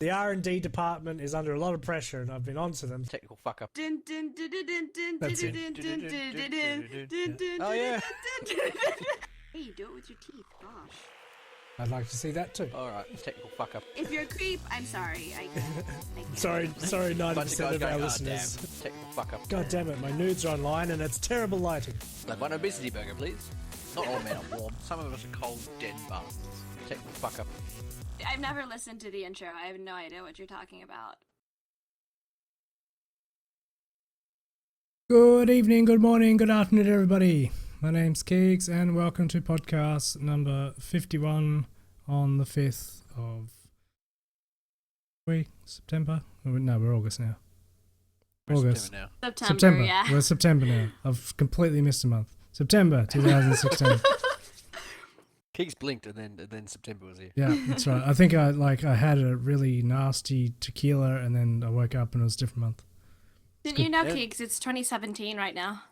The R&D department is under a lot of pressure, and I've been on to them. Technical fuck up. That's it. Oh yeah. Hey, you do it with your teeth. Gosh. I'd like to see that too. Alright, technical fuck up. If you're a creep, I'm sorry. I can't. Sorry, Bunch 90% of our going, listeners. damn. Technical fuck up. God damn it, my nudes are online and it's terrible lighting. Like one obesity burger, please. Not all men are warm. Some of us are cold, dead bastards. Technical fuck up. I've never listened to the intro. I have no idea what you're talking about. Good evening, good morning, good afternoon, everybody. My name's Keegz, and welcome to podcast number 51 on the 5th of September? No, we're August now. August. September, yeah. We're September now. I've completely missed a month. September 2016. Keegz blinked and then September was here. Yeah, that's right. I think I had a really nasty tequila and then I woke up and it was a different month. Didn't you know, Keegz? It's 2017 right now.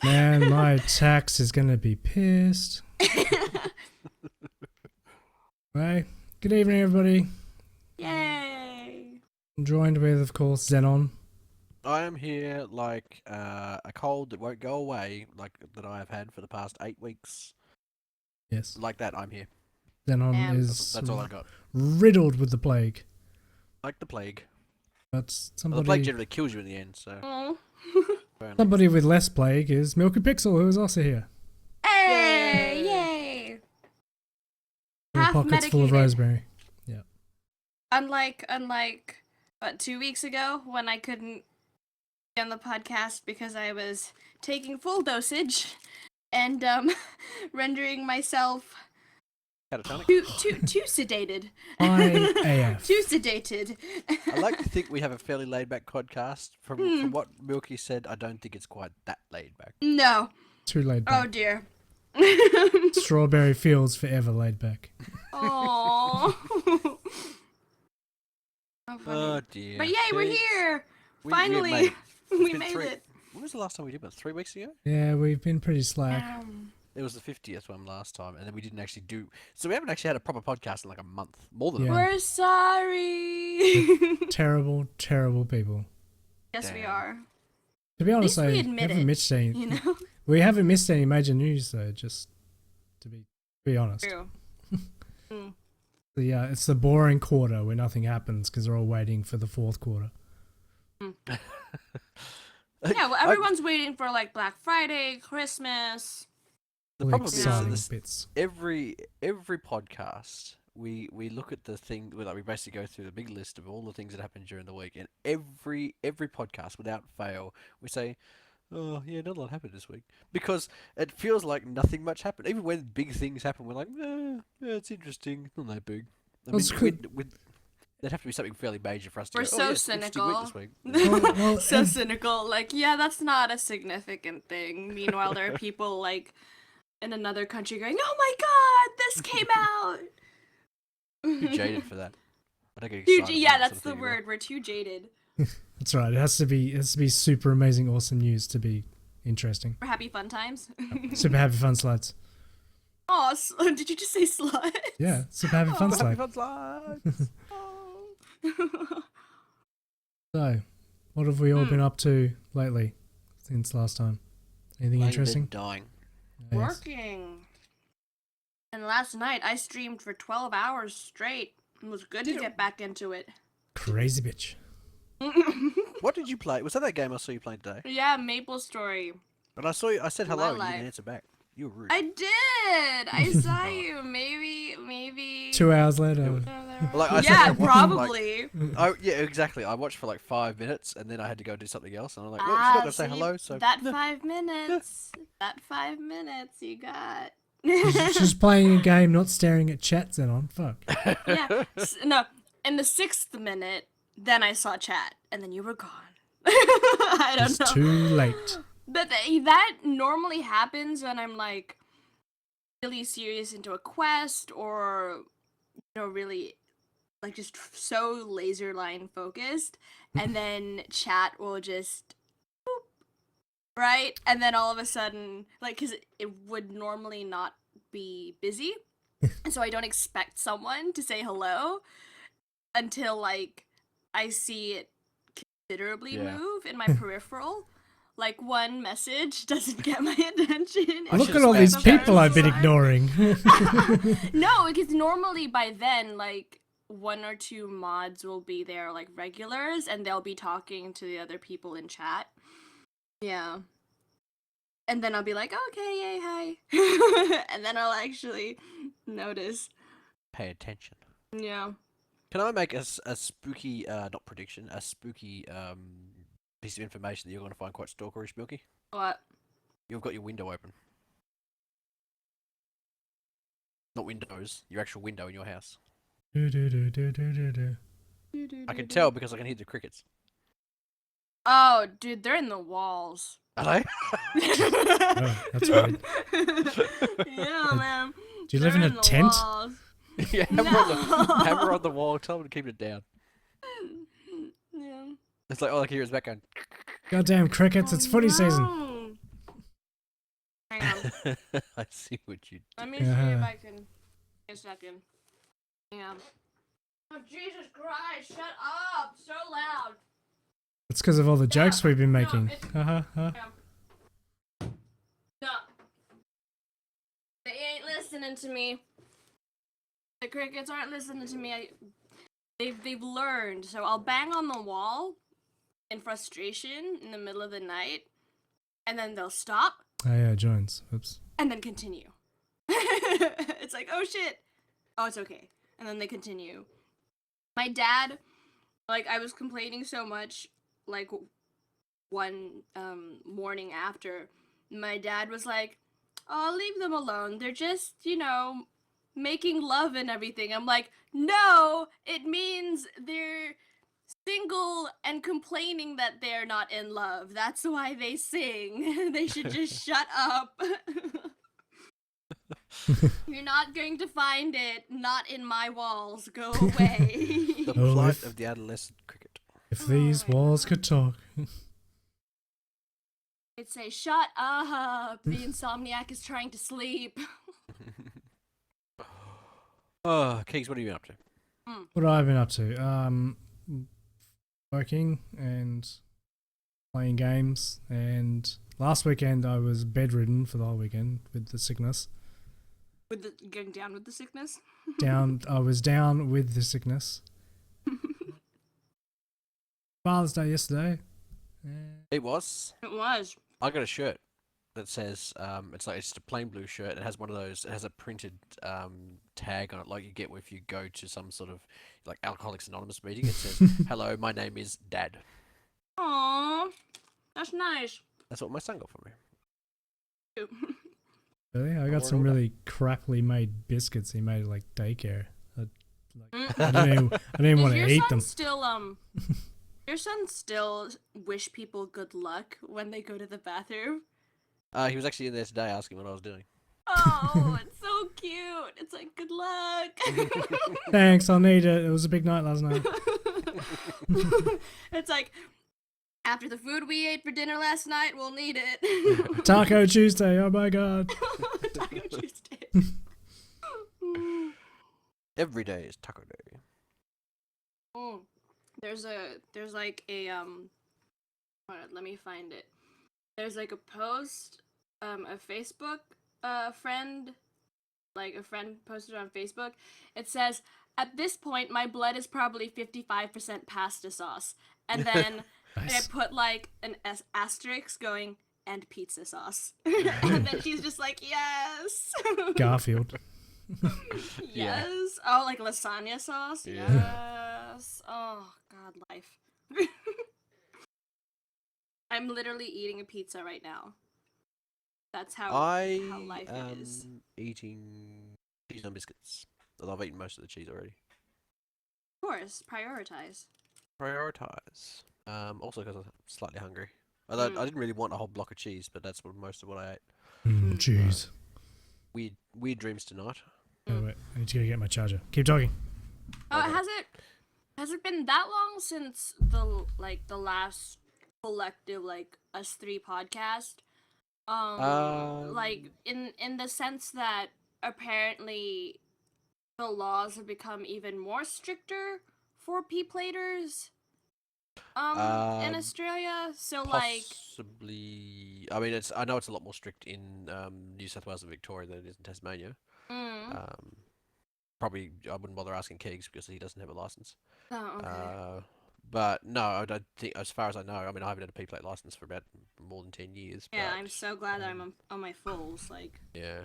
Man, my tax is going to be pissed. Right. Good evening, everybody. Yay! I'm joined with, of course, Xenon. I am here like a cold that won't go away, like that I have had for the past 8 weeks. Yes. Like that, I'm here. Xenon is That's all I got. riddled with the plague. Like the plague. That's Well, the plague somebody. generally kills you in the end, so. Oh. Somebody with less plague is milkypixel, who is also here. Hey! Yay! With Half pockets full of medicated. rosemary. Yeah. Unlike, what, 2 weeks ago when I couldn't be on the podcast because I was taking full dosage and rendering myself Catatonic. too sedated. IAF. Too sedated. I like to think we have a fairly laid back podcast. From what Milky said, I don't think it's quite that laid back. No. Too laid Oh back. dear. Strawberry fields forever laid back. Oh. Oh dear. But yay, we're Keegz. here! We Finally! made it. It's We been made 3 it. When was the last time we did one? 3 weeks ago? Yeah, we've been pretty slack. It was the 50th one last time, and then we didn't actually do. So we haven't actually had a proper podcast in like a month, more than a Yeah. month. We're sorry! Terrible, terrible people. Yes, we Damn. are. To be honest, least we I admit haven't it, missed any. You know? We haven't missed any major news though. Just to be honest. True. It's the boring quarter where nothing happens because they're all waiting for the fourth quarter. Yeah, well, everyone's waiting for like Black Friday, Christmas. The All problem is exciting this, bits. every podcast we look at the thing, like we basically go through the big list of all the things that happened during the week, and every podcast without fail we say, oh yeah, not a lot happened this week, because it feels like nothing much happened. Even when big things happen, we're like, yeah, it's interesting, it's not that big. I That's mean, good. there'd have to be something fairly major for us to We're go, so oh, yes, interesting week cynical. this week. Well, So and- cynical. Like, yeah, that's not a significant thing. Meanwhile, there are people like in another country going, "Oh my God, this came out." Too jaded for that. I don't get Too excited j- yeah, about that that's sort the of thing word. We're too jaded. That's right. It has to be super amazing, awesome news to be interesting. We're happy fun times. Super happy fun slides. Oh, did you just say slut? Yeah, super happy fun Happy slide. fun slides. Oh. So, what have we all been up to lately since last time? Anything Laying in bed interesting? dying. Yes. Working. And last night I streamed for 12 hours straight. It was good to get back into it. Crazy bitch. What did you play? Was that game I saw you playing today? Yeah, Maple Story. But I saw you. I said hello. And you life. didn't answer back. You were rude. I did. I saw you. Maybe. 2 hours later. Like, I said, Yeah, I watched, probably. yeah, exactly. I watched for like 5 minutes, and then I had to go do something else. And I'm like, well, she's Ah, not gonna say see, hello. So that 5 minutes. That 5 minutes you got. She's playing a game, not staring at chat, Xenon. Fuck. Yeah. No. In the 6th minute, then I saw chat, and then you were gone. I don't It's know. too late. But that normally happens when I'm like really serious into a quest or really like just so laser line focused, and then chat will just boop, right? And then all of a sudden, like, because it would normally not be busy, And so I don't expect someone to say hello until like I see it considerably move in my peripheral. Like one message doesn't get my attention. Look at all these people I've been ignoring. No, because normally by then, like, one or two mods will be there, like, regulars, and they'll be talking to the other people in chat. Yeah. And then I'll be like, okay, yay, hi. And then I'll actually notice. Pay attention. Yeah. Can I make a spooky, not prediction, a spooky piece of information that you're going to find quite stalkerish, Milky? What? You've got your window open. Not windows, your actual window in your house. I can tell because I can hear the crickets. Oh, dude, they're in the walls. Are they? Oh, that's weird. Yeah, man. Do you live in a tent? Walls. Yeah, hammer on the wall, tell them to keep it down. Yeah. It's like all I can hear is back going. Goddamn crickets, it's footy season. Hang on. I see what you do. Let me see if I can. A second. Yeah. Oh, Jesus Christ, shut up! So loud! It's because of all the jokes we've been making. No. They ain't listening to me. The crickets aren't listening to me. They've learned. So I'll bang on the wall in frustration in the middle of the night, and then they'll stop. Oh yeah, joins. Oops. And then continue. It's like, oh shit. Oh, it's okay. And then they continue. My dad, like, I was complaining so much, like, one morning after, my dad was like, oh, leave them alone. They're just, you know, making love and everything. I'm like, no, it means they're single and complaining that they're not in love. That's why they sing. They should just shut up. You're not going to find it. Not in my walls. Go away. The plight of the adolescent cricket. If these walls could talk. It'd say, shut up. The insomniac is trying to sleep. Oh, Keegz, what have you been up to? What have I been up to? Working and playing games. And last weekend I was bedridden for the whole weekend with the sickness. Going down with the sickness? I was down with the sickness. Father's Day yesterday. It was. It was. I got a shirt that says, it's just a plain blue shirt. It has one of those, it has a printed tag on it like you get if you go to some sort of like Alcoholics Anonymous meeting. It says, hello, my name is Dad. Aww, that's nice. That's what my son got for me. Really? I got some really crappily made biscuits he made at like daycare. I didn't even want to eat them. Your son still wish people good luck when they go to the bathroom? He was actually in there today asking what I was doing. Oh, it's so cute. It's like, good luck. Thanks, I'll need it. It was a big night last night. It's like, after the food we ate for dinner last night, we'll need it. Taco Tuesday, oh my god. Taco Tuesday. Every day is taco day. Oh, there's like a hold on, let me find it. There's like a post, a Facebook friend, like a friend posted on Facebook. It says, at this point my blood is probably 55% pasta sauce, and then Nice. I put like an asterisk going, and pizza sauce. And then she's just like, yes. Garfield. Yes. Yeah. Oh, like lasagna sauce? Yeah. Yes. Oh, God, life. I'm literally eating a pizza right now. That's how life is. Eating cheese on biscuits. Although I've eaten most of the cheese already. Of course, prioritize. Prioritize. Also because I'm slightly hungry. Although I didn't really want a whole block of cheese, but that's most of what I ate. Cheese. Weird dreams tonight. Oh, wait, I need to go get my charger. Keep talking. Oh, has it been that long since the last collective us three podcast? Like in the sense that apparently the laws have become even more stricter for P-platers in Australia. So like possibly. I mean, I know it's a lot more strict in New South Wales and Victoria than it is in Tasmania. Probably I wouldn't bother asking Keegz because he doesn't have a license. Oh, okay. But no, I don't think, as far as I know, I mean, I haven't had a P-plate license for about more than 10 years. Yeah, but, I'm so glad that I'm on my fulls. Like, yeah,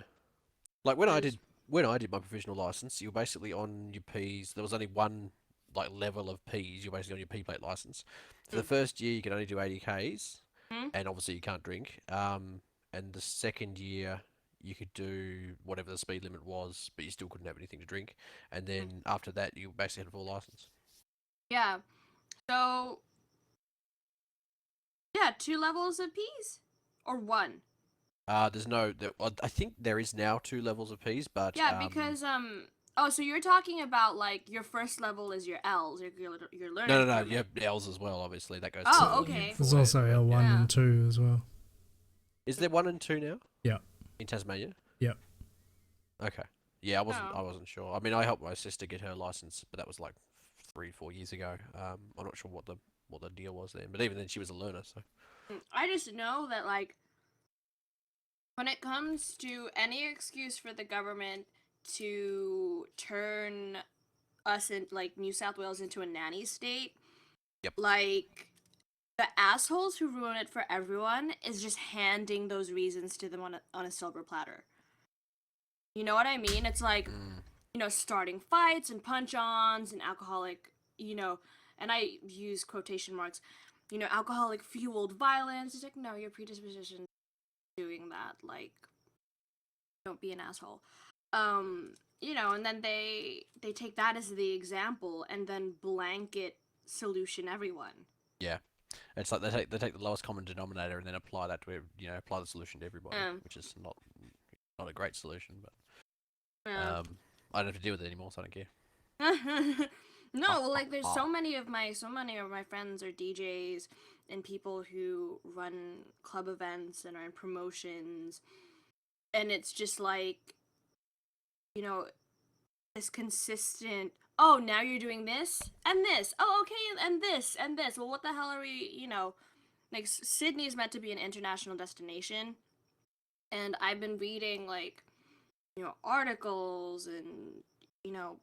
like when I did my provisional license, you were basically on your P's. There was only one like level of P's. You're basically on your P-plate license. For the first year, you can only do 80 Ks, and obviously you can't drink. And the second year, you could do whatever the speed limit was, but you still couldn't have anything to drink. And then after that, you basically had a full license. yeah. So, yeah, 2 levels of P's or 1. There's no. I think there is now 2 levels of P's, but Yeah, because oh, so you're talking about like your first level is your L's, your learning no. permit. You have L's as well. Obviously, that goes. Oh, to okay. There's also L1 Yeah. and 2 as well. Is there 1 and 2 now? Yeah. In Tasmania? Yeah. Okay. Yeah, Oh. I wasn't sure. I mean, I helped my sister get her license, but that was like 3-4 years ago. I'm not sure what the deal was then. But even then, she was a learner, so. I just know that like when it comes to any excuse for the government to turn us in like New South Wales into a nanny state, Yep. like the assholes who ruin it for everyone is just handing those reasons to them on a silver platter. You know what I mean? It's like, you know, starting fights and punch-ons and alcoholic, you know, and I use quotation marks, you know, alcoholic fueled violence. It's like, no, your predisposition to doing that, like, don't be an asshole. You know, and then they take that as the example and then blanket solution everyone. Yeah. It's like they take the lowest common denominator and then apply that to, you know, apply the solution to everybody, which is not a great solution, but I don't have to deal with it anymore, so I don't care. No, well, like there's so many of my friends are DJs and people who run club events and are in promotions, and it's just like, you know, this consistent, oh, now you're doing this and this, oh, okay, and this and this. Well, what the hell are we, you know, like Sydney is meant to be an international destination, and I've been reading like, you know, articles and, you know,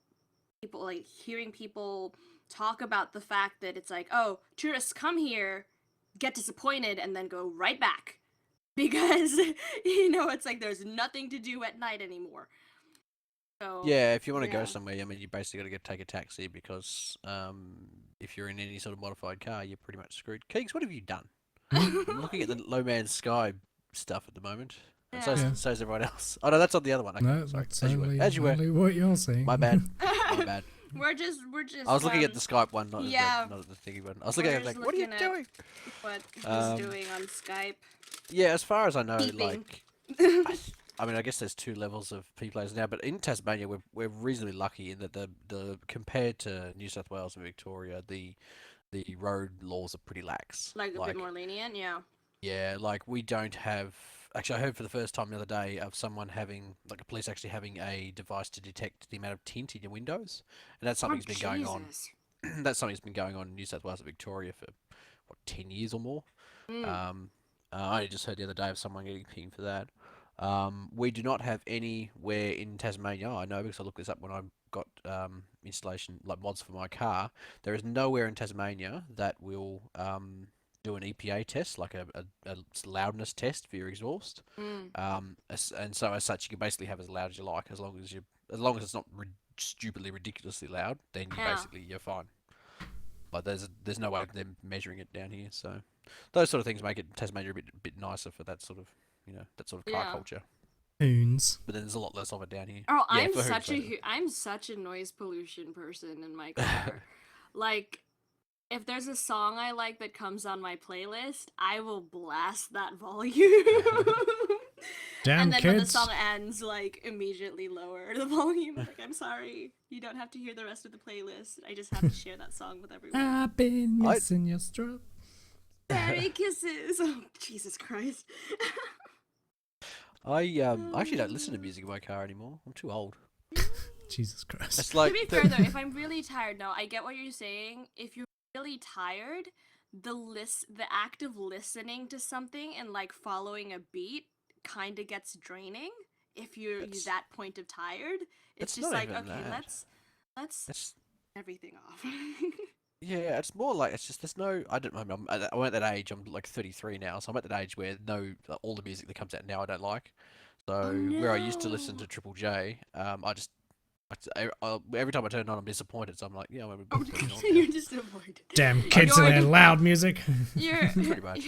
people like hearing people talk about the fact that it's like, oh, tourists come here, get disappointed, and then go right back because, you know, it's like there's nothing to do at night anymore. So, Yeah, if you want to go somewhere, I mean, you basically got to take a taxi because if you're in any sort of modified car, you're pretty much screwed. Keegz, what have you done? I'm looking at the low Mans Sky stuff at the moment. And so is everyone else. Oh no, that's on the other one. Okay, No, sorry. that's As you were. only what you're seeing. My bad. My bad. We're just. I was looking at the Skype one, not yeah. at the thingy one. I was looking at it like, what are you doing? What he's doing on Skype. Yeah, as far as I know, Beeping. like, I mean, I guess there's 2 levels of P players now, but in Tasmania, we're reasonably lucky in that the compared to New South Wales and Victoria, the road laws are pretty lax. Like a bit more lenient, yeah. Yeah, like we don't have. Actually, I heard for the first time the other day of someone having, like, a police actually having a device to detect the amount of tint in your windows, and that's something that's been going on. That's something that's been going on in New South Wales and Victoria for 10 years or more. I just heard the other day of someone getting pinged for that. We do not have anywhere in Tasmania. I know because I looked this up when I got installation like mods for my car. There is nowhere in Tasmania that will do an EPA test, like a loudness test for your exhaust. And so as such, you can basically have as loud as you like, as long as it's not stupidly ridiculously loud. Then you're fine. But there's no way of them measuring it down here. So those sort of things make it Tasmania a bit nicer for that sort of car culture. Hoons. But then there's a lot less of it down here. Oh, Yeah, I'm such a noise pollution person in my car. Like, if there's a song I like that comes on my playlist, I will blast that volume. Damn, and then kids. when the song ends, like, immediately lower the volume. Like, I'm sorry, you don't have to hear the rest of the playlist. I just have to share that song with everyone. I've been missing your strap. Fairy kisses. Oh, Jesus Christ. I actually don't listen to music in my car anymore. I'm too old. Jesus Christ. It's like to be fair though, if I'm really tired, no, I get what you're saying. If you're really tired, the act of listening to something and like following a beat kind of gets draining. If you're that point of tired, it's It's just not like, even okay, that. let's It's, everything off. yeah, it's more like it's just there's no. I don't. I'm at that age. I'm like 33 now, so I'm at that age where all the music that comes out now I don't like. So Oh, where I used to listen no. to Triple J, every time I turn it on, I'm disappointed. So I'm like, yeah, I'm gonna turn it on. You're disappointed. Damn kids and their loud music. You're Pretty much.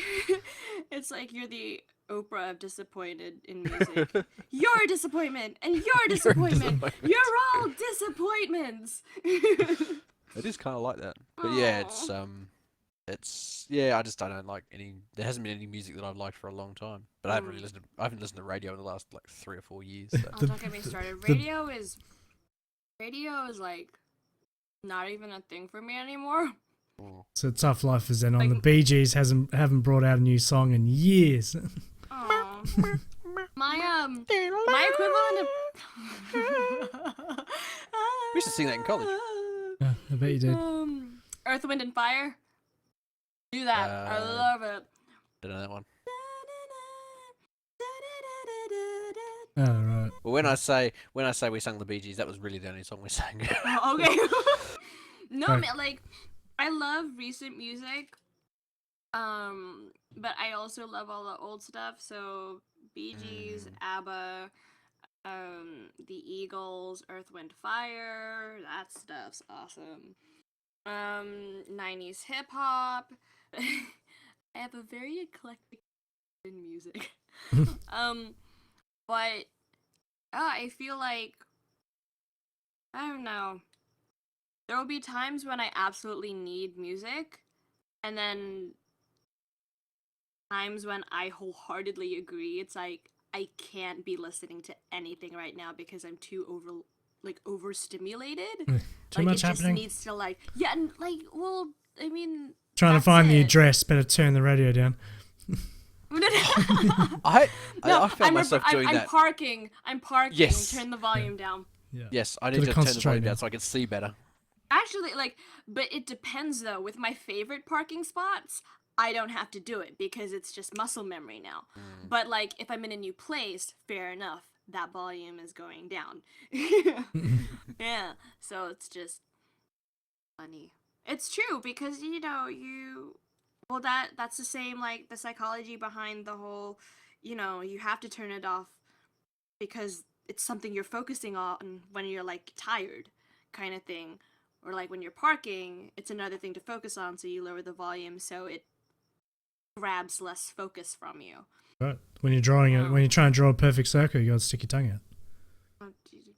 It's like you're the Oprah of disappointed in music. You're a disappointment, and you're a disappointment. You're all disappointments. It is kind of like that, but yeah, it's I don't like any. There hasn't been any music that I've liked for a long time. But I haven't listened to radio in the last like 3 or 4 years. So. Oh, don't get me started. Radio is like not even a thing for me anymore. It's a tough life for Xenon. Like- The Bee Gees haven't brought out a new song in years. Oh. My equivalent of We should sing that in college. Yeah, I bet you did. Earth, Wind, and Fire. Do that. I love it. Don't know that one. Oh, right. Well, when I say we sang the Bee Gees, that was really the only song we sang. Oh, okay. No, Right. man, like I love recent music. But I also love all the old stuff. So Bee Gees, ABBA, the Eagles, Earth, Wind, Fire. That stuff's awesome. 90s hip hop. I have a very eclectic in music. But I feel like I don't know. There will be times when I absolutely need music, and then times when I wholeheartedly agree. It's like I can't be listening to anything right now because I'm too overstimulated. Too much it happening. Just needs to and well, I mean, Trying to that's find the it. address, better turn the radio down. I found myself doing I'm that. parking. Yes. Turn the volume down. Yeah. Yes, I Gotta need to turn the concentrate volume now. down so I can see better. Actually, but it depends though. With my favorite parking spots, I don't have to do it because it's just muscle memory now. But if I'm in a new place, fair enough, that volume is going down. Yeah, so it's just funny. It's true because that's the same the psychology behind the whole, you have to turn it off because it's something you're focusing on when you're tired kind of thing. Or when you're parking, it's another thing to focus on, so you lower the volume so it grabs less focus from you. Right. When you're when you're trying to draw a perfect circle, you gotta stick your tongue out. Oh, geez.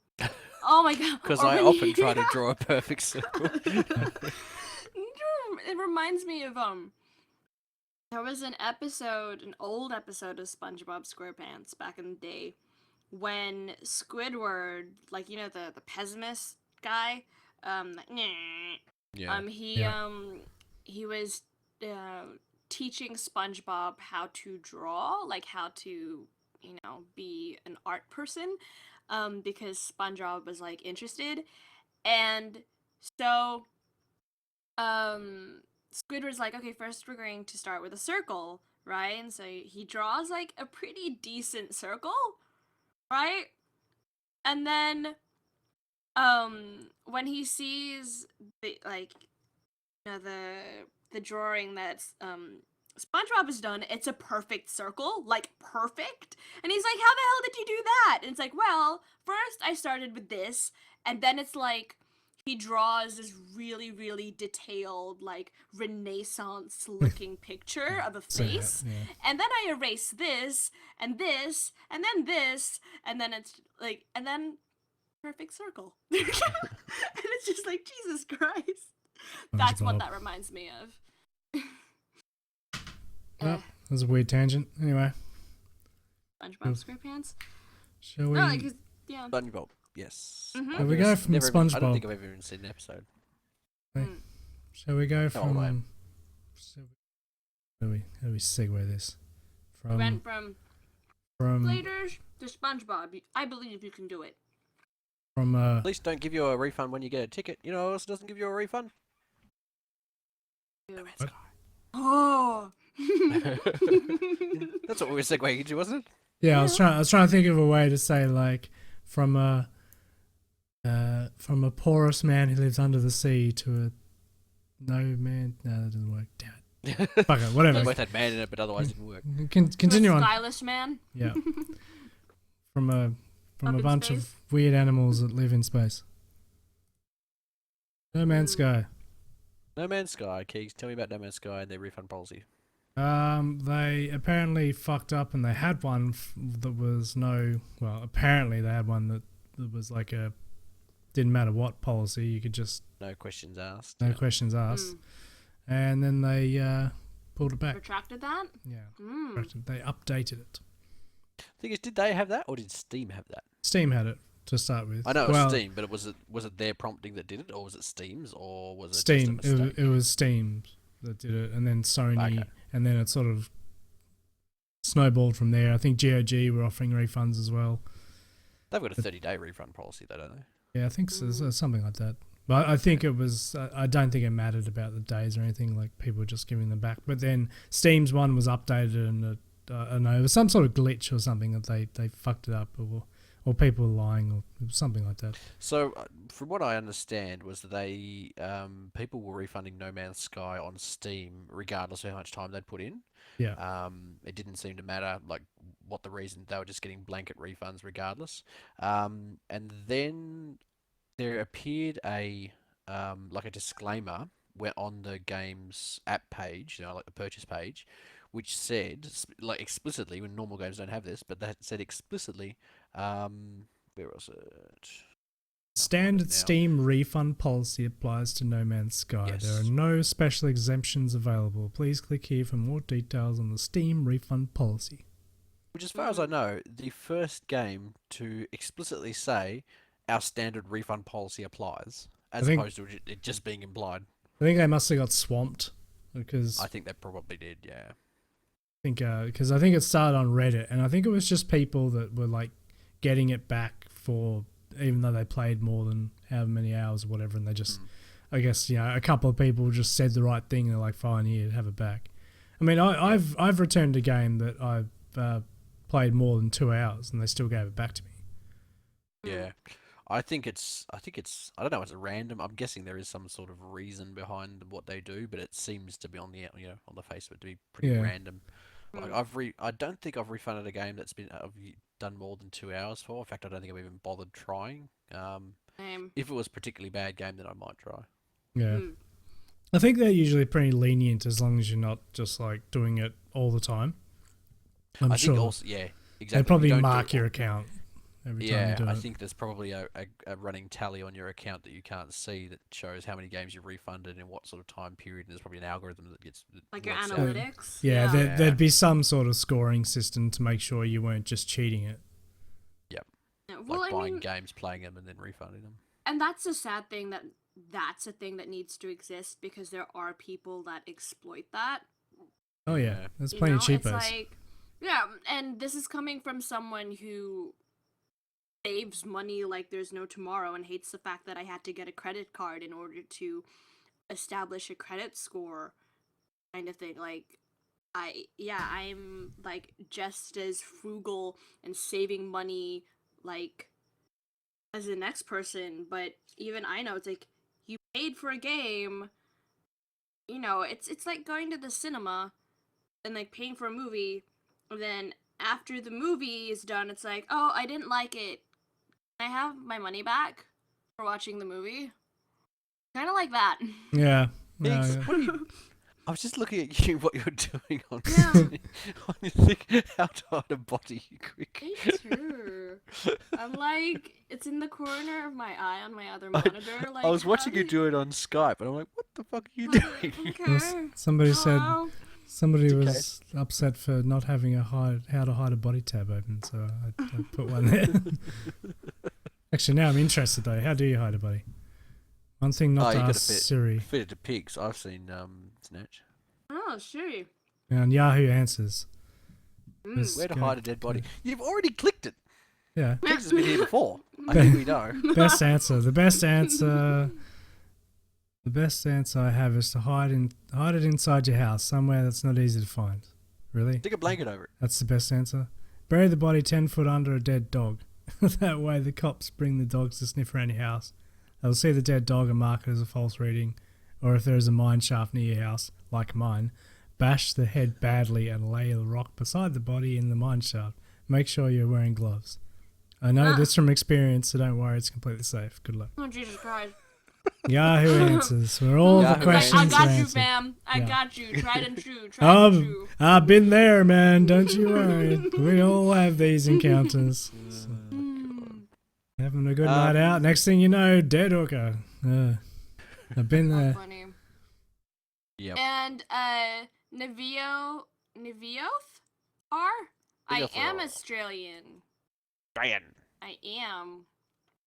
Oh my god. Because Or I when often you- try to draw a perfect circle. It reminds me of there was an old episode of SpongeBob SquarePants back in the day when Squidward, the pessimist guy, Yeah. he was teaching SpongeBob how to draw, how to, be an art person, because SpongeBob was interested, and so Squidward's okay, first we're going to start with a circle, right? And so he draws a pretty decent circle, right? And then when he sees the the drawing that's SpongeBob has done, it's a perfect circle, perfect. And he's like, how the hell did you do that? And it's well, first I started with this, and then it's he draws this really, really detailed, Renaissance-looking picture of a face. Yeah. And then I erase this, and this, and then this, and then it's and then perfect circle. And it's just Jesus Christ. That's what SpongeBob. that reminds me of. Well, that was a weird tangent. Anyway, SpongeBob SquarePants. shall we? No, yeah. SpongeBob, yes. Mhm. Shall we go from I don't SpongeBob? think I've ever even seen an episode. Shall we go How old I from? am. How do we segue this? We went from From Flaters to SpongeBob. I believe you can do it. From At least don't give you a refund when you get a ticket. You know what else doesn't give you a refund? No Man's Sky. Oh. That's what we were segueing into, wasn't it? yeah, I was trying to think of a way to say like from a porous man who lives under the sea to a no, that doesn't work. Damn it. Fuck it, whatever. They both had man in it, but otherwise didn't work. Continue on. Stylish man. Yeah. From a in bunch space. of weird animals that live in space. No Man's Sky. No Man's Sky, Keegz. Tell me about No Man's Sky and their refund policy. They apparently fucked up and they had one that was apparently they had one that was like a didn't matter what policy, you could just No questions asked. no questions asked. And then they pulled it back. Retracted that? Yeah. They updated it. Thing is, did they have that or did Steam have that? Steam had it to start with. I know it was Steam, but was it their prompting that did it, or was it Steam's, or was it Steam? Just a mistake? It was Steam that did it, and then Sony, and then it sort of snowballed from there. I think GOG were offering refunds as well. They've got a 30-day refund policy, though, don't they? Yeah, I think so, something like that. But I think it was. I don't think it mattered about the days or anything. Like people were just giving them back. But then Steam's one was updated, and I don't know, it was some sort of glitch or something that they fucked it up, or people were lying, or something like that. So, from what I understand, was that they people were refunding No Man's Sky on Steam regardless of how much time they'd put in. Yeah. It didn't seem to matter like what the reason. They were just getting blanket refunds regardless. And then there appeared a disclaimer where on the game's app page, like the purchase page, which said like explicitly, when normal games don't have this, but that said explicitly, where was it? Standard Steam refund policy applies to No Man's Sky. Yes. There are no special exemptions available. Please click here for more details on the Steam refund policy. Which, as far as I know, the first game to explicitly say our standard refund policy applies, as opposed to it just being implied. I think they must have got swamped because I think they probably did, yeah. Because I think it started on Reddit, and I think it was just people that were like getting it back for even though they played more than however many hours or whatever, and they just, I guess, a couple of people just said the right thing, and they're like, fine, here, have it back. I mean, I've returned a game that I've played more than 2 hours, and they still gave it back to me. Yeah. I think it's I don't know, it's random. I'm guessing there is some sort of reason behind what they do, but it seems to be on the face of it to be pretty random. Like I don't think I've refunded a game that's been I've done more than 2 hours for. In fact, I don't think I've even bothered trying. If it was a particularly bad game, then I might try. Yeah. I think they're usually pretty lenient as long as you're not just like doing it all the time. I'm sure. Think also, yeah, exactly. They probably mark your account every time you do it. I think there's probably a running tally on your account that you can't see that shows how many games you've refunded in what sort of time period. And there's probably an algorithm that gets like your works out. analytics. Yeah, there'd be some sort of scoring system to make sure you weren't just cheating it. Yep. Yeah, well, like buying games, playing them, and then refunding them. And that's the sad thing that's a thing that needs to exist because there are people that exploit that. Oh yeah, there's plenty of cheapos. It's like, yeah, and this is coming from someone who saves money like there's no tomorrow and hates the fact that I had to get a credit card in order to establish a credit score kind of thing. Like, I'm like just as frugal and saving money like as the next person, but even I know it's like you paid for a game, it's like going to the cinema and like paying for a movie, and then after the movie is done, it's like, oh, I didn't like it. Can I have my money back for watching the movie? Kind of like that. Yeah. What are you? I was just looking at you, what you're doing on on your thing, how to hide a body, quick. Me too. I'm like, it's in the corner of my eye on my other monitor. Like, I was watching you do it on Skype, and I'm like, what the fuck are you doing? Okay. Somebody said somebody okay. was upset for not having how to hide a body tab open, so I put one there. Actually, now I'm interested though. How do you hide a body? One thing not to ask Siri. Fit it to pigs. I've seen Snatch. Oh, Siri. And Yahoo Answers. Where to hide a dead body? You've already clicked it. Yeah. Keegz has been here before. I think we know. Best answer. The best answer I have is to hide it inside your house, somewhere that's not easy to find. Really? Stick a blanket over it. That's the best answer. Bury the body 10 foot under a dead dog. That way the cops bring the dogs to sniff around your house. They'll see the dead dog and mark it as a false reading. Or if there is a mine shaft near your house, like mine, bash the head badly and lay a rock beside the body in the mine shaft. Make sure you're wearing gloves. I know this from experience, so don't worry, it's completely safe. Good luck. Oh, Jesus Christ. Yahoo answers. We're all the Yahoo questions I got you, answered. fam. I Yeah. got you. Tried and true. Tried and true. I've been there, man. Don't you worry. We all have these encounters. So, having a good night out. Next thing you know, dead hooker. I've been there. Funny. Yep. And Navioth R? I Navioth am R. Australian. Brian. I am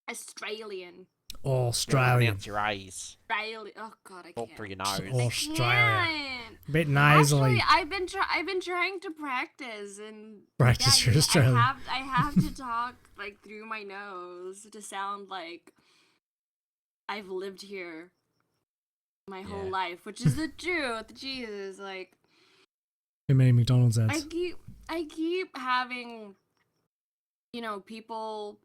Australian. Australian. Your eyes. Australian. Oh God, I Talk can't. through your nose. Australia. Can't. A bit nasally. Actually, I've been trying to practice and Practice your Australian. I have to talk like through my nose to sound like I've lived here my whole life, which is the truth. Jesus, like Too many McDonald's ads. I keep having, people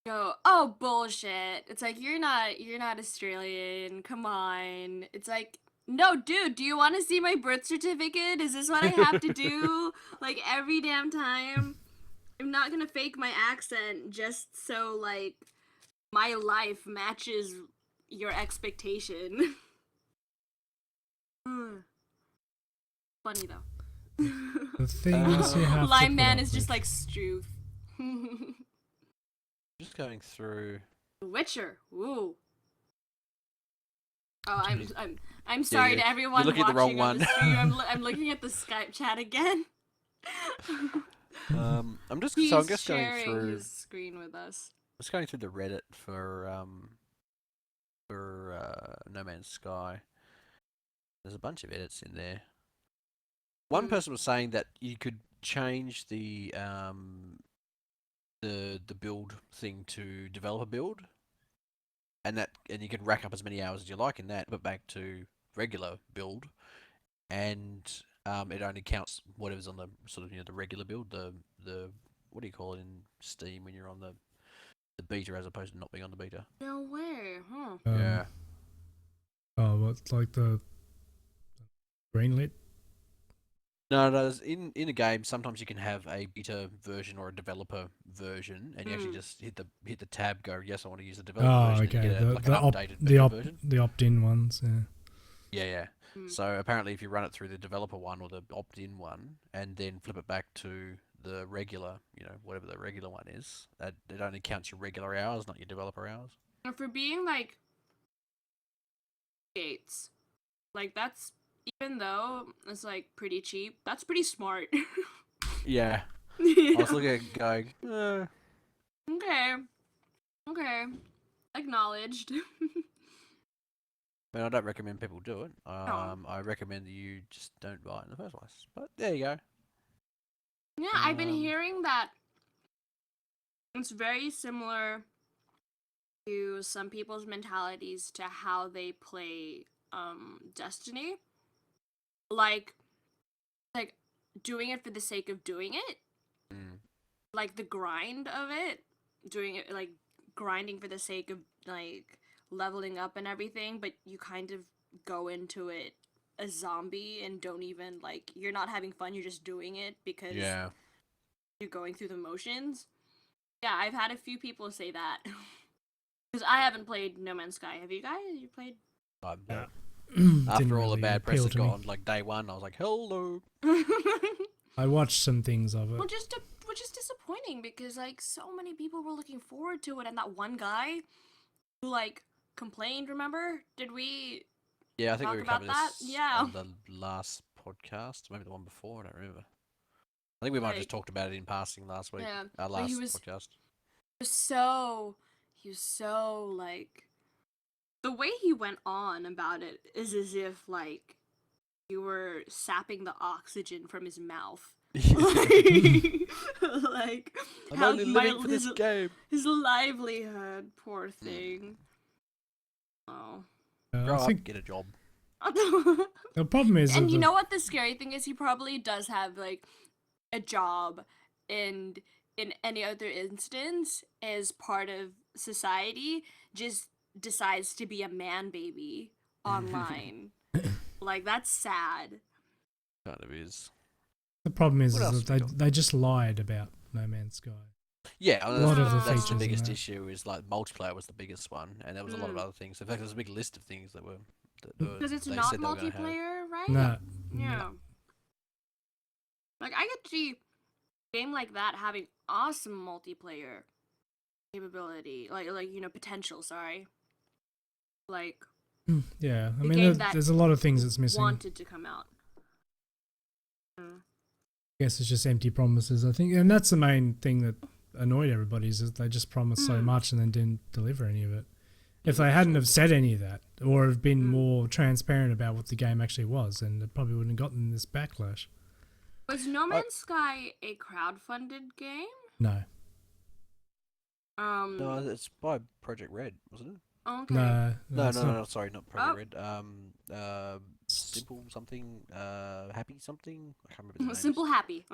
go, "Oh, bullshit." It's like you're not Australian. Come on. It's like, no, dude, do you want to see my birth certificate? Is this what I have to do? Like every damn time? I'm not gonna fake my accent just so like my life matches your expectation. Funny though. The things you have Lime to Man put is up just with. like Struth. Just going through. The Witcher. Ooh. Oh, I'm sorry you're to everyone looking at the watching wrong on the one. stream. I'm looking at the Skype chat again. I'm just He's going sharing through. his screen with us. Just going through the Reddit for No Man's Sky. There's a bunch of edits in there. One person was saying that you could change the build thing to developer build, and you can rack up as many hours as you like in that, but back to regular build, and it only counts whatever's on the sort of the regular build, the what do you call it in Steam when you're on the beta as opposed to not being on the beta. No way, huh? Yeah. Oh, what's like the greenlit? No, in a game sometimes you can have a beta version or a developer version, and you actually just hit the tab, go yes, I want to use the developer Oh, version. okay. And you get an updated beta version. The opt-in ones. Yeah. Yeah. So apparently, if you run it through the developer one or the opt-in one, and then flip it back to the regular, whatever the regular one is, it only counts your regular hours, not your developer hours. And for being like Gates, like that's, even though it's like pretty cheap, that's pretty smart. Yeah. I was looking at it going, Okay. Acknowledged. I don't recommend people do it. I recommend that you just don't buy it in the first place. But there you go. Yeah, I've been hearing that it's very similar to some people's mentalities to how they play Destiny. Like doing it for the sake of doing it. Like the grind of it. Doing it like grinding for the sake of like leveling up and everything, but you kind of go into it a zombie and don't even like, you're not having fun, you're just doing it because you're going through the motions. Yeah, I've had a few people say that. Because I haven't played No Man's Sky. Have you guys? You played? After all the really bad press appeal had to me. gone, like day one, I was like, hello. I watched some things of it. Which is disappointing because like so many people were looking forward to it, and that one guy who like complained, remember? Did we Yeah, I think talk we about covered that? this Yeah. on the last podcast, maybe the one before, I don't remember. I think we might have just talked about it in passing last week, Yeah, our but last he was podcast. he was so like, the way he went on about it is as if like you were sapping the oxygen from his mouth. like, I'm how only living for this game. his livelihood, poor thing. Oh. Grow I up, think get a job. the problem is, And that you the- know what the scary thing is? He probably does have like a job, and in any other instance, as part of society, just decides to be a man baby online. Like, that's sad. Kind of is. the problem is What else that we got? they just lied about No Man's Sky. Yeah, A lot of the that's features the in biggest that. issue. Is like multiplayer was the biggest one, and there was a lot of other things. In fact, there's a big list of things that were. Because it's they not said they were gonna have. multiplayer, right? No, Yeah. Like, I could see a game like that having awesome multiplayer capability. Like potential, sorry. Like, yeah. I The mean, game that there's a lot of things that's missing. wanted to come out. I guess it's just empty promises, I think, and that's the main thing that annoyed everybody is that they just promised so much and then didn't deliver any of it. If they hadn't have said any of that or have been more transparent about what the game actually was, then it probably wouldn't have gotten this backlash. Was No Man's Sky a crowdfunded game? No, No, it's by Projekt Red, wasn't it? Okay. no, No, it's no, not. no, sorry, not Projekt Oh. Red. Simple something, happy something. I can't remember the names. Simple Happy.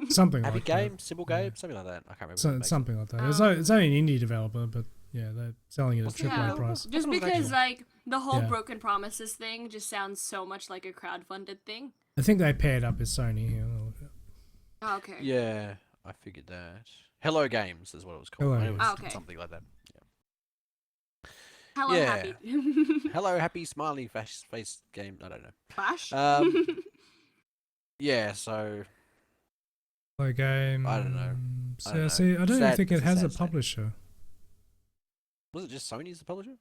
Something Happy like game, simple Yeah. game, something like that. I can't remember. that. what makes Something like that. Um, It's only an indie developer, but yeah, they're selling it at What's AAA Yeah. price. Just What was that because, game? like, the whole Yeah. Broken Promises thing just sounds so much like a crowdfunded thing. I think they paired up with Sony. Oh, okay. it. Yeah, I figured that. Hello Games is what it was called. Hello It was Games. Okay. something like that. Hello, Yeah. Happy. Hello Happy Smiley face game. I don't know. Flash? Yeah, so Hello Game. I don't know. So, I don't know. see, I don't even Sad- think it it's a has a sad state. publisher. was it just Sony's the publisher?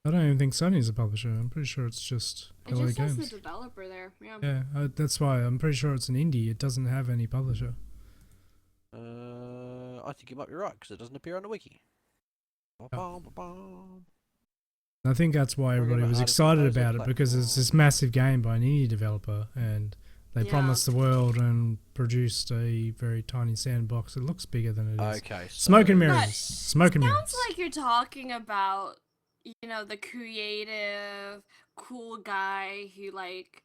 I don't even think Sony's a publisher. I'm pretty sure it's just It Hello just says Games. the developer there. Yeah. Yeah, that's why I'm pretty sure it's an indie. It doesn't have any publisher. I think you might be right because it doesn't appear on the wiki. I think that's why Programmer, everybody was artist, excited composer, about it because it's this massive game by an indie developer, and they Yeah. promised the world and produced a very tiny sandbox. It looks bigger than it is. Okay. Smoke and so- mirrors. But Smoke and mirrors. Sounds like you're talking about, the creative, cool guy who, like,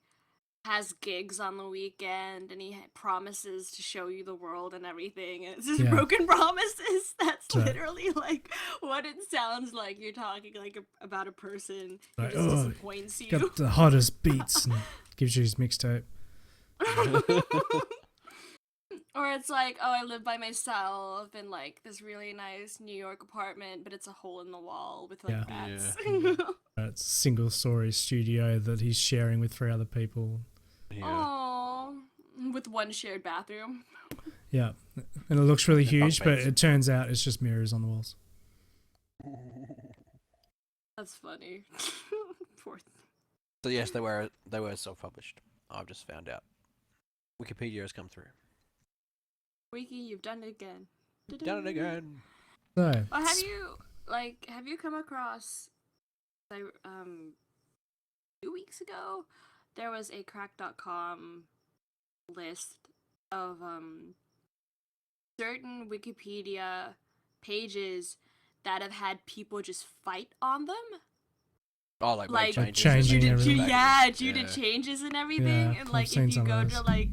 has gigs on the weekend and he promises to show you the world and everything. And it's just Yeah. broken promises. That's Right. literally, like, what it sounds like. You're talking, like, about a person who Like, just "Oh, disappoints you. Got the hottest beats and gives you his mixtape. Or it's like, oh, I live by myself in, like, this really nice New York apartment, but it's a hole in the wall with, like, Yeah. bats. It's a single story studio that he's sharing with 3 other people. Yeah. Oh, with one shared bathroom. Yeah, and it looks really And bunk huge, but beds. it turns out it's just mirrors on the walls. That's funny. Poor So yes, they were self-published. I've just found out. Wikipedia has come through. Wiki, you've done it again. Done it again. So, Oh, have you come across, like, 2 weeks ago, there was a crack.com list of, certain Wikipedia pages that have had people just fight on them? Oh, like Like, changes. changing due to, everything. due to Yeah. changes and everything. Yeah, And I've like, seen if you some of go those. to like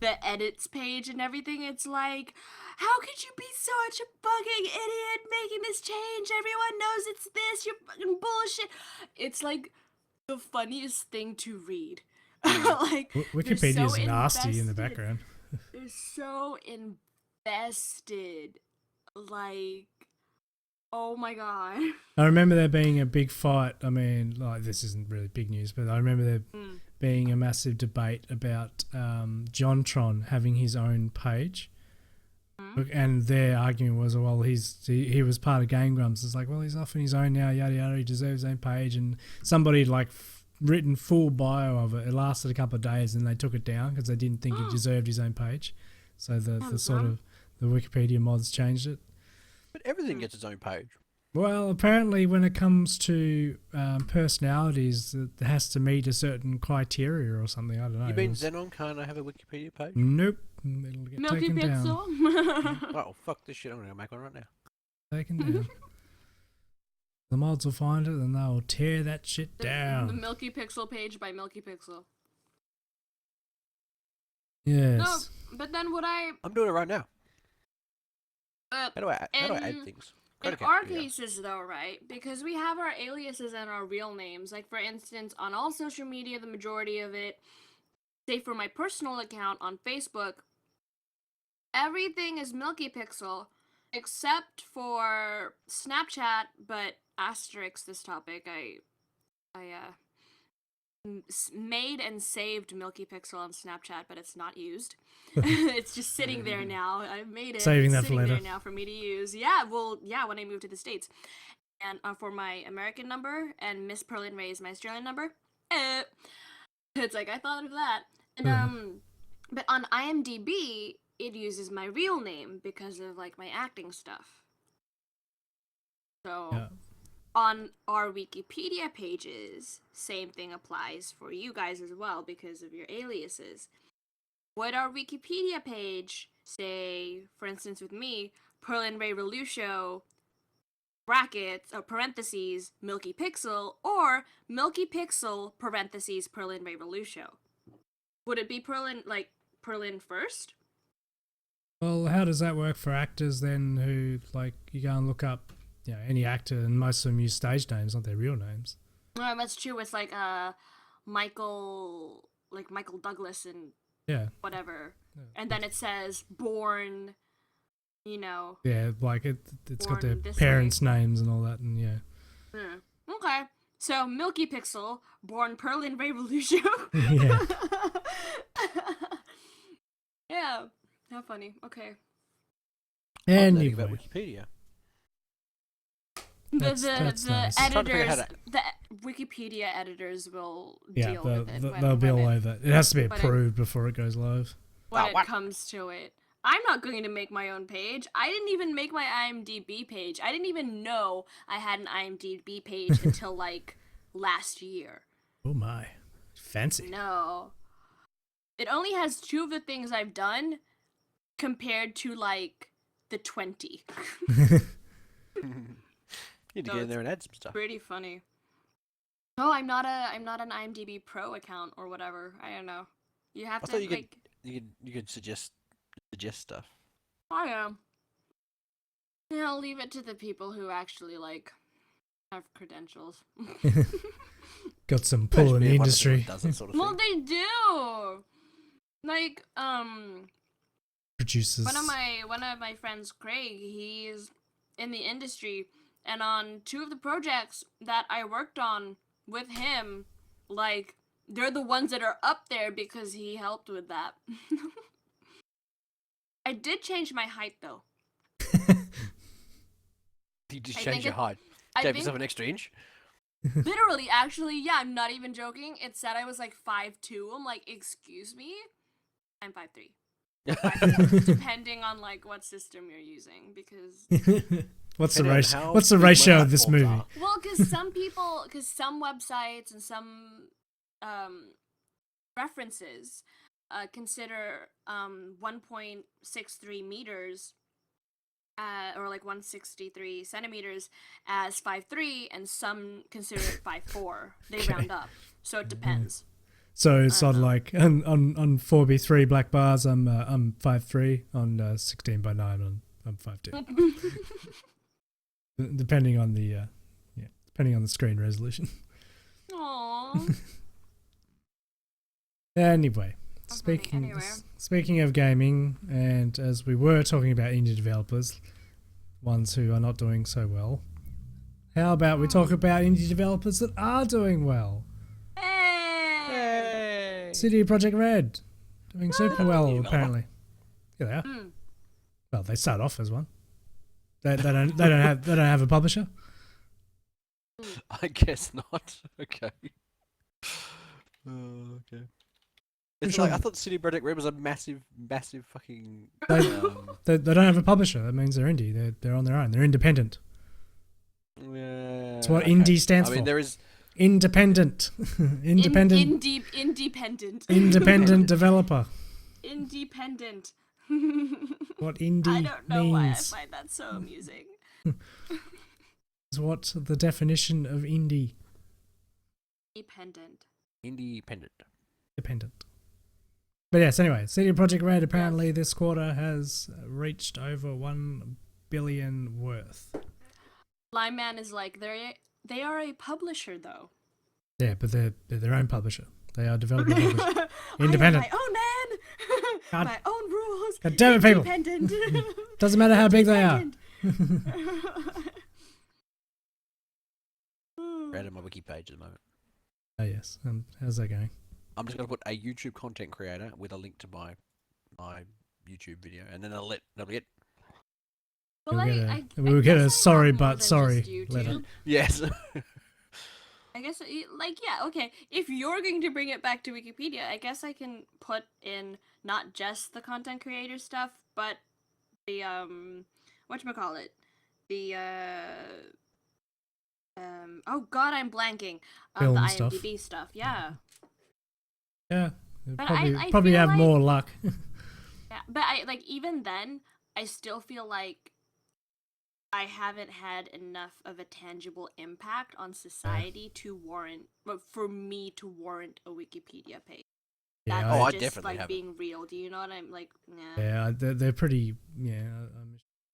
the edits page and everything, it's like, how could you be such a fucking idiot making this change? Everyone knows it's this. You're fucking bullshit. It's like the funniest thing to read. Like, Wikipedia's so nasty in the invested. background. they're so invested. Like, oh my god. I remember there being a big fight. I mean, like, this isn't really big news, but I remember there being a massive debate about JonTron having his own page. And their argument was, well, he was part of Game Grumps. It's like, well, he's off on his own now, yada yada. He deserves his own page. And somebody like written full bio of it. It lasted a couple of days, and they took it down because they didn't think he deserved his own page. So the sort of the Wikipedia mods changed it. But everything gets its own page. Well, apparently, when it comes to personalities, it has to meet a certain criteria or something. I don't know. You mean It was- Xenon can't have a Wikipedia page? Nope. it'll get Milky taken down. Pixel. Oh, fuck this shit. I'm going to make one right now. Taken down. The mods will find it and they'll tear that shit The down. Milky Pixel page by Milky Pixel. Yes. No, but then what I'm doing it right now. uh, How do I add in- things? in Okay, our yeah. cases though, right? Because we have our aliases and our real names. Like for instance, on all social media, the majority of it, say for my personal account on Facebook, everything is Milky Pixel except for Snapchat, but asterisk this topic. I made and saved Milky Pixel on Snapchat, but it's not used. It's just sitting there now. I made it. Saving it's that for sitting there later. now for me to use. Yeah, well, yeah, when I moved to the States. And for my American number and Miss Perlin Ray is my Australian number. It's like I thought of that. And but on IMDb it uses my real name because of like my acting stuff. So Yeah. on our Wikipedia pages, same thing applies for you guys as well because of your aliases. Would our Wikipedia page say, for instance with me, Perlin Ray Relucio, brackets, or parentheses, Milky Pixel, or Milky Pixel, parentheses, Perlin Ray Relucio? Would it be Perlin first? Well, how does that work for actors then who, like, you go and look up, you know, any actor and most of them use stage names, not their real names? That's true. It's like Michael Douglas and Yeah. whatever. Yeah. And then it says born, you know. Yeah, like it's got their Born this parents' names and all that, and yeah. Okay. So Milky Pixel, born Perlin Ray Relucio. Yeah. Yeah. How funny. Okay. I'm learning about Anyway, Wikipedia. That's The nice. Trying to figure out how editors, the Wikipedia editors will yeah, deal with it. they'll be all when over it. It has to be when it- approved before it goes live. it comes to it. I'm not going to make my own page. I didn't even make my IMDb page. I didn't even know I had an IMDb page until like last year. Oh my, fancy. No. It only has 2 of the things I've done compared to like the 20. You need to No, get in it's there and add some stuff. Pretty funny. Oh, I'm not an IMDb Pro account or whatever. I don't know. You have I to thought you like you could suggest stuff. I am. Yeah, I'll leave it to the people who actually like have credentials. Got some pull in the industry. Does that sort of Well, thing. they do. Like Producers. one of my friends, Craig, he's in the industry, and on 2 of the projects that I worked on with him, like they're the ones that are up there because he helped with that. I did change my height though. You just I change think your it- height. I Gave think yourself an extra inch. literally, actually, yeah, I'm not even joking. It said I was like 5'2". I'm like, excuse me? I'm 5'3". 5'4", depending on like what system you're using, because What's the Depending on ratio? how What's the big my ratio of this platforms movie? are. well, because some websites and some references consider 1.63 meters or like 163 centimeters as 5'3", and some consider it 5'4". They round up, so it depends. So it's sort of like on 4x3 black bars, I'm 5'3". On 16x9, I'm 5'2". Depending on the screen resolution. Aww. Anyway, Okay, anyway. speaking of gaming, and as we were talking about indie developers, ones who are not doing so well, how about we talk about indie developers that are doing well? Hey. City Projekt Red, doing super well Indie developer. apparently. Yeah, they are. Mm. Well, they start off as one. They don't have a publisher. I guess not. Okay. Okay. It's Sure. like I thought City Projekt Red was a massive fucking. They don't have a publisher. That means they're indie. They're on their own. They're independent. Yeah, That's what indie stands I mean, for. there is. Independent. Independent. Independent. Independent developer. independent. What indie I don't know why I means. find that so amusing. Is what the definition of indie? Independent. Dependent. But yes, anyway, CD Projekt Red apparently this quarter has reached over 1 billion worth. Lime Man is like, they are a publisher though. Yeah, but they're their own publisher. They are developer publisher. Independent. I am my own man. God- my own rules. God damn it, people. Independent. Doesn't matter how big they are. Right on my wiki page at the moment. Oh yes. How's that going? I'm just gonna put a YouTube content creator with a link to my YouTube video, and then that'll be it. Well, We'll get a guess I sorry have more but than sorry just letter. YouTube. Yes. I guess, okay. If you're going to bring it back to Wikipedia, I guess I can put in not just the content creator stuff, but the whatchamacallit, the oh god, I'm blanking. The Film IMDb stuff. Yeah. Yeah. But Probably feel have like- more luck. Yeah, but even then, I still feel like I haven't had enough of a tangible impact on society to warrant, for me to warrant a Wikipedia page. Yeah, That's I just definitely like haven't. being real. Do you know what I'm like? Nah. Yeah, they're pretty. Yeah.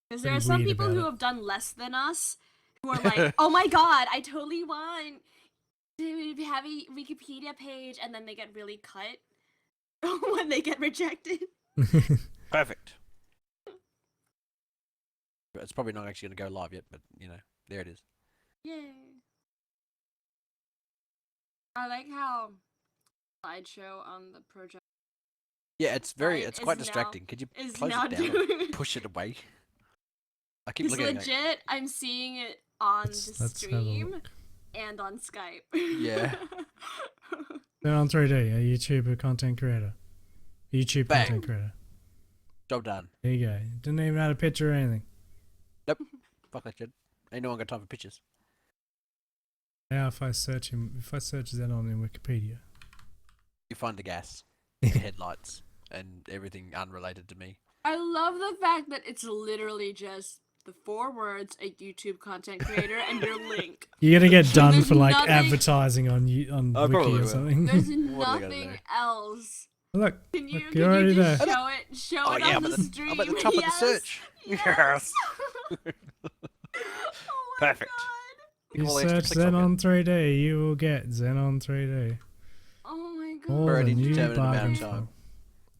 Because there are pretty some weird people about who it. have done less than us, who are like, "Oh my god, I totally want to have a Wikipedia page," and then they get really cut when they get rejected. Perfect. But it's probably not actually going to go live yet, but there it is. Yay! I like how slideshow on the project Yeah, it's Site quite is distracting. Could you is close now it down doing. and push it away? I keep Because looking at it. legit, I'm seeing it on the Let's have a stream look. and on Skype. Yeah. They're on 3D, a YouTuber content creator. YouTube Bang. content creator. Job done. There you go. Didn't even add a picture or anything. Fuck that shit. Ain't no one got time for pictures. Now if I search Xenon in Wikipedia. You find the gas, the headlights, and everything unrelated to me. I love the fact that it's literally just the 4 words, a YouTube content creator, and your link. You're gonna get done There's for like nothing- advertising on I Wiki probably or will. something. There's What are they gonna nothing do? else. Look, Can you, look, can you're already you just there. show Oh it yeah, on I'm the at stream? the top of the Yes. search. Yes. Oh my Perfect. God. You All the extra search clicks I'll Xenon 3D, you will get Xenon 3D. Oh my god. More Already than you determined amount of bargained time.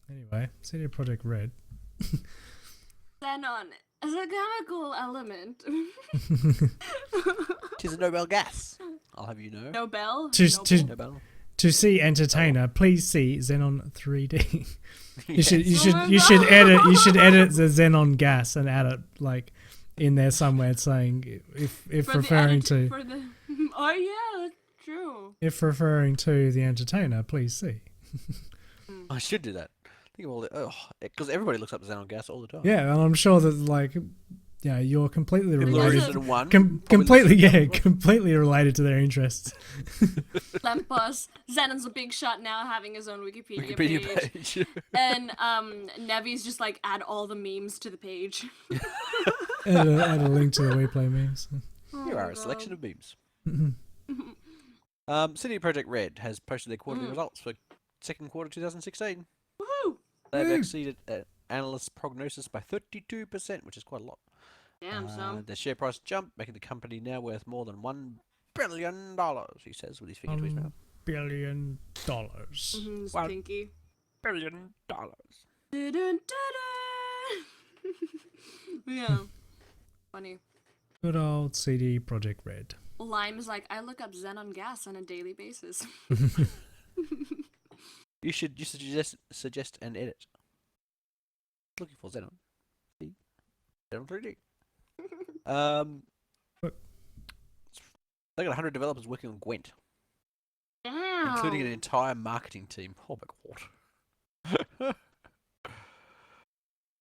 for. Anyway, CD Projekt Red. Xenon as a chemical element. Tis a Nobel gas. I'll have you know. Nobel? To- Noble? Nobel. To see entertainer, please see Xenon 3D. You should Oh my you should God. edit the Xenon gas and add it like in there somewhere saying if For the referring edit- to for the Oh yeah, that's true. if referring to the entertainer, please see. I should do that. Think of all the because everybody looks up Xenon gas all the time. Yeah, and I'm sure that like yeah, you're completely People are related. interested in one. Com- probably completely, listen to yeah, the other completely related to their interests. Lempus. Xenon's a big shot now, having his own one. Wikipedia, Wikipedia page. page. And Nevi's just like add all the memes to the page. add a link to the WePlay memes. Here are a selection of memes. Mhm. CD Projekt Red has posted their quarterly Mm. results for second quarter 2016. Woohoo! They have Woo. exceeded analysts' prognosis by 32%, which is quite a lot. Damn, so. The share price jumped, making the company now worth more than $1 billion, he says with his finger to his mouth. $1 billion. His One. pinky. $1 billion. Dun-dun-dun-dun. Yeah. Funny. Good old CD Projekt Red. Lime is like, I look up Xenon gas on a daily basis. You should suggest an edit. Looking for Xenon. See? Xenon 3D. Look. They got 100 developers working on Gwent, Damn. including an entire marketing team. Oh my god.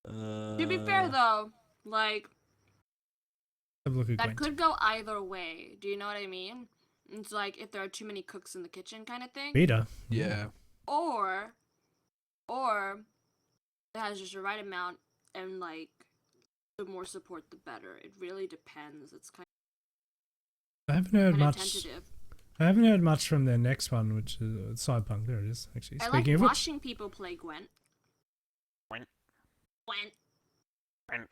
To be fair though, like Have a look at that Gwent. could go either way. Do you know what I mean? It's like if there are too many cooks in the kitchen kind of thing. Beta. Yeah. Or It has just the right amount, and like the more support, the better. It really depends. It's I haven't heard kind of much. tentative. I haven't heard much from their next one, which is Cyberpunk. There it is. Actually, I speaking like of watching people play Gwent. Gwent. which, I'm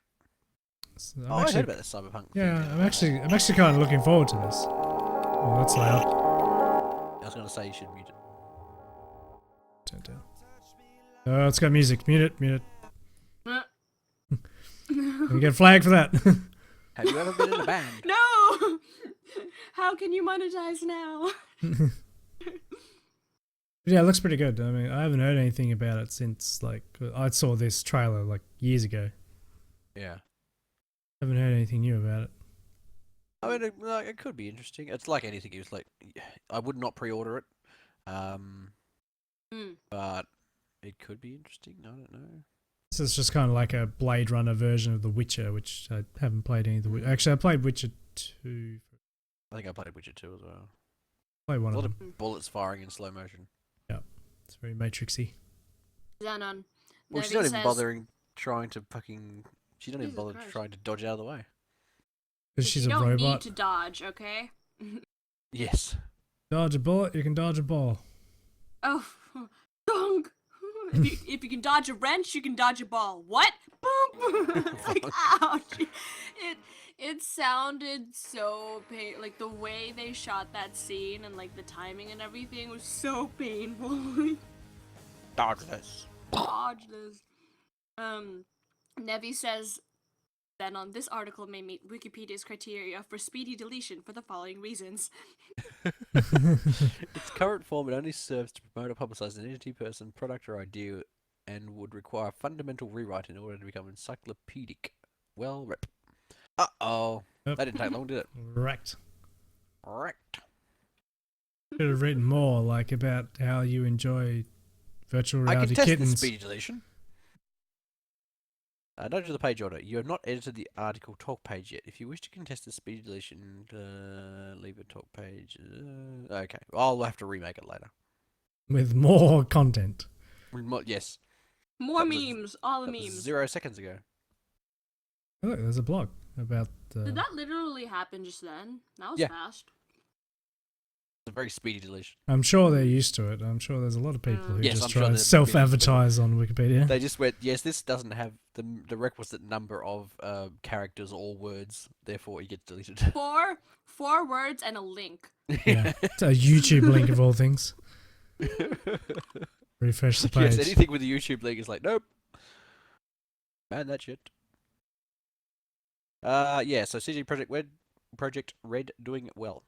Oh, I actually, heard about this Cyberpunk. yeah, thing. I'm actually kind of looking forward to this. Oh, that's loud. I was going to say you should mute it. Turn it down. Oh, it's got music. Mute it. Mute Uh, it. You get flagged for that. Have you ever been in a band? No! How can you monetize now? Yeah, it looks pretty good. I mean, I haven't heard anything about it since like I saw this trailer like years ago. Yeah. Haven't heard anything new about it. I mean, it could be interesting. It's like anything. It's like I would not pre-order it, but it could be interesting. I don't know. This is just kind of like a Blade Runner version of The Witcher, which I haven't played any of the. Actually, I played Witcher 2. I think I played Witcher 2 as well. Played one A of lot them. of bullets firing in slow motion. It's very Matrixy. Xenon. Well, she's not even bothering trying to fucking. She's not even Jesus bothered Christ. trying to dodge out of the way. Because she's you a don't need robot. to dodge, okay? Yes. Dodge a bullet, you can dodge a ball. Oh, dong! If you can dodge a wrench, you can dodge a ball. What? Boom! Like, ouch! It sounded so like the way they shot that scene and like the timing and everything was so painful. Dodge this. Dodge this. Nevi says then on this article may meet Wikipedia's criteria for speedy deletion for the following reasons. Its current form, it only serves to promote or publicize an entity, person, product, or idea, and would require fundamental rewrite in order to become encyclopedic. Well, rip. Uh-oh. Yep. That didn't take long, did it? Wrecked. Wrecked. Could have written more, like about how you enjoy virtual I reality can test the kittens. speedy deletion. Note to the page order. You have not edited the article talk page yet. If you wish to contest the speedy deletion, leave a talk page. Okay. I'll have to remake it later. With more content. Yes. More That was- memes, all the That was memes. 0 seconds ago. Oh, look, there's a blog about. Did that literally happen just then? That was Yeah. fast. It's a very speedy deletion. I'm sure they're used to it. I'm sure there's a lot of people who Yes, just I'm sure try to there's self-advertise on Wikipedia. They just went, yes, this doesn't have the requisite number of characters or words, therefore it gets deleted. Four words and a link. Yeah, it's a YouTube link of all things. Refresh the page. Yes, anything with a YouTube link is like, nope. Man, that shit. Yeah, so CG Projekt Red doing it well.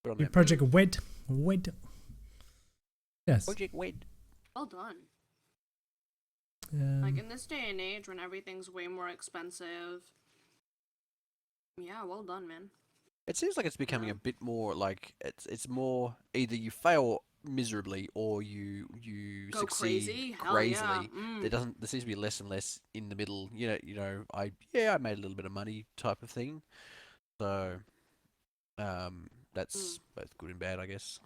Good on them. Project Wed. Yes. Projekt Red. Well done. Like in this day and age when everything's way more expensive. Yeah, well done, man. It seems like it's becoming a bit more like it's more either you fail miserably or you Go succeed crazy? Hell crazily. yeah. There seems to be less and less in the middle. I made a little bit of money type of thing. So that's both good and bad, I guess.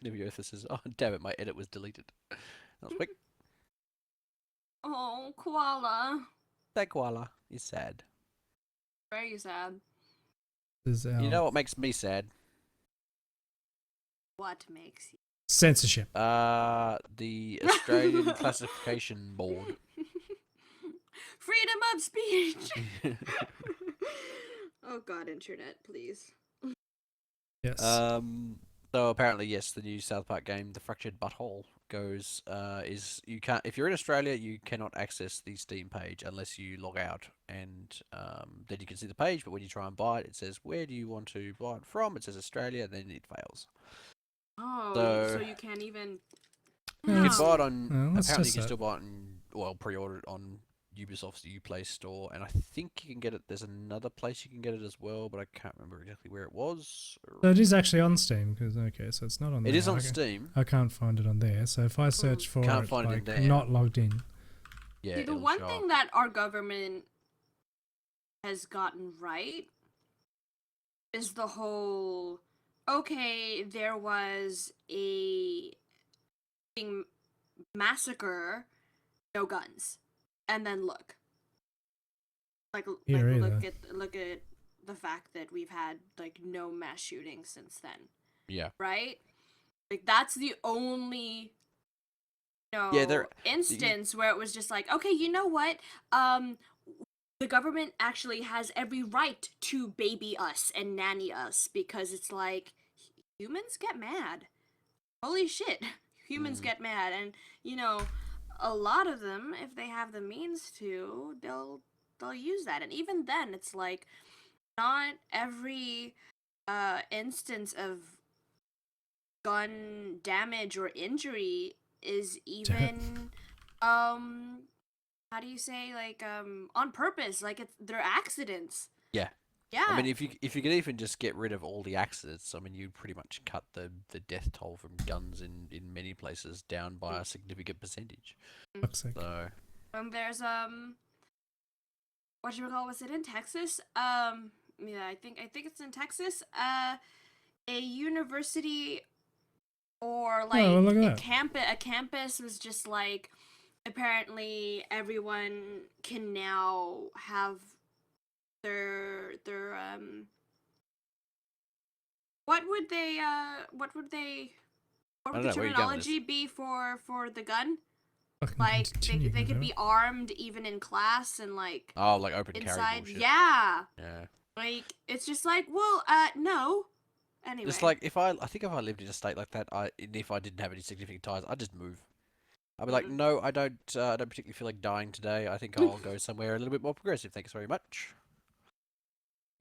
Neviosa says, "Oh damn it, my edit was deleted." That was quick. Oh, Koala. That koala is sad. Very sad. You know what makes me sad? What makes you? Censorship. The Australian Classification Board. Freedom of speech! Oh god, internet, please. Yes. So apparently, yes, the new South Park game, The Fractured Butthole, goes you can't, if you're in Australia, you cannot access the Steam page unless you log out, and then you can see the page. But when you try and buy it, it says, "Where do you want to buy it from?" It says Australia, and then it fails. Oh, So- so you can't even. You can No. buy it on. let's Apparently, you test can that. still buy it pre-order it on Ubisoft's UPlay store, and I think you can get it. There's another place you can get it as well, but I can't remember exactly where it was. So it is actually on Steam, because, okay, so it's not on there. It is on Okay. Steam. I can't find it on there, so if I search for Can't it, find it like, there. not logged in. Yeah. See, the it'll one show thing up. that our government has gotten right is the whole, okay, there was a thing massacre, no guns, and then look. Like Here look either. at the fact that we've had like no mass shootings since then. Yeah. Right? Like that's the only instance where it was just like, okay, you know what? The government actually has every right to baby us and nanny us because it's like humans get mad. Holy shit. Humans get mad, and a lot of them, if they have the means to, they'll use that. And even then, it's like not every instance of gun damage or injury is even how do you say, like, on purpose? Like, they're accidents. Yeah. Yeah. I mean, if you could even just get rid of all the accidents, I mean, you'd pretty much cut the death toll from guns in many places down by a significant percentage. Fuck's sake. So. There's whatchamacallit, was it in Texas? Yeah, I think it's in Texas. A university or like Oh, well, look at a campus was just like, apparently everyone can now have their what would the terminology be for the gun? Fucking Like continue, they could whatever. be armed even in class and like Like open inside. carry bullshit. Yeah. Yeah. Like it's just like, well, no. Anyway. It's like if I lived in a state like that, if I didn't have any significant ties, I'd just move. I'd be like, no, I don't particularly feel like dying today. I think I'll go somewhere a little bit more progressive. Thanks very much.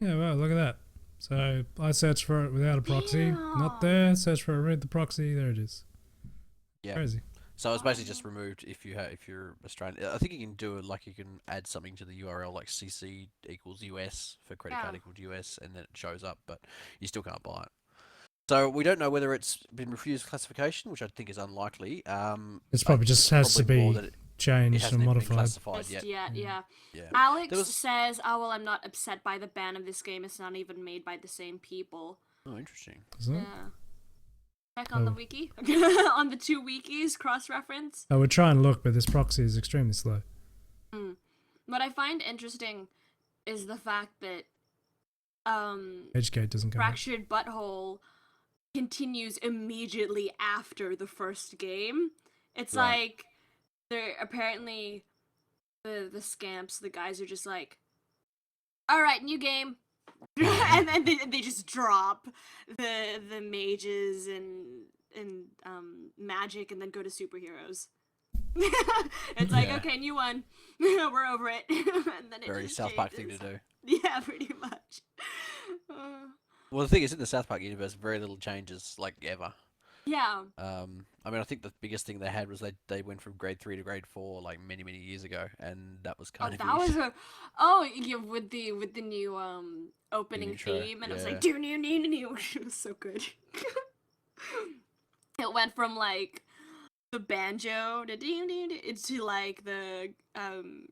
Yeah, well, look at that. So I searched for it without a proxy. Yeah. Not there. Search for it with the proxy. There it is. Yeah. Crazy. So it's basically just removed if you're Australian. I think you can do it like you can add something to the URL like CC equals US for credit card equals US, and then it shows up, but you still can't buy it. So we don't know whether it's been refused classification, which I think is unlikely. It's probably just has to probably more be that it changed hasn't and even been modified. classified Just yet. yet, yeah. Yeah. Alex There was- says, "Oh well, I'm not upset by the ban of this game. It's not even made by the same people." Oh, interesting. Isn't it? Yeah. Check on the Oh. wiki. On the two wikis, cross-reference. I would try and look, but this proxy is extremely slow. What I find interesting is the fact that Edgegate doesn't come up. Fractured Butthole continues immediately after the first game. It's Right. like they're apparently the scamps, the guys are just like, all right, new game. And then they just drop the mages and magic and then go to superheroes. It's like, Yeah. okay, new one. We're over it. And then it Very just South Park thing to changes. do. Yeah, pretty much. Well, the thing is, in the South Park universe, very little changes, like ever. Yeah. I mean, I think the biggest thing they had was they went from grade 3 to grade 4 like many years ago, and that was kind of That was yeah, with the new opening intro, theme, and it was yeah. like do new. It was so good. It went from like the banjo into like the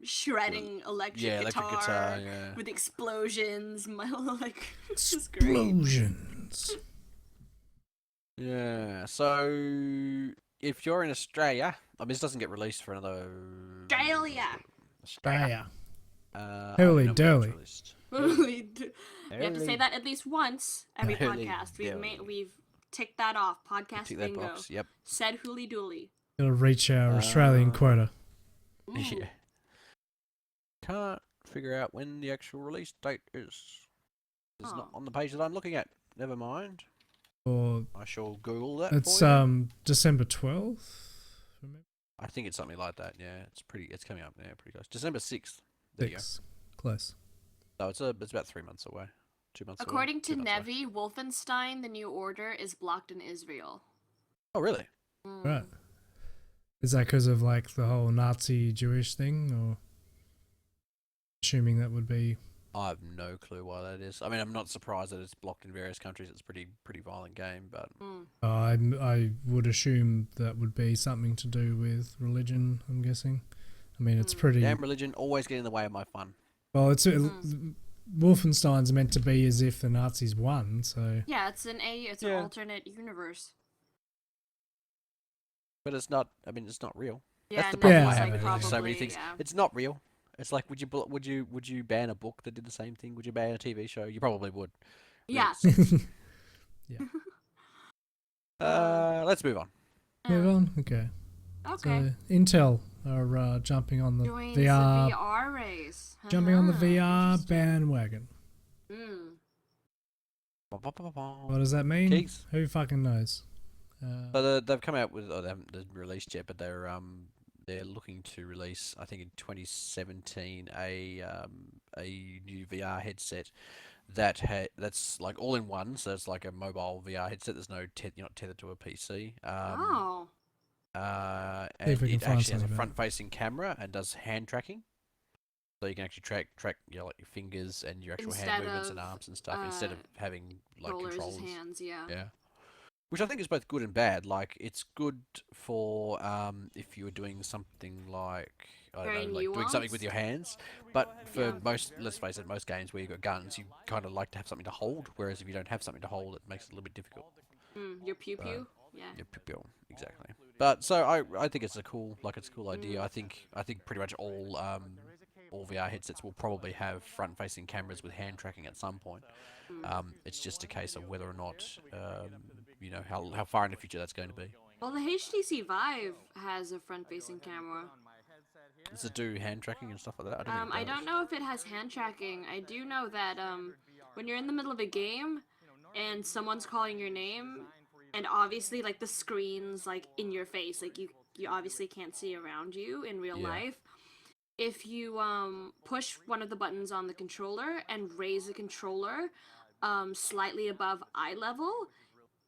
shredding electric guitar yeah. with explosions. Like this is great. Explosions. Yeah, so if you're in Australia, I mean, this doesn't get released for another... Australia. Australia. I Holy don't know when doly. it's You have to say Holy- that at least once every Holy podcast. doly. We've ticked that off. Podcast Tick that bingo. box, yep. Said hooly dooly. Gotta reach our Australian quota. Ooh. Yeah. Can't figure out when the actual release date is. It's not Oh. on the page that I'm looking at. Never mind. Or I shall Google that it's for you. December 12th. I think it's something like that, yeah. It's coming up now, pretty close. December 6th. There you go. 6. Close. So it's about 3 months away. 2 months away. According to 2 months away. Nevi, Wolfenstein: The New Order is blocked in Israel. Oh, really? Right. Is that because of like the whole Nazi Jewish thing, or assuming that would be? I have no clue why that is. I mean, I'm not surprised that it's blocked in various countries. It's a pretty violent game, but I would assume that would be something to do with religion. I'm guessing. I mean, it's pretty. damn religion always get in the way of my fun. Well, it's Wolfenstein's meant to be as if the Nazis won, so Yeah, it's an alternate universe. But it's not. I mean, it's not real. Yeah, That's the no, problem Yeah, I it's have like with yeah, so many probably, things. yeah. It's not real. It's like, would you ban a book that did the same thing? Would you ban a TV show? You probably would. Yeah. Yeah. Let's move on. Move on. Okay. Okay. So Intel are jumping on the Joins VR, the VR race. jumping on the Uh-huh, VR interesting. bandwagon. Mm. What does that mean? Keegz. Who fucking knows? So they've come out with, they haven't released yet, but they're looking to release, I think in 2017, a new VR headset that's like all in one. So it's like a mobile VR headset. There's no you're not tethered to a PC. Oh. See if And we can it find actually has a something about front-facing camera and does hand tracking. So you can actually track like your fingers and your actual hand Instead movements and of, arms and stuff instead of having like Controllers as controllers. hands, yeah. Yeah. Which I think is both good and bad. Like it's good for if you were doing something like Very like doing something with nuanced. your hands. But for Yeah. most, let's face it, most games where you've got guns, you kind of like to have something to hold. Whereas if you don't have something to hold, it makes it a little bit difficult. Your pew pew. Yeah. Yeah, exactly. But so I think it's a cool idea. I think pretty much all VR headsets will probably have front-facing cameras with hand tracking at some point. It's just a case of whether or not you know how far in the future that's going to be. Well, the HTC Vive has a front-facing camera. Does it do hand tracking and stuff like that? I don't know if it has hand tracking. I do know that when you're in the middle of a game and someone's calling your name, and obviously like the screen's like in your face, like you obviously can't see around you in real Yeah. life. If you push one of the buttons on the controller and raise the controller slightly above eye level,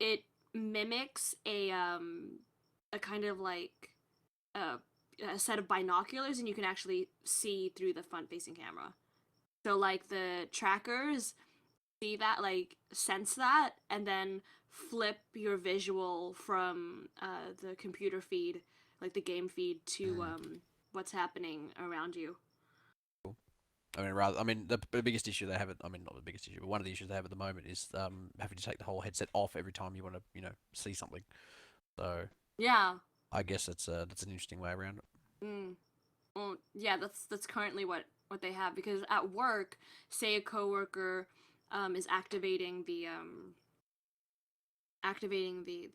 it mimics a kind of like a set of binoculars, and you can actually see through the front-facing camera. So like the trackers see that, like sense that, and then flip your visual from the computer feed, like the game feed, to what's happening around you. I mean, the biggest issue they have, I mean, not the biggest issue, but one of the issues they have at the moment is having to take the whole headset off every time you want to, see something. So Yeah. I guess that's an interesting way around it. Well, yeah, that's currently what they have, because at work, say a coworker is activating the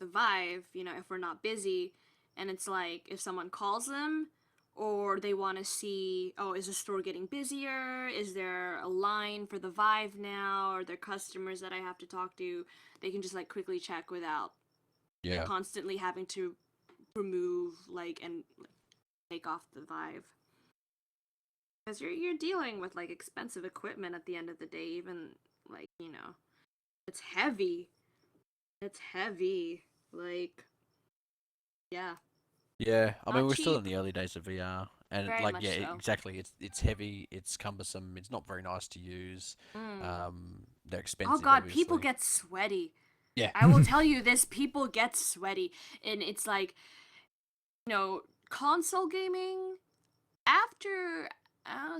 Vive, if we're not busy, and it's like if someone calls them, or they want to see, oh, is the store getting busier? Is there a line for the Vive now? Are there customers that I have to talk to? They can just like quickly check without constantly having to remove and take off the Vive. Because you're dealing with like expensive equipment at the end of the day, even like, it's heavy. It's heavy. Like, yeah. Yeah, I mean, Not we're still in cheap. the early days of VR, and Very much so. exactly. It's heavy, it's cumbersome, it's not very nice to use. They're expensive. Oh god, obviously. people get sweaty. Yeah. I will tell you this, people get sweaty. And it's like, console gaming, after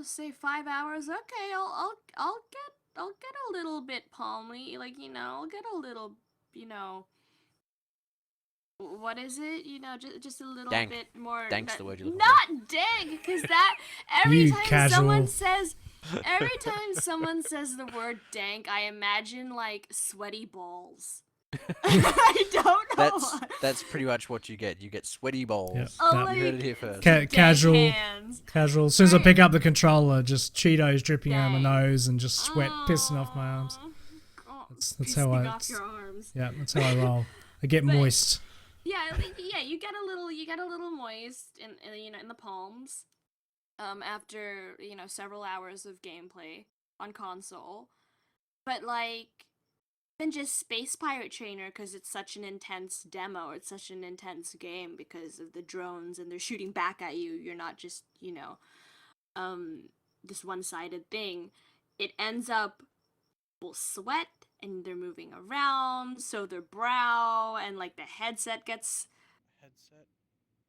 say 5 hours, okay, I'll get a little bit palmy, like, I'll get a little, what is it? Just a little Dank. bit more. Dank's the word you're looking Not dank, because that every You time casual. someone says the word dank, I imagine like sweaty balls. I don't know. That's pretty much what you get. You get sweaty balls. Yep. Oh, You heard it here first. dank Casual. hands. Casual. As soon as I Right. pick up the controller, just Cheetos dripping out of my Dang. nose and just sweat pissing off my arms. Oh, That's how pissing I. off your arms. Yeah, that's how I roll. I get But- moist. Yeah, you get a little moist in the palms, after several hours of gameplay on console, but like then just Space Pirate Trainer, because it's such an intense demo, it's such an intense game because of the drones and they're shooting back at you. You're not just this one-sided thing. It ends up people sweat and they're moving around, so their brow and like the headset gets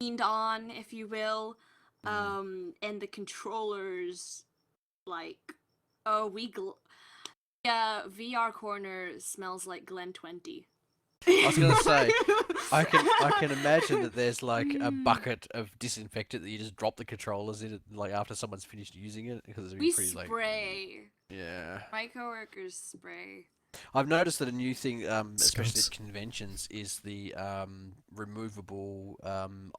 leaned on, if you will, and the controllers, like, VR corner smells like Glen 20. I was gonna say, I can imagine that there's like a bucket of disinfectant that you just drop the controllers in, like after someone's finished using it, because it'd be We pretty like. spray. Yeah. My coworkers spray. I've noticed that a new thing, especially Skunks. at conventions, is the removable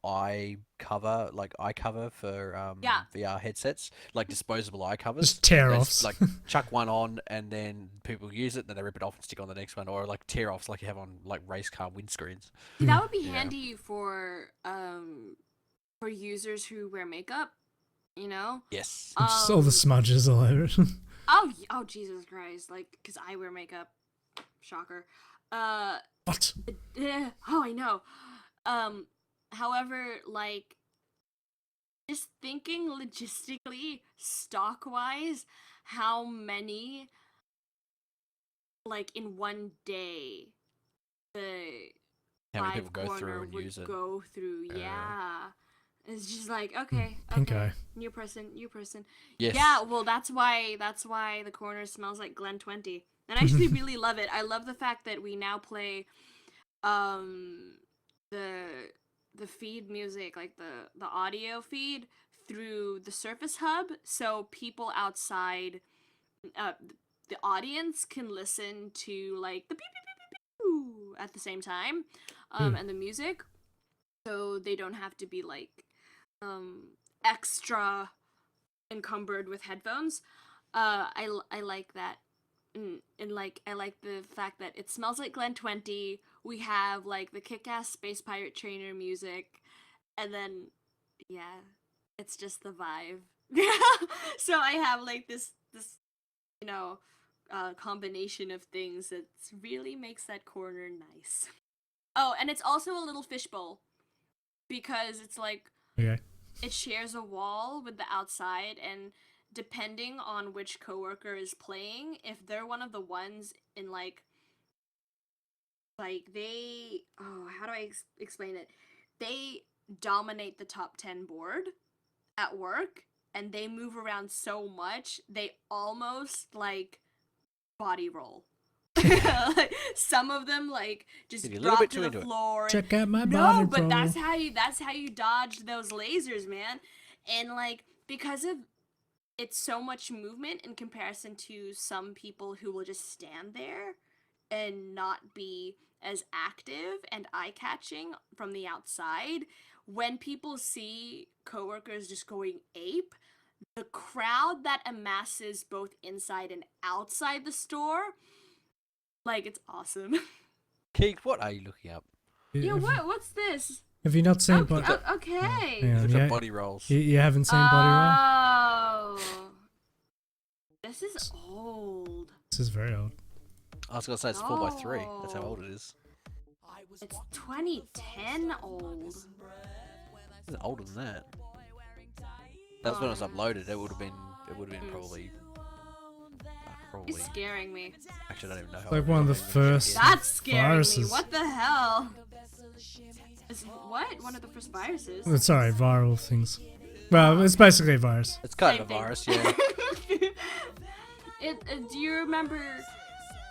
eye cover, like eye cover for Yeah. VR headsets, like disposable eye covers. Just tear They offs. like chuck one on, and then people use it, then they rip it off and stick on the next one, or like tear offs, like you have on like race car windscreens. See, that would be Yeah. handy for users who wear makeup. You know. Just Yes. all the smudges all over it. Oh, Jesus Christ! Like, cause I wear makeup. Shocker. What? Oh, I know. However, like, just thinking logistically, stock-wise, how many, like, in one day, the How many live people go through corner and would use it? go through? Yeah. It's just like, okay, Pink okay, eye. new person. Yes. Yeah, well, that's why the corner smells like Glen 20. And I actually really love it. I love the fact that we now play the feed music, like the audio feed through the Surface Hub, so people outside the audience can listen to like the beep beep beep beep beep at the same time, and the music, so they don't have to be like extra encumbered with headphones. I like that. And like I like the fact that it smells like Glen 20. We have like the kick-ass Space Pirate Trainer music, and then yeah, it's just the vibe. So I have like this you know combination of things that really makes that corner nice. Oh, and it's also a little fishbowl because it's like Okay. it shares a wall with the outside, and depending on which coworker is playing, if they're one of the ones in like they how do I explain it? They dominate the top 10 board at work, and they move around so much they almost like body roll. Like, some of them like just Maybe a little drop bit to too the into it. floor. And, Check out my no, body, but bro. that's how you dodge those lasers, man. And like because of it's so much movement in comparison to some people who will just stand there and not be as active and eye-catching from the outside. When people see coworkers just going ape, the crowd that amasses both inside and outside the store, like, it's awesome. Keegz, what are you looking up? Yeah, what's this? Have you not seen Body? Okay. Yeah, Look yeah. at body rolls. You haven't seen Body Roll? Oh. This is old. This is very old. I was gonna say it's 4x3. That's how old it is. It's 2010 old. It's older than that. That's when it was uploaded. It would have been probably. It's scaring me. Actually, I don't even know how. Like one of the first That's scaring viruses. me. What the hell? Is what? One of the first viruses? Sorry, viral things. Well, it's basically a virus. It's kind Same of a thing. virus, yeah. Do you remember?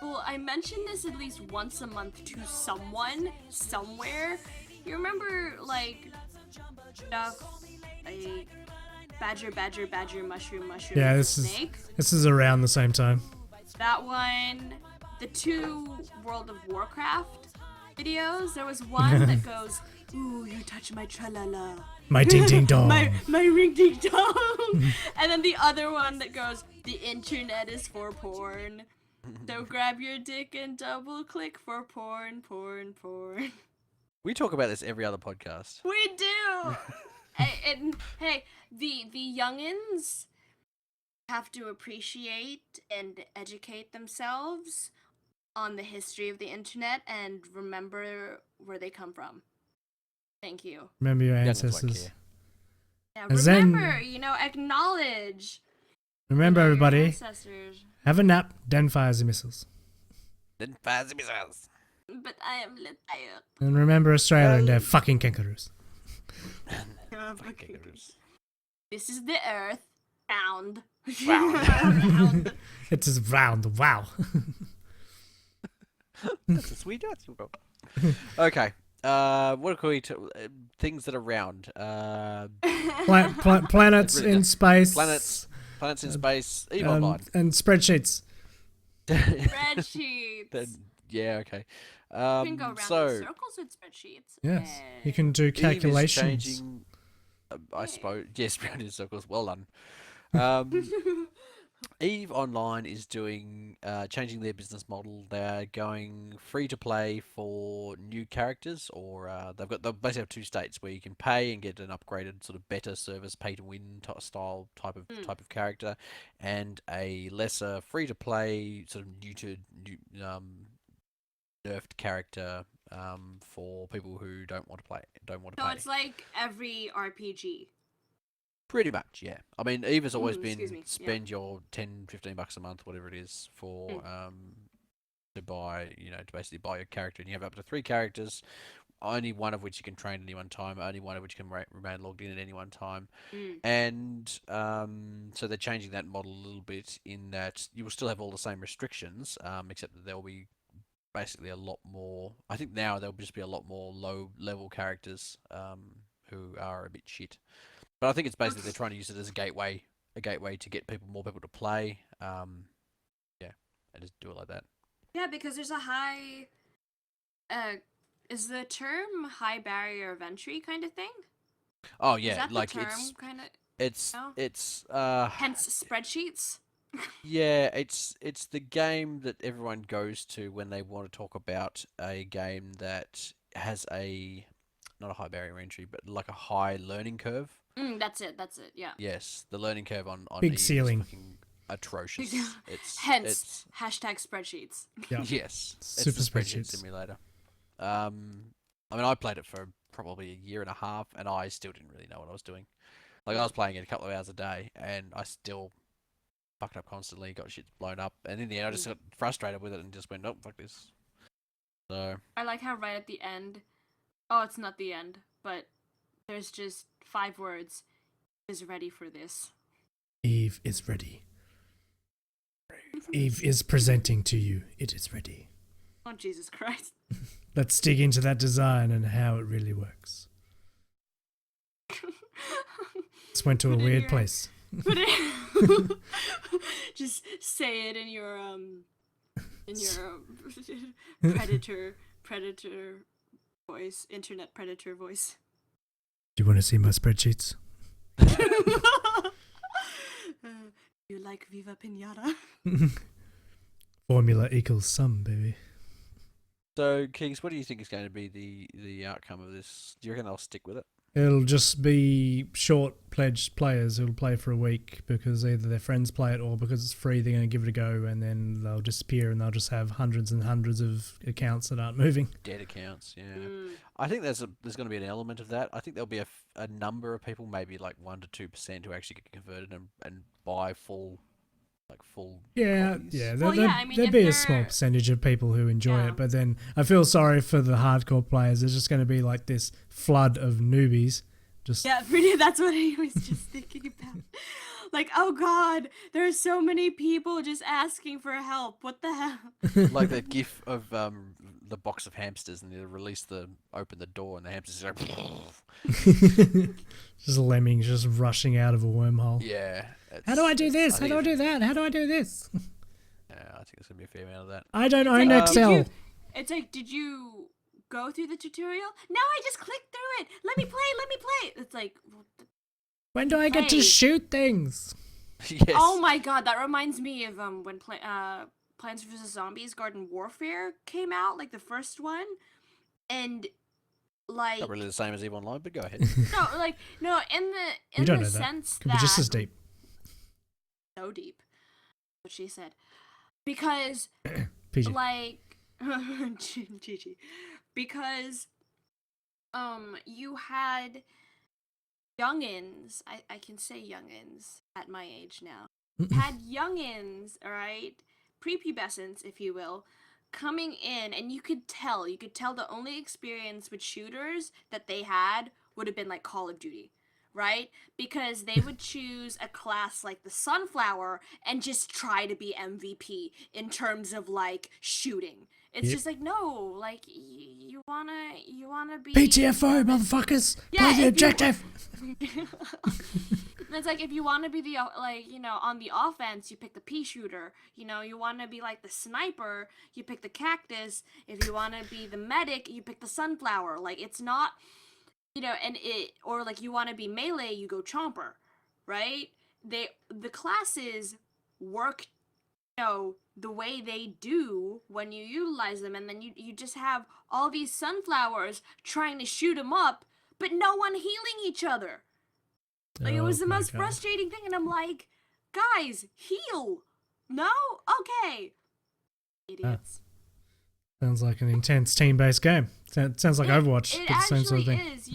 Well, I mention this at least once a month to someone, somewhere. You remember, like, stuff like badger, mushroom, Yeah, snake? this is around the same time. That one, the 2 World of Warcraft videos. There was one that goes, "Ooh, you touch my tra-la-la. My ding ding dong. my ring ding dong." And then the other one that goes, "The internet is for porn. So grab your dick and double click for porn." We talk about this every other podcast. We do. And hey, the youngins have to appreciate and educate themselves on the history of the internet and remember where they come from. Thank you. Remember your Youngins won't ancestors. care. Yeah, And then- remember, acknowledge Remember, your everybody, ancestors. have a nap, then fire the missiles. Then fire the missiles. But I am tired. And remember Australia and their fucking kangaroos. Fucking kangaroos. This is the Earth. Round. Round. It is round, wow. That's a sweet answer, bro. Okay. What can we things that are round? Planets Really in good. space. Planets in space. Eve Online. And spreadsheets. Spreadsheets. Then, yeah. Okay. You can go around in So circles with spreadsheets. Yes, you can do Eve is calculations. changing. I suppose. Yes, round in circles. Well done. Um, Eve Online is doing changing their business model. They're going free to play for new characters, or they basically have two states where you can pay and get an upgraded sort of better service, pay to win style type of character, and a lesser free to play sort of nerfed character for people who don't want to play, So pay. it's like every RPG. Pretty much, yeah. I mean, Eva's always Excuse been me, yeah. spend your 10, $15 a month, whatever it is, for to buy, to basically buy your character, and you have up to 3 characters, only one of which you can train at any one time, only one of which can remain logged in at any one time, and so they're changing that model a little bit in that you will still have all the same restrictions, except that there will be basically a lot more. I think now there'll just be a lot more low-level characters who are a bit shit. But I think it's basically they're trying to use it as a gateway to get more people to play. Yeah, and just do it like that. Yeah, because there's a high, is the term high barrier of entry kind of thing? Oh Is yeah, that like the term kind of? it's No? it's Hence spreadsheets. yeah, it's the game that everyone goes to when they want to talk about a game that has not a high barrier of entry, but like a high learning curve. That's it. Yeah. Yes, the learning curve on Big Eve ceiling. is fucking atrocious. Hence hashtag spreadsheets. Yeah. Yes, Super it's the spreadsheet spreadsheets. simulator. I mean, I played it for probably a year and a half, and I still didn't really know what I was doing. Like, I was playing it a couple of hours a day, and I still fucked up constantly, got shit blown up, and in the end, I just got frustrated with it and just went, nope, fuck this. So I like how right at the end, oh, it's not the end, but there's just 5 words. Is ready for this. Eve is ready. Eve is presenting to you. It is ready. Oh, Jesus Christ. Let's dig into that design and how it really works. This went to a weird place. Just say it in your predator voice, internet predator voice. Do you want to see my spreadsheets? You like Viva Pinata? Formula equals sum, baby. So, Keegz, what do you think is going to be the outcome of this? Do you reckon they'll stick with it? It'll just be short pledged players who'll play for a week because either their friends play it or because it's free they're going to give it a go, and then they'll disappear and they'll just have hundreds and hundreds of accounts that aren't moving. Dead accounts, yeah. I think there's going to be an element of that. I think there'll be a number of people, maybe like 1 to 2%, who actually get converted and buy full Yeah, copies. yeah. Well, yeah, I mean, there'd if be a small they're- percentage of people who enjoy Yeah. it, but then I feel sorry for the hardcore players. There's just going to be like this flood of newbies. Just Yeah, pretty. That's what I was just thinking about. Like, oh God, there are so many people just asking for help. What the hell? Like that gif of the box of hamsters, and they open the door, and the hamsters are just lemmings just rushing out of a wormhole. yeah. How do I do this? How do I do that? How do I do this? Yeah, I think there's gonna be a fair amount of that. I don't own like, Excel. It's like, did you go through the tutorial? No, I just clicked through it. Let me play. It's like, When do I get to Hey. shoot things? Yes. oh my God, that reminds me of when Plants vs Zombies Garden Warfare came out, like the first one, and like Not really the same as EVE Online, but go ahead. no, in We don't the know that. sense Could that be just as deep. so deep, what she said, because PG. like Gigi, because you had youngins, I can say youngins at my age now, had youngins, all right, prepubescents, if you will, coming in, and you could tell the only experience with shooters that they had would have been like Call of Duty, right? Because they would choose a class like the Sunflower and just try to be MVP in terms of like shooting. It's Yep. just like, no, like you you wanna be PTFO, motherfuckers! Play the objective! It's like if you want to be the on the offense, you pick the pea shooter. You want to be like the sniper, you pick the cactus. If you want to be the medic, you pick the sunflower. Like it's not, or like you want to be melee, you go chomper, right? The classes work, the way they do when you utilize them, and then you just have all these sunflowers trying to shoot them up, but no one healing each other. Like, it was the most frustrating thing, and I'm like, guys, heal! No? Okay. Idiots. Sounds like an intense team-based game. Sounds like Overwatch. It the same sort of thing. is.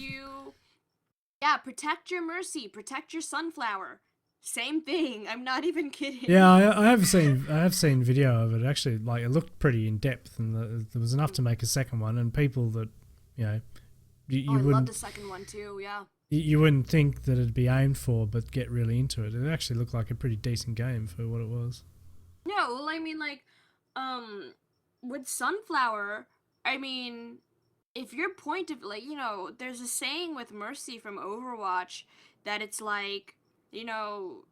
Protect your Mercy, protect your Sunflower. Same thing. I'm not even kidding. Yeah, I have seen video of it. Actually, like, it looked pretty in depth, and there was enough to make a second one. And people that, you wouldn't. I love the second one too. Yeah. You wouldn't think that it'd be aimed for, but get really into it. It actually looked like a pretty decent game for what it was. Yeah, well, I mean, like, with Sunflower, I mean, if your point of, like, there's a saying with Mercy from Overwatch that it's like, no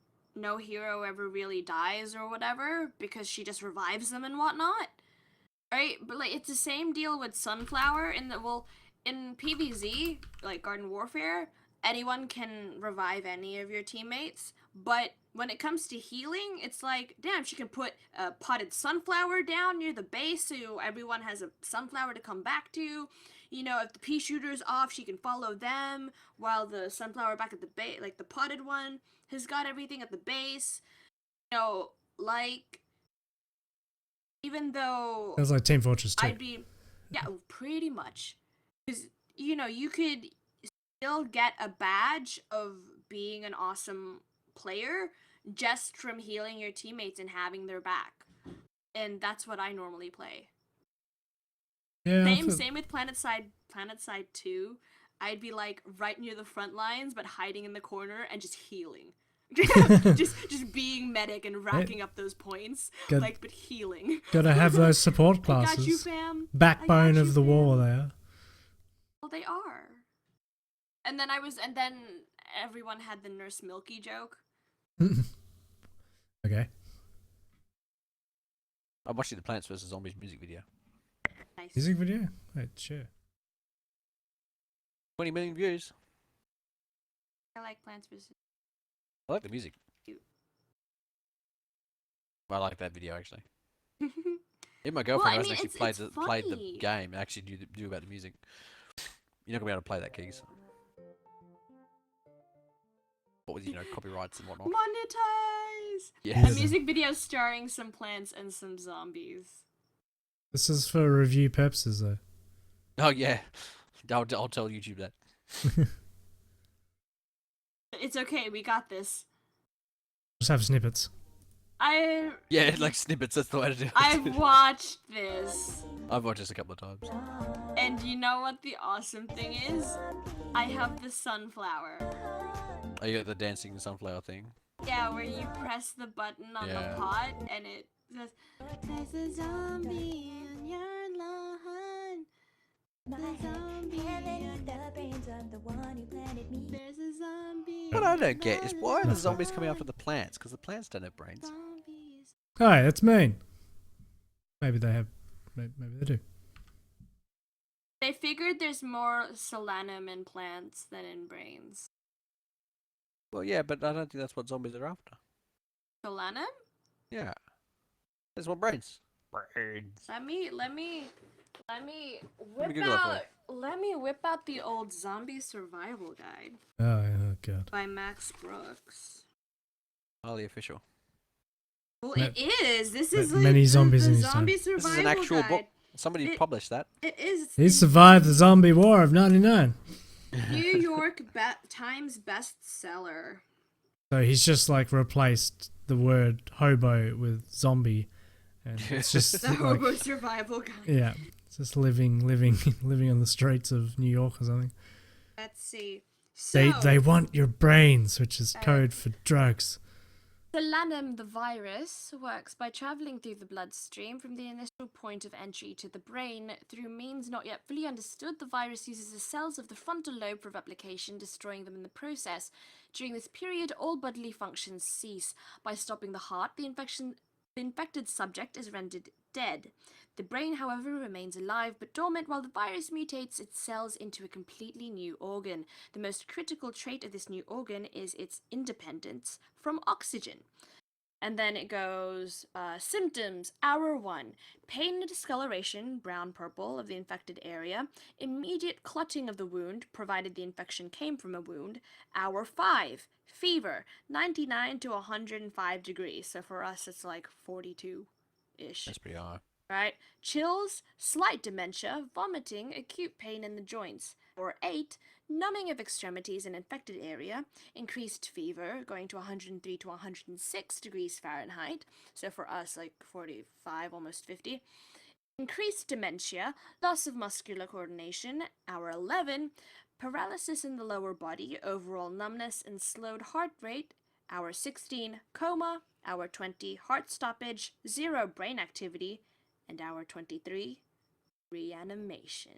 hero ever really dies or whatever because she just revives them and whatnot, right? But, like, it's the same deal with Sunflower in PvZ, like Garden Warfare, anyone can revive any of your teammates, but when it comes to healing, it's like, damn, she can put a potted sunflower down near the base so everyone has a sunflower to come back to. If the pea shooter's off, she can follow them while the sunflower back at the base, like the potted one, has got everything at the base. Like, even though... Sounds like Team Fortress 2. Yeah, pretty much. Because, you could still get a badge of being an awesome player just from healing your teammates and having their back. And that's what I normally play. Yeah. Same with PlanetSide 2. I'd be like right near the front lines but hiding in the corner and just healing. just being medic and racking up those points. But healing. Gotta have those support classes. I got you, fam. Backbone of the war there. Well, they are. And then everyone had the Nurse Milky joke. Okay. I'm watching the Plants vs. Zombies music video. Nice. Music video? Wait, sure. 20 million views. I like Plants vs. I like the music. Cute. I like that video, actually. Even my girlfriend hasn't actually played the game and actually do about the music. You're not going to be able to play that, Keegz. What with, copyrights and whatnot. Monetize! Yes. A music video starring some plants and some zombies. This is for review purposes, though. Oh, yeah. I'll tell YouTube that. It's okay, we got this. Just have snippets. Yeah, like snippets, that's the way to do it. I've watched this. I've watched this a couple of times. And you know what the awesome thing is? I have the sunflower. Oh, you got the dancing sunflower thing? Yeah, where you press the button on the pot and it says, "There's a zombie in your lawn. There's a zombie." What I don't get is why are the zombies coming after the plants? Because the plants don't have brains. Hi, that's mean. Maybe they have. Maybe they do. They figured there's more solanum in plants than in brains. Well, yeah, but I don't think that's what zombies are after. Solanum? Yeah. There's more brains. Brains. Let me whip out the old zombie survival guide. Oh god. By Max Brooks. Highly official. Well, it is. This is many zombies in the his zombie time. survival This is an actual guide. book. Somebody published that. It is. He survived the zombie war of '99. New York Times bestseller. So he's just like replaced the word hobo with zombie, and it's just The hobo survival guide. Yeah, it's just living on the streets of New York or something. Let's see. So, They want your brains, which is code for drugs. So Solanum, the virus, works by traveling through the bloodstream from the initial point of entry to the brain. Through means not yet fully understood, the virus uses the cells of the frontal lobe for replication, destroying them in the process. During this period, all bodily functions cease. By stopping the heart, the infected subject is rendered dead. The brain, however, remains alive but dormant while the virus mutates its cells into a completely new organ. The most critical trait of this new organ is its independence from oxygen. And then it goes, symptoms, hour 1, pain and discoloration, brown-purple, of the infected area, immediate clotting of the wound, provided the infection came from a wound, hour 5, fever, 99 to 105 degrees, so for us it's like 42-ish. That's pretty high. Right? Chills, slight dementia, vomiting, acute pain in the joints. Or 8, numbing of extremities in infected area, increased fever, going to 103 to 106 degrees Fahrenheit, so for us like 45, almost 50. Increased dementia, loss of muscular coordination. Hour 11, paralysis in the lower body, overall numbness and slowed heart rate. Hour 16, coma. Hour 20, heart stoppage, 0 brain activity. And hour 23, reanimation.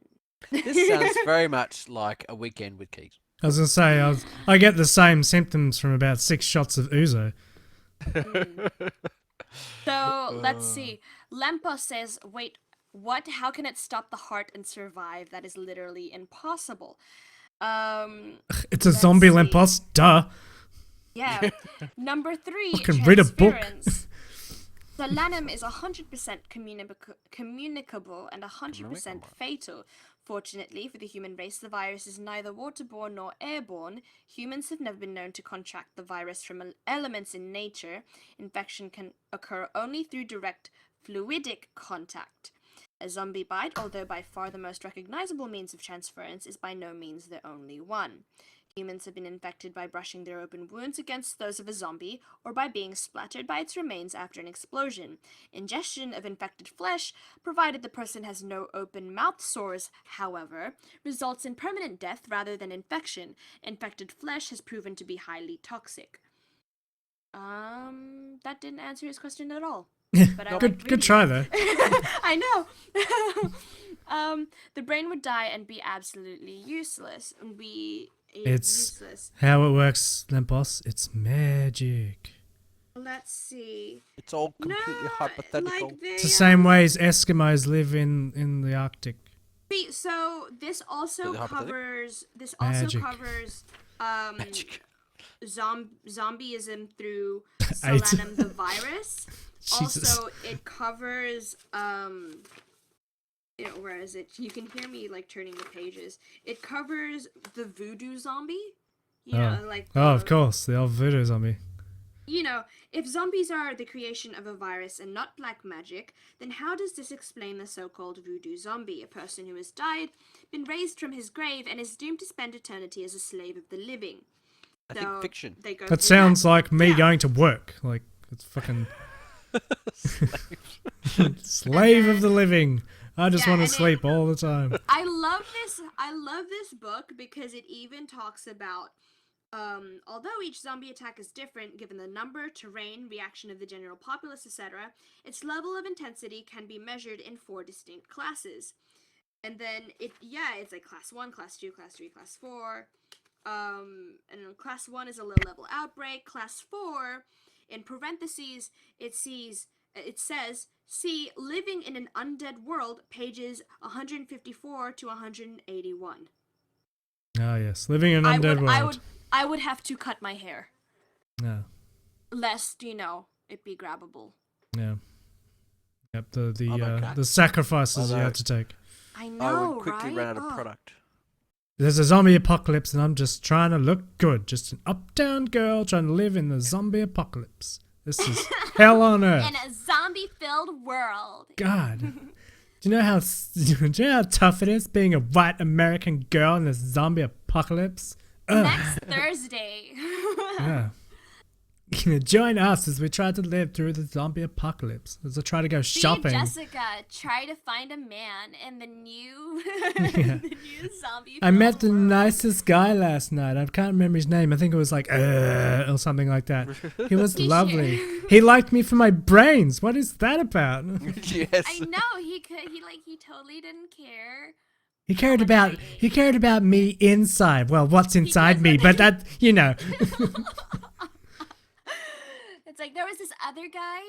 This sounds very much like a weekend with Keegz. I was going to say, I get the same symptoms from about 6 shots of ouzo. So, let's see. Lempo says, wait, what? How can it stop the heart and survive? That is literally impossible. It's a zombie see. Lempos, duh. Yeah. Number 3, I can read a book. transference. Solanum is 100% communicable and 100% fatal. Fortunately for the human race, the virus is neither waterborne nor airborne. Humans have never been known to contract the virus from elements in nature. Infection can occur only through direct fluidic contact. A zombie bite, although by far the most recognizable means of transference, is by no means the only one. Humans have been infected by brushing their open wounds against those of a zombie, or by being splattered by its remains after an explosion. Ingestion of infected flesh, provided the person has no open mouth sores, however, results in permanent death rather than infection. Infected flesh has proven to be highly toxic. That didn't answer his question at all. But I Good try though. I know. The brain would die and be absolutely useless. It's useless. how it works, Lempos. It's magic. Let's see. It's all completely hypothetical. Like It's the same way as Eskimos live in the Arctic. See, so this also covers. This Magic. also covers Magic. zombieism through Eight. Solanum the virus. Jesus. Also, it covers where is it? You can hear me like turning the pages. It covers the voodoo zombie. Of course, the old voodoo zombie. You know, if zombies are the creation of a virus and not black magic, then how does this explain the so-called voodoo zombie, a person who has died, been raised from his grave, and is doomed to spend eternity as a slave of the living? I think fiction. That sounds like me going to work. Like, it's fucking... Slave of the living. I just want to sleep all the time. I love this book because it even talks about although each zombie attack is different given the number, terrain, reaction of the general populace, etc., its level of intensity can be measured in 4 distinct classes. And then it's like class 1, class 2, class 3, class 4. And class 1 is a low level outbreak. Class 4, in parentheses, it says, see Living in an Undead World, pages 154 to 181. Ah, yes. Living in an Undead World. I would have to cut my hair. Yeah. Lest, it be grabbable. Yeah. Yep, the sacrifices you have to take. I know, I would quickly right? run out of product. There's a zombie apocalypse and I'm just trying to look good. Just an uptown girl trying to live in the zombie apocalypse. This is hell on earth. In a zombie-filled world. God. Do you know how tough it is being a white American girl in this zombie apocalypse? Next Thursday. Yeah. Join us as we try to live through the zombie apocalypse. As I try to go shopping. See Jessica try to find a man in the new, Yeah. the new zombie. I met the film world. nicest guy last night. I can't remember his name. I think it was like or something like that. He was He lovely. shared. He liked me for my brains. What is that about? Yes. I know he totally didn't care. He cared about me inside. Well, what's inside me? But that, It's like there was this other guy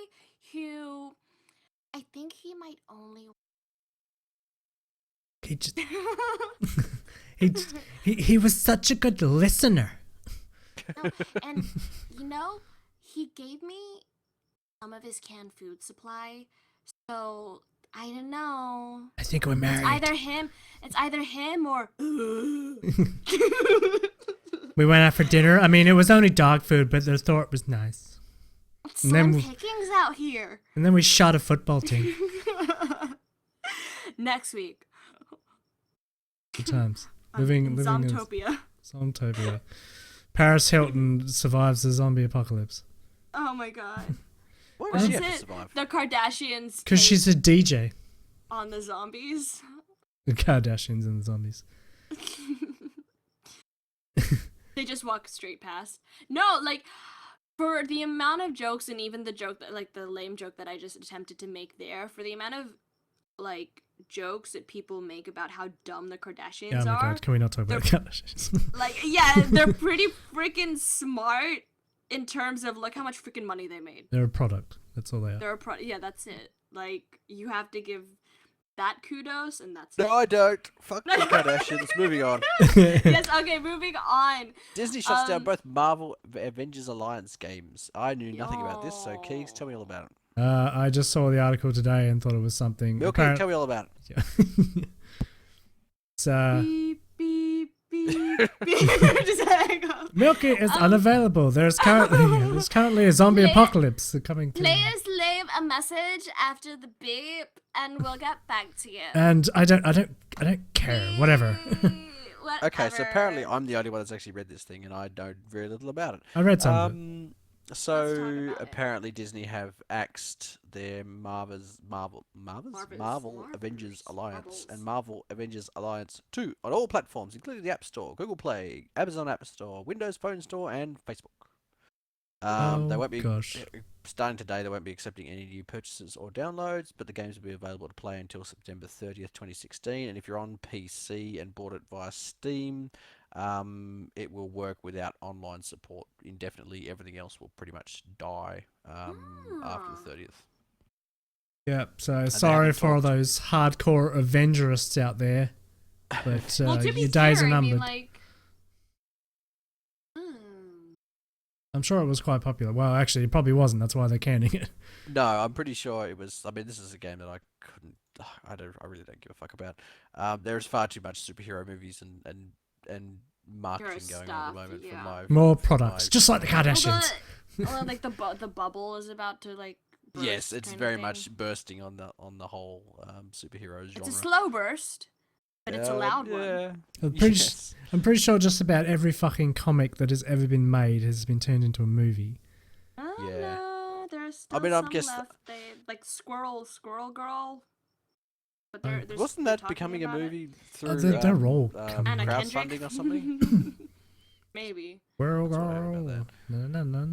who I think he might only. he just he was such a good listener. No, and he gave me some of his canned food supply. So I don't know. I think we're married. It's either him or. We went out for dinner. I mean, it was only dog food, but the thought was nice. Slim pickings out here. And then we shot a football team. Next week. Good times. In Living in Zombtopia. Zombtopia. Paris Hilton survives the zombie apocalypse. Oh my god. Why What does is she have to it? survive? The Kardashians. Because she's a DJ. on the zombies. The Kardashians and the zombies. They just walk straight past. No, like for the amount of jokes and even the joke that like the lame joke that I just attempted to make there, for the amount of like jokes that people make about how dumb the Kardashians Oh my are. god, can we not talk about the Kardashians? Like, yeah, they're pretty freaking smart in terms of look how much freaking money they made. They're a product. That's all they are. They're yeah, that's it. Like, you have to give that kudos, and that's No, it. I don't. Fuck the Kardashians. Moving on. Yes, okay, moving on. Disney shuts down both Marvel Avengers Alliance games. I knew nothing about this, so Keegz, tell me all about it. I just saw the article today and thought it was something. Milky, tell me all about it. Yeah. It's Beep, beep, beep, beep. Just hang up. Milky is unavailable. There's currently a zombie apocalypse coming through. Players leave a message after the beep, and we'll get back to you. And I don't care. Whatever. Okay, so apparently I'm the only one that's actually read this thing, and I know very little about it. I read some of it. Let's So talk about it. apparently Disney have axed their Marvel Avengers Alliance and Marvel Avengers Alliance 2 on all platforms, including the App Store, Google Play, Amazon App Store, Windows Phone Store, and Facebook. They won't be gosh. starting today. They won't be accepting any new purchases or downloads, but the games will be available to play until September 30th, 2016. And if you're on PC and bought it via Steam, it will work without online support indefinitely. Everything else will pretty much die after the 30th. Yeah, so sorry for all those hardcore Avengerists out there, but Well, to your be days fair, are I numbered. mean, like, I'm sure it was quite popular. Well, actually, it probably wasn't. That's why they're canning it. No, I'm pretty sure it was. I mean, this is a game that I couldn't. I really don't give a fuck about. There's far too much superhero movies and marketing going on at the moment yeah. for my More products, just like the Kardashians. well, like the bubble is about to like. Burst Yes, it's kind of very thing. much bursting on the whole superhero genre. It's a slow burst, but it's a loud one. Yeah. I'm pretty sure just about every fucking comic that has ever been made has been turned into a movie. Oh Yeah. no, there's still mean, I'm some guess- left. They like Squirrel Girl. But they're Wasn't they're that becoming a talking about movie through they're all it. coming. Anna crowdfunding Kendrick or something? Maybe. World That's what I heard girl. about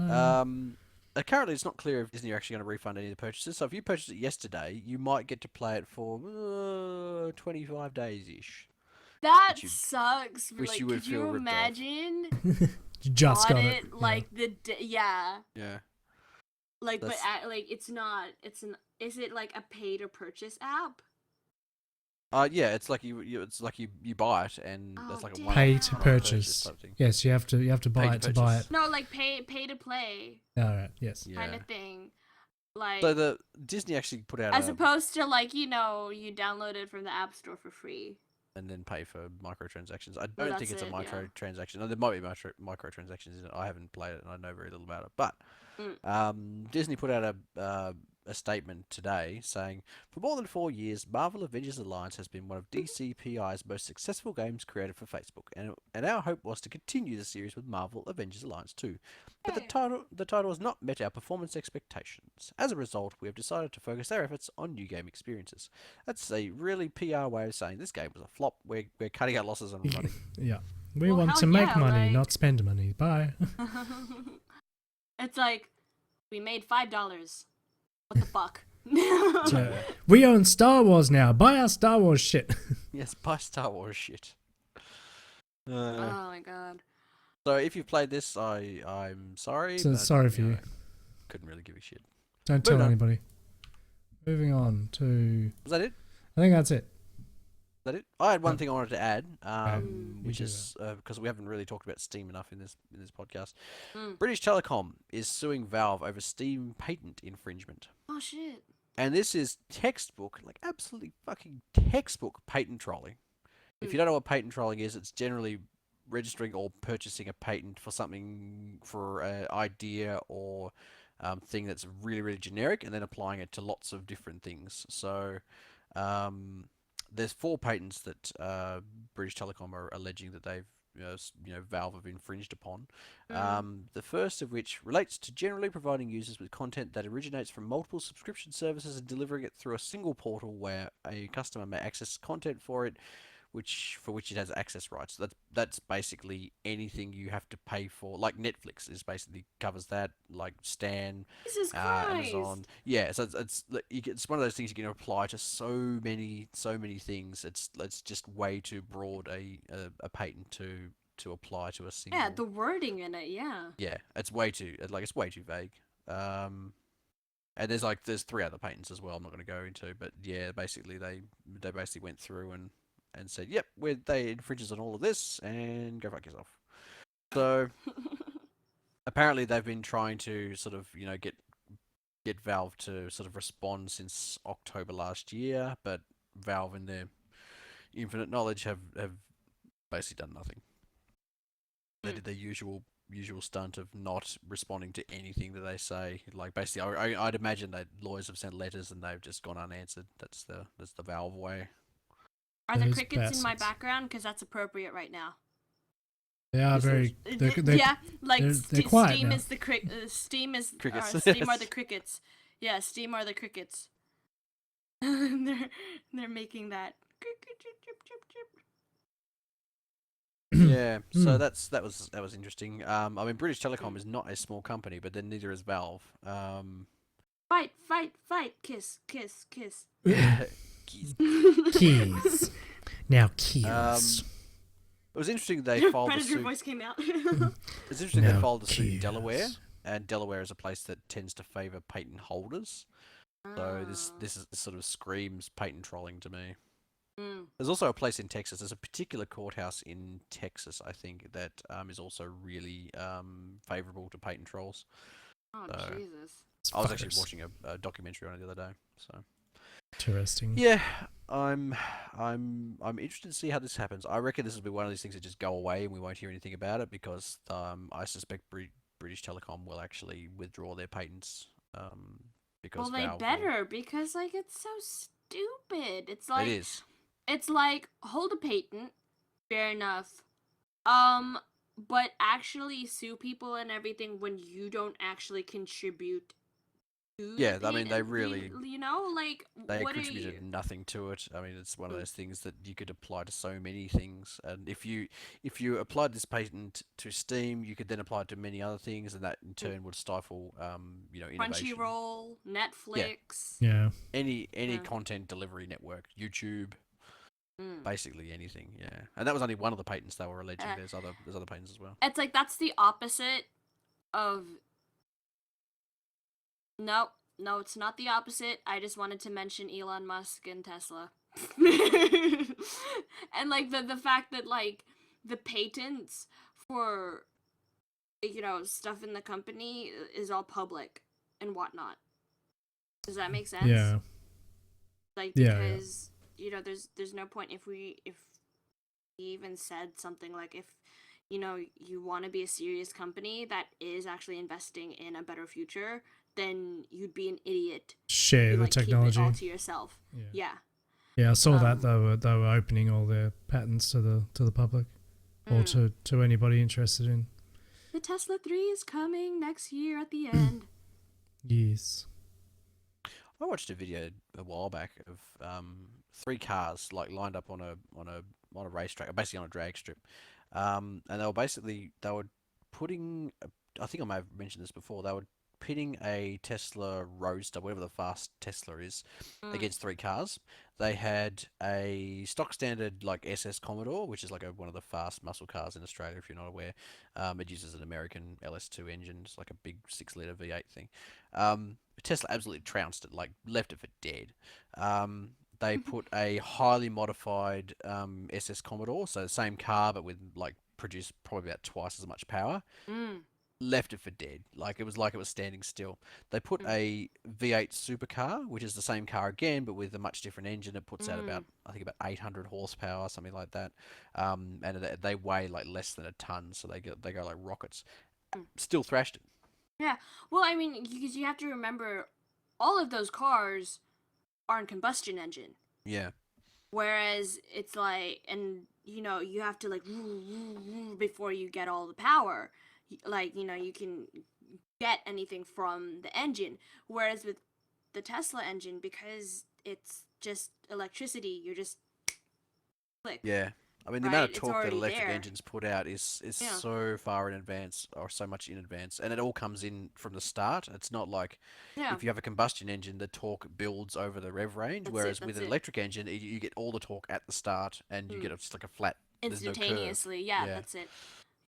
No. Currently, it's not clear if Disney are actually going to refund any of the purchases. So if you purchased it yesterday, you might get to play it for 25 days-ish. That Which you- sucks. which Like, you would could feel you ripped off. imagine? You just bought got it it. like the yeah. Yeah. Like, That's- but like it's not. Is it like a pay to purchase app? Yeah, it's like you buy it and that's Oh, like a damn. one Pay to purchase. type thing. Yes, you have to buy Pay it to to buy it. purchase. No, like pay to play All right. Yes. kind Yeah. of thing. Like So the Disney actually put out as a, opposed to like you download it from the App Store for free. and then pay for microtransactions. I Well, don't think that's it's a it, yeah. microtransaction. No, there might be microtransactions in it. I haven't played it and I know very little about it. But Mm. Disney put out a a statement today saying, "For more than 4 years, Marvel Avengers Alliance has been one of DCPI's most successful games created for Facebook, and our hope was to continue the series with Marvel Avengers Alliance 2. But the title has not met our performance expectations. As a result, we have decided to focus our efforts on new game experiences." That's a really PR way of saying this game was a flop. We're cutting our losses and running. Yeah. We Well, want hell to make yeah, money, like- not spend money. Bye. It's like, we made $5. What the fuck? So, we own Star Wars now. Buy our Star Wars shit. Yes, buy Star Wars shit. Oh my god. So if you've played this, I'm sorry. So but, sorry for you. Couldn't really give a shit. Don't tell Moving on. anybody. Moving on to... Was that it? I think that's it. Is that it? I had one thing I wanted to add, which do is because we haven't really talked about Steam enough in this podcast. Mm. British Telecom is suing Valve over Steam patent infringement, Oh shit. and this is textbook, like absolutely fucking textbook patent trolling. If you don't know what patent trolling is, it's generally registering or purchasing a patent for something, for an idea or thing that's really, really generic, and then applying it to lots of different things. So there's 4 patents that British Telecom are alleging that they've, Valve have infringed upon. The first of which relates to generally providing users with content that originates from multiple subscription services and delivering it through a single portal where a customer may access content for it, for which it has access rights. That's basically anything you have to pay for. Like Netflix is basically covers that. Like Stan, Jesus Christ. Amazon. Yeah, so it's one of those things you can apply to so many things. It's just way too broad a patent to apply to a single. Yeah, the wording in it, yeah. Yeah, it's way too vague. And there's 3 other patents as well. I'm not going to go into, but yeah, basically they basically went through and said, yep, they infringes on all of this, and go fuck yourself. So apparently they've been trying to sort of get Valve to sort of respond since October last year, but Valve, in their infinite knowledge, have basically done nothing. They did their usual stunt of not responding to anything that they say. Like basically, I'd imagine that lawyers have sent letters and they've just gone unanswered. That's the Valve way. Are there Those crickets in my bastards. background? Because that's appropriate right now. They are Yes, very... They're, Yeah, like they're quiet Steam now. is the Steam is Crickets. Steam are the crickets. Yeah, Steam are the crickets. they're making that. Yeah, so that was interesting. I mean, British Telecom is not a small company, but then neither is Valve. Fight, kiss. Keys. Now Keys. It was interesting they filed a Predator suit. voice came out. It's interesting they Now filed a suit in Keys. Delaware, and Delaware is a place that tends to favour patent holders. So this sort of screams patent trolling to me. There's also a place in Texas. There's a particular courthouse in Texas, I think, that is also really favourable to patent trolls. Oh So- Jesus. I was actually Fuckers. watching a documentary on it the other day. So Interesting. yeah, I'm interested to see how this happens. I reckon this will be one of these things that just go away and we won't hear anything about it because I suspect British Telecom will actually withdraw their patents. Because Well, they Valve will- better because like it's so stupid. It's like It is. It's like hold a patent, fair enough. But actually sue people and everything when you don't actually contribute to the Yeah, I mean, they patent, really- like They what are contributed you? nothing to it. I mean, it's one of Mm. those things that you could apply to so many things. And if you applied this patent to Steam, you could then apply it to many other things, and that in turn would stifle, innovation. Crunchyroll, Netflix. Yeah. Any Yeah. content delivery network, YouTube, Mm. basically anything. Yeah, and that was only one of the patents they were alleging. Uh, There's other patents as well. It's like that's the opposite of. No, it's not the opposite. I just wanted to mention Elon Musk and Tesla. And like the fact that like the patents for stuff in the company is all public and whatnot. Does that make sense? Yeah. Like Yeah, because there's no point if we even said something like if you want to be a serious company that is actually investing in a better future, then you'd be an idiot Share to the like keep it technology. all to yourself. Yeah. Yeah. Yeah, I saw that they were opening all their patents to the public, or to anybody interested in. The Tesla 3 is coming next year at the end. Yes. I watched a video a while back of 3 cars like lined up on a racetrack, basically on a drag strip, and they were putting. I think I may have mentioned this before. They were pitting a Tesla Roadster, whatever the fast Tesla is, against 3 cars. They had a stock standard like SS Commodore, which is like one of the fast muscle cars in Australia, if you're not aware. It uses an American LS2 engine. It's like a big 6-liter V8 thing. Tesla absolutely trounced it, like left it for dead. They put a highly modified SS Commodore, so the same car but with like produced probably about twice as much power. Left it for dead. Like it was standing still. They put a V8 supercar, which is the same car again, but with a much different engine. It puts out about 800 horsepower, something like that. And they weigh like less than a ton, so they go like rockets. Still thrashed it. Yeah. Well, I mean, because you have to remember, all of those cars are in combustion engine. Yeah. Whereas it's like, and you have to like before you get all the power. Like, you can get anything from the engine. Whereas with the Tesla engine, because it's just electricity, you're just click. Yeah. I mean, the Right? amount of It's torque that already electric there. engines put out is Yeah. so far in advance, or so much in advance, and it all comes in from the start. It's not like Yeah. if you have a combustion engine, the torque builds over the rev range, whereas with an electric engine, you get all the torque at the start, and you get just like a flat, there's no curve. Instantaneously. Yeah, that's it.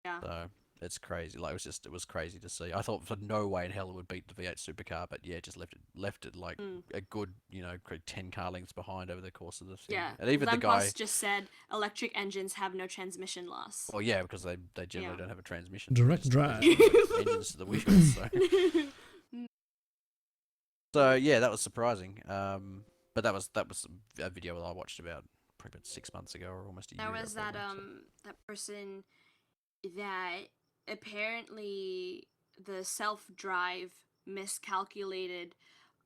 Yeah. So it's crazy. Like it was crazy to see. I thought for no way in hell it would beat the V8 supercar, but yeah, just left it like a good 10 car lengths behind over the course of the thing. Yeah. And even the guy just said electric engines have no transmission loss. Well, yeah, because they generally don't have a transmission. Direct Just drive. engines to the wheels. So yeah, that was surprising. But that was a video that I watched probably about 6 months ago or almost a year ago. There was that that person that apparently the self-drive miscalculated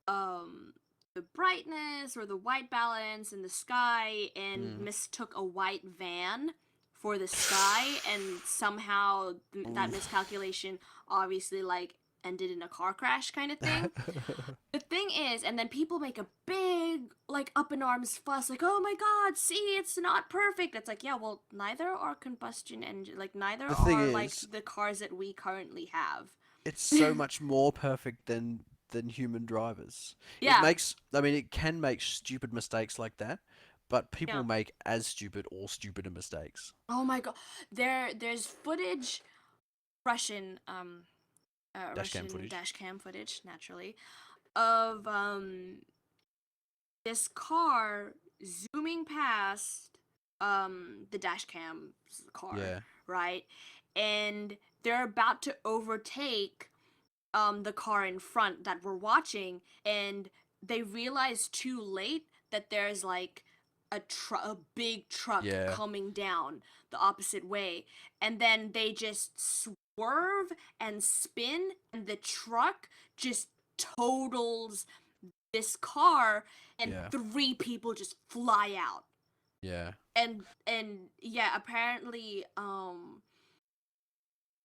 the brightness or the white balance in the sky and mistook a white van for the sky, and somehow that miscalculation obviously like ended in a car crash kind of thing. The thing is, and then people make a big like up in arms fuss, like, oh my god, see, it's not perfect. It's like, yeah, well, neither are combustion engine, like neither are like the cars that we currently have. It's so much more perfect than human drivers. Yeah. It can make stupid mistakes like that, but people make as stupid or stupider mistakes. Oh my god. There's footage, Russian dash cam footage, naturally, of this car zooming past the dash cam car, right? And they're about to overtake the car in front that we're watching, and they realize too late that there's like a big truck coming down the opposite way, and then they just swerve and spin, and the truck just totals this car, and 3 people just fly out. Yeah. And yeah, apparently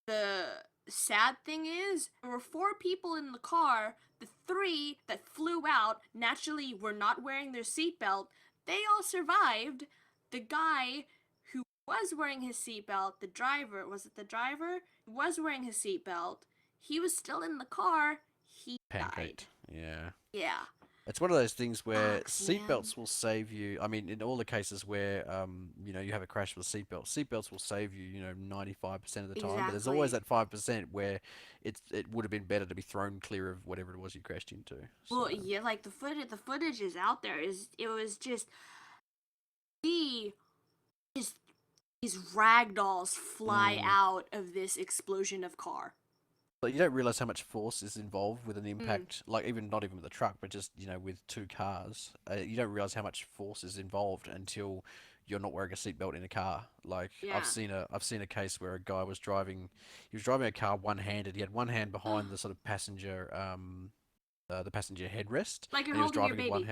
the sad thing is there were 4 people in the car. The 3 that flew out naturally were not wearing their seatbelt. They all survived. The guy who was wearing his seatbelt, the driver, was wearing his seatbelt. He was still in the car. He died. Yeah. It's one of those things where seatbelts will save you. I mean, in all the cases where you have a crash with a seatbelt, seatbelts will save you 95% of the time. But there's always that 5% where it would have been better to be thrown clear of whatever it was you crashed into. Well, yeah, like the footage is out there. It was just these ragdolls fly out of this explosion of car. But you don't realize how much force is involved with an impact, like not even with a truck, but just with two cars. You don't realize how much force is involved until you're not wearing a seatbelt in a car. Like Yeah. I've seen a case where a guy was driving, he was driving a car one-handed. He had one hand behind the sort of passenger the passenger headrest, Like you're and he was holding your driving baby. with one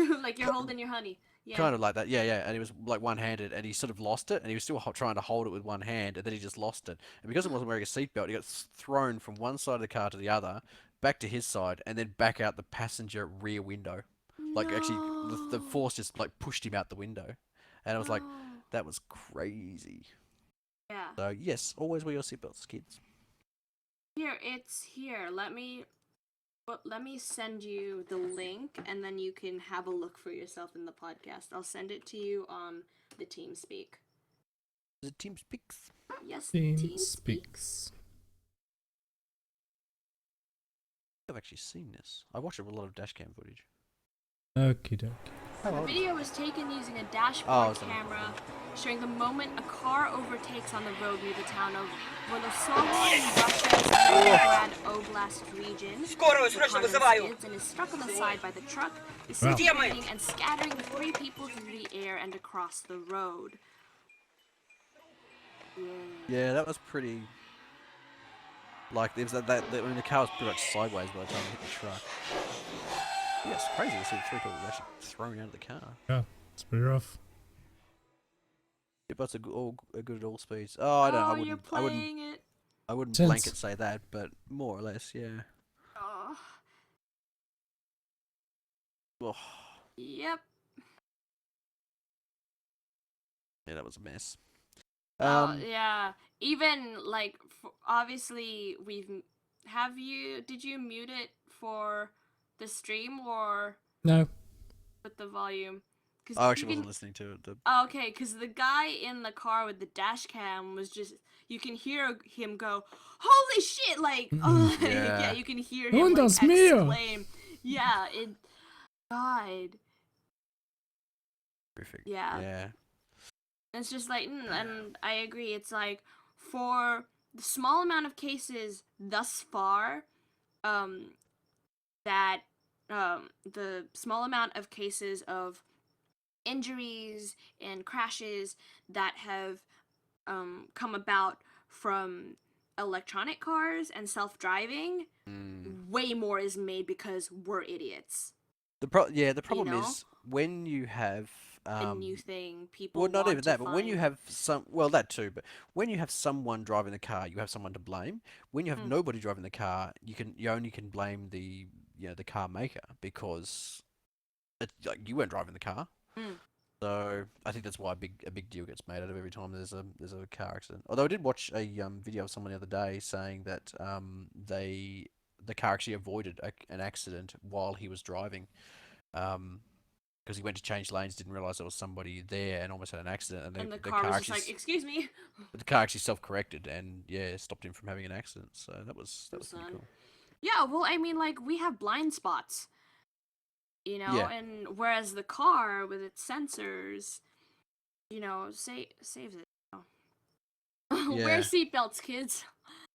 hand. Like you're holding your honey. Yeah. Kind of like that, yeah. And he was like one-handed, and he sort of lost it, and he was still trying to hold it with one hand, and then he just lost it. And because he wasn't wearing a seatbelt, he got thrown from one side of the car to the other, back to his side, and then back out the passenger rear window. Like actually, the force just like pushed him out the window, and I was like, that was crazy. Yeah. So yes, always wear your seatbelts, kids. Here, it's here. Let me send you the link, and then you can have a look for yourself in the podcast. I'll send it to you on the TeamSpeak. The team speaks. Yes, Team TeamSpeak. speaks. I've actually seen this. I watched a lot of dashcam footage. Okie dokie. The video was taken using a dashboard camera showing the moment a car overtakes on the road near the town of Volosova in Russia's Leningrad Oblast region. The car skids and is struck on the side by the truck, disintegrating and scattering 3 people through the air and across the road. Yeah, that was pretty. Like, there was that I mean, the car was pretty much sideways by the time it hit the truck. Yeah, it's crazy to see 3 people actually thrown out of the car. Yeah, it's pretty rough. Yeah, but it's a good at all speeds. Oh, I don't. I you're wouldn't. playing it. I wouldn't Since- blanket say that, but more or less, yeah. Oh, Oh, yep. yeah, that was a mess. Yeah. Even like, obviously, did you mute it for the stream or No. with the volume? Cause I actually wasn't listening to it. Oh, okay, because the guy in the car with the dash cam was just, you can hear him go, holy shit, like, yeah, you can hear him like, exclaim. Yeah, it, God. Terrific. Yeah. Yeah. It's just like, and I agree, it's like, for the small amount of cases thus far, the small amount of cases of injuries and crashes that have come about from electronic cars and self-driving, way more is made because we're idiots. The problem know? is when you have A new thing, people well, not want even to that, but when you find- have that too, but when you have someone driving the car, you have someone to blame. When you have nobody driving the car, you only can blame the the car maker because like you weren't driving the car. So I think that's why a big deal gets made out of every time there's a car accident. Although I did watch a video of someone the other day saying that the car actually avoided an accident while he was driving. Because he went to change lanes, didn't realize there was somebody there, and almost had an accident. And the car was just like, "Excuse me." The car actually self-corrected and stopped him from having an accident. So that was pretty cool. Yeah, well, I mean, like, we have blind spots, Yeah. and whereas the car with its sensors, saves it. Wear seatbelts, kids.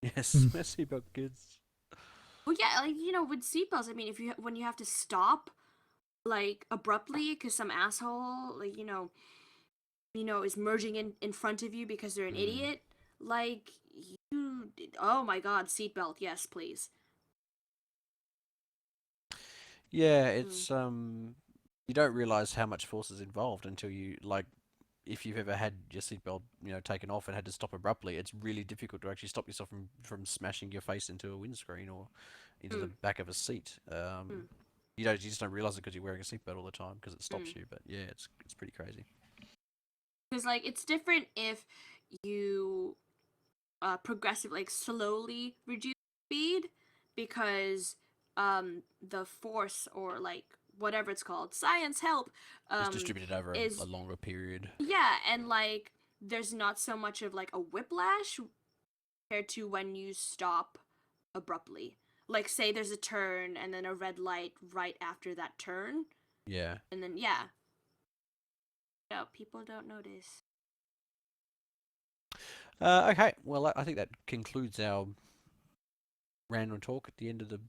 Yes, wear seatbelt, kids. Well, yeah, like, with seatbelts, I mean, when you have to stop, like, abruptly because some asshole, like, is merging in front of you because they're an idiot, like, oh my god, seatbelt, yes, please. Yeah, it's you don't realize how much force is involved until you if you've ever had your seatbelt taken off and had to stop abruptly, it's really difficult to actually stop yourself from smashing your face into a windscreen or into the back of a seat. You just don't realize it because you're wearing a seatbelt all the time because it stops you. But yeah, it's pretty crazy. Because like it's different if you progressively, like, slowly reduce speed because the force, or like whatever it's called, science help, It's distributed over a longer period. Yeah, and like there's not so much of like a whiplash compared to when you stop abruptly. Like, say there's a turn and then a red light right after that turn. Yeah. And then people don't notice. Okay, well, I think that concludes our random talk at the end of the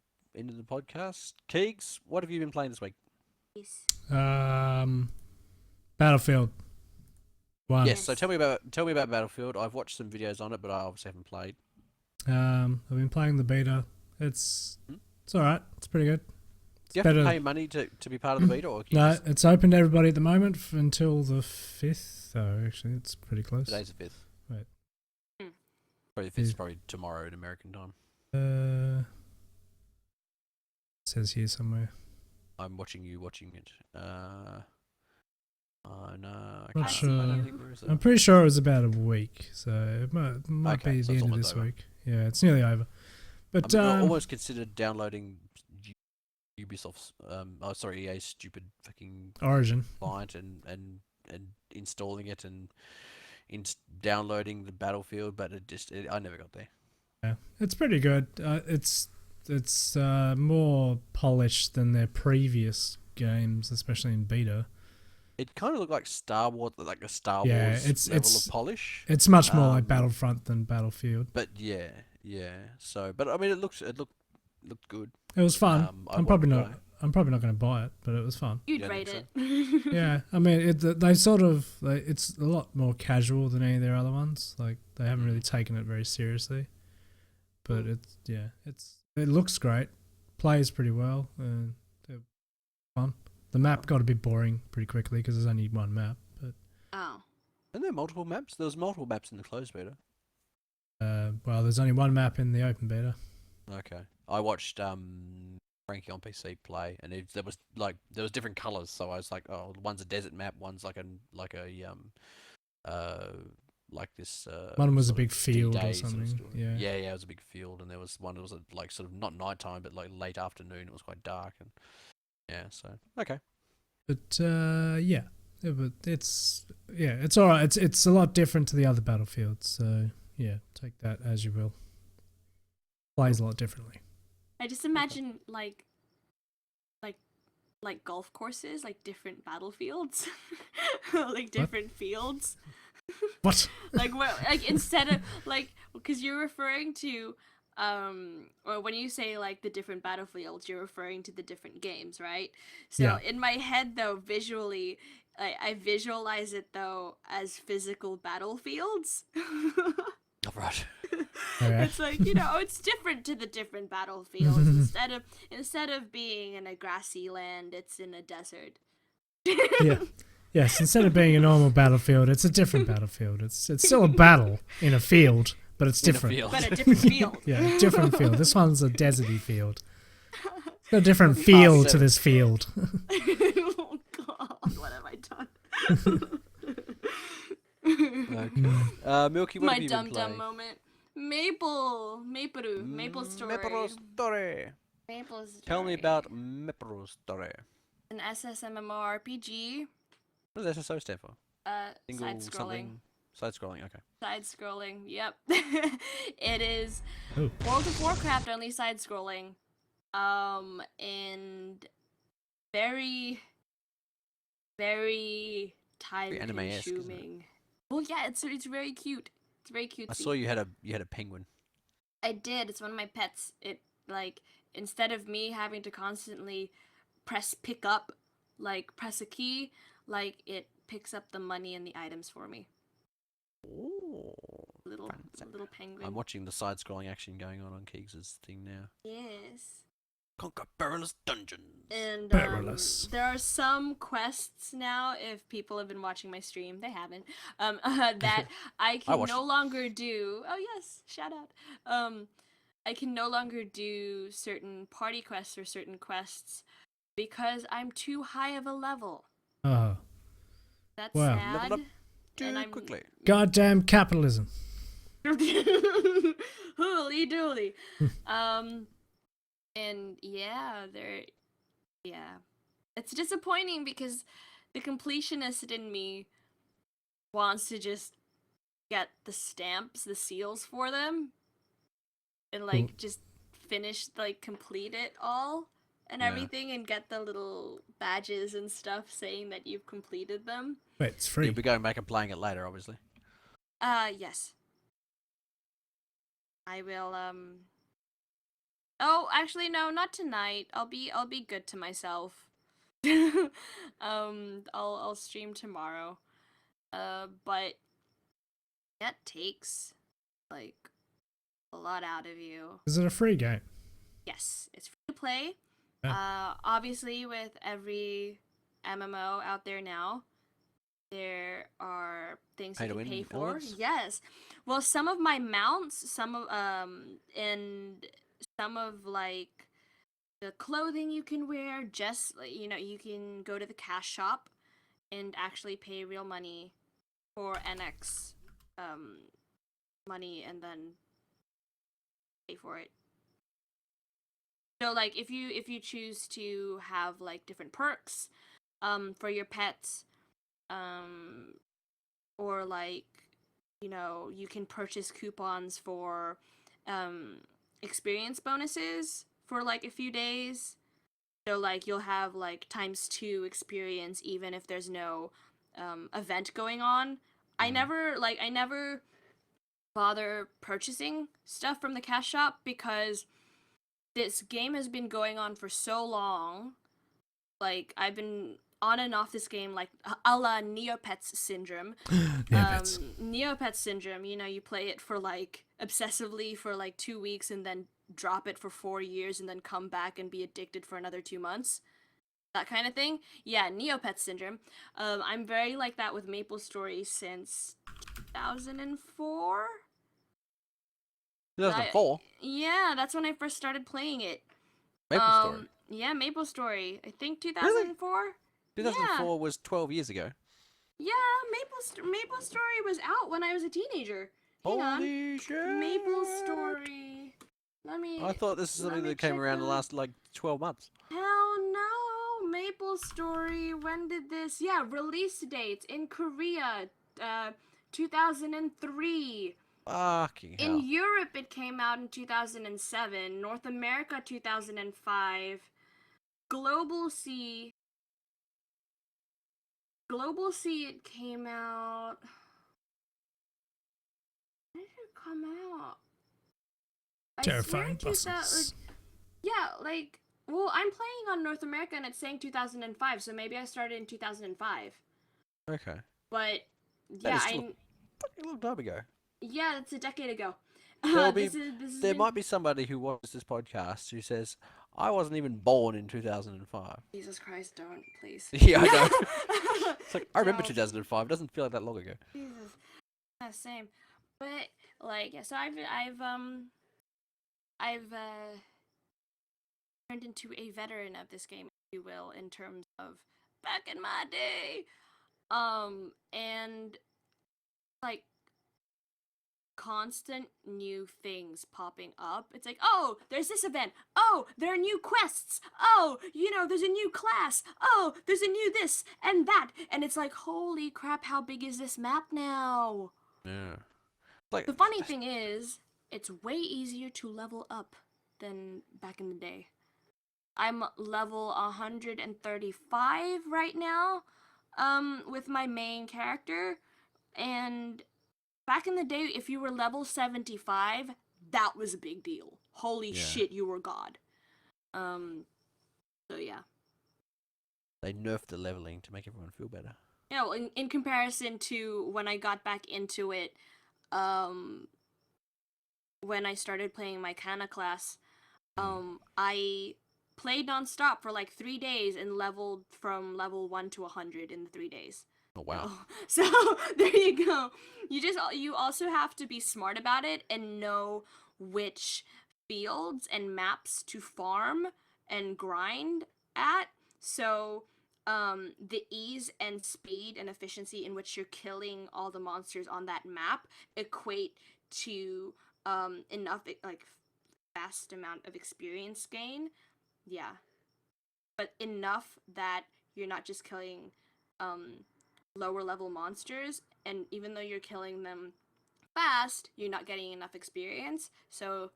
podcast. Keegz, what have you been playing this week? Yes. Battlefield 1. Yes. So tell me about Battlefield. I've watched some videos on it, but I obviously haven't played. I've been playing the beta. It's alright. It's pretty good. Do you have to pay money to be part of the beta, or can you No, just... it's open to everybody at the moment until the 5th. So actually, it's pretty close. Today's the 5th. Right. Probably the 5th is probably tomorrow in American time. It says here somewhere. I'm watching you watching it. Oh no, I Not can't see. I sure. don't think there is I'm pretty sure it was about a week, so it might Okay, be so the it's end of almost this over. week. Yeah, it's nearly over. But I almost considered downloading Ubisoft's, EA's stupid fucking Origin. client and installing it and downloading the Battlefield, but I never got there. Yeah, it's pretty good. It's more polished than their previous games, especially in beta. It kind of looked like Star Wars, like a Star Yeah, Wars level of polish. It's much more like Battlefront than Battlefield. But yeah. So, but I mean, it looked good. It was fun. I'm probably not going to buy it, but it was fun. You'd Yeah, I rate think it. Yeah, I mean, it's a lot more casual than any of their other ones. Like they haven't really taken it very seriously. But it looks great, plays pretty well, and it's fun. The map got a bit boring pretty quickly because there's only one map. But Oh. And there multiple maps. There was multiple maps in the closed beta. well, there's only one map in the open beta. Okay, I watched Frankie on PC play, and there was different colors. So I was like, oh, one's a desert map, one's like this. One was a sort of big field or D-Day sort of something. story. Yeah. It was a big field, and there was one that was like sort of not nighttime, but like late afternoon. It was quite dark, and so okay. But but it's all right. It's a lot different to the other Battlefields. So yeah, take that as you will. Plays a lot differently. I just imagine like golf courses, like different battlefields, like different fields. What? Like instead of because you're referring to or when you say like the different battlefields, you're referring to the different games, right? So Yeah. in my head though, visually, I visualize it though as physical battlefields. All right. Okay. It's like, it's different to the different battlefields. Instead of being in a grassy land, it's in a desert. Yeah. Yes, instead of being a normal battlefield, it's a different battlefield. It's still a battle in a field, but it's different. In a field. But a different field. Yeah, different field. This one's a deserty field. It's got a different feel to this field. Oh God, what have I done? Okay. Milky, what My have you been dumb playing? moment. Maple story. Maple Story. Maple story. Tell me about Maple Story. An SSMMORPG. What does SSO stand for? Single Side scrolling. something? Side scrolling. Okay. Side scrolling. Yep. It is Ooh. World of Warcraft only side scrolling. And very, very time anime-esque, isn't it? consuming. Well, yeah, it's very cute. It's very cute. I saw you had a penguin. I did. It's one of my pets. It instead of me having to constantly press pick up, press a key, it picks up the money and the items for me. Oh. Little penguin. I'm watching the side-scrolling action going on Keegz' thing now. Yes. Conquer perilous dungeons. And Perilous. there are some quests now, if people have been watching my stream, they haven't, that I can watched no it. longer do. Oh yes, shout out. I can no longer do certain party quests or certain quests because I'm too high of a level. Oh, That's Wow. sad. Level up too and I'm quickly. goddamn capitalism. Holy dooly. And yeah, it's disappointing because the completionist in me wants to just get the stamps, the seals for them, and just finish, complete it all and Yeah. everything, and get the little badges and stuff saying that you've completed them. Wait, it's free. You'll be going back and playing it later, obviously. Yes. I will Oh, actually, no, not tonight. I'll be good to myself. I'll stream tomorrow. But that takes like a lot out of you. Is it a free game? Yes, it's free to play. Yeah. Obviously, with every MMO out there now, there are things you can pay for. elements? Yes. Well, some of my mounts, and some of like the clothing you can wear, just you can go to the cash shop and actually pay real money for NX money and then pay for it. So like if you choose to have like different perks for your pets, or like you can purchase coupons for experience bonuses for like a few days. So like you'll have like ×2 experience even if there's no event going on. I never bother purchasing stuff from the cash shop because this game has been going on for so long. Like I've been on and off this game like a la Neopets syndrome. Neopets syndrome, you play it for like obsessively for like 2 weeks and then drop it for 4 years and then come back and be addicted for another 2 months. That kind of thing. Yeah, Neopets syndrome. I'm very like that with MapleStory since 2004. 2004? Yeah, that's when I first started playing it. MapleStory? Yeah, MapleStory. I think 2004. 2004 was 12 years ago. Yeah, MapleStory was out when I was a teenager. Hang on. Holy shit! MapleStory. I thought this is something that came around in the last like 12 months. Hell no! MapleStory. When did this? Yeah, release dates in Korea, 2003. Fucking hell. In Europe, it came out in 2007. North America, 2005. Global C, it came out. When did it come out? Terrifying buses. Yeah, like, well, I'm playing on North America and it's saying 2005, so maybe I started in 2005. Okay. But That yeah, is still a fucking long time ago. Yeah, it's a decade ago. There might be somebody who watches this podcast who says, I wasn't even born in 2005. Jesus Christ, don't, please. Yeah, I know. It's like, I remember 2005. It doesn't feel like that long ago. Jesus. Yeah, same. But, like, yeah, so I've turned into a veteran of this game, if you will, in terms of back in my day. And, like, constant new things popping up. It's like, oh, there's this event. Oh, there are new quests. Oh, there's a new class. Oh, there's a new this and that. And it's like, holy crap, how big is this map now? Yeah. Like, the funny thing is, it's way easier to level up than back in the day. I'm level 135 right now, with my main character, and back in the day, if you were level 75, that was a big deal. Holy shit, you were God. So yeah. They nerfed the leveling to make everyone feel better. In comparison to when I got back into it, when I started playing my Kana class, I played nonstop for like 3 days and leveled from level 1 to 100 in the 3 days. Oh wow. So there you go. You also have to be smart about it and know which fields and maps to farm and grind at. So the ease and speed and efficiency in which you're killing all the monsters on that map equate to enough like fast amount of experience gain. Yeah. But enough that you're not just killing lower level monsters, and even though you're killing them fast, you're not getting enough experience. So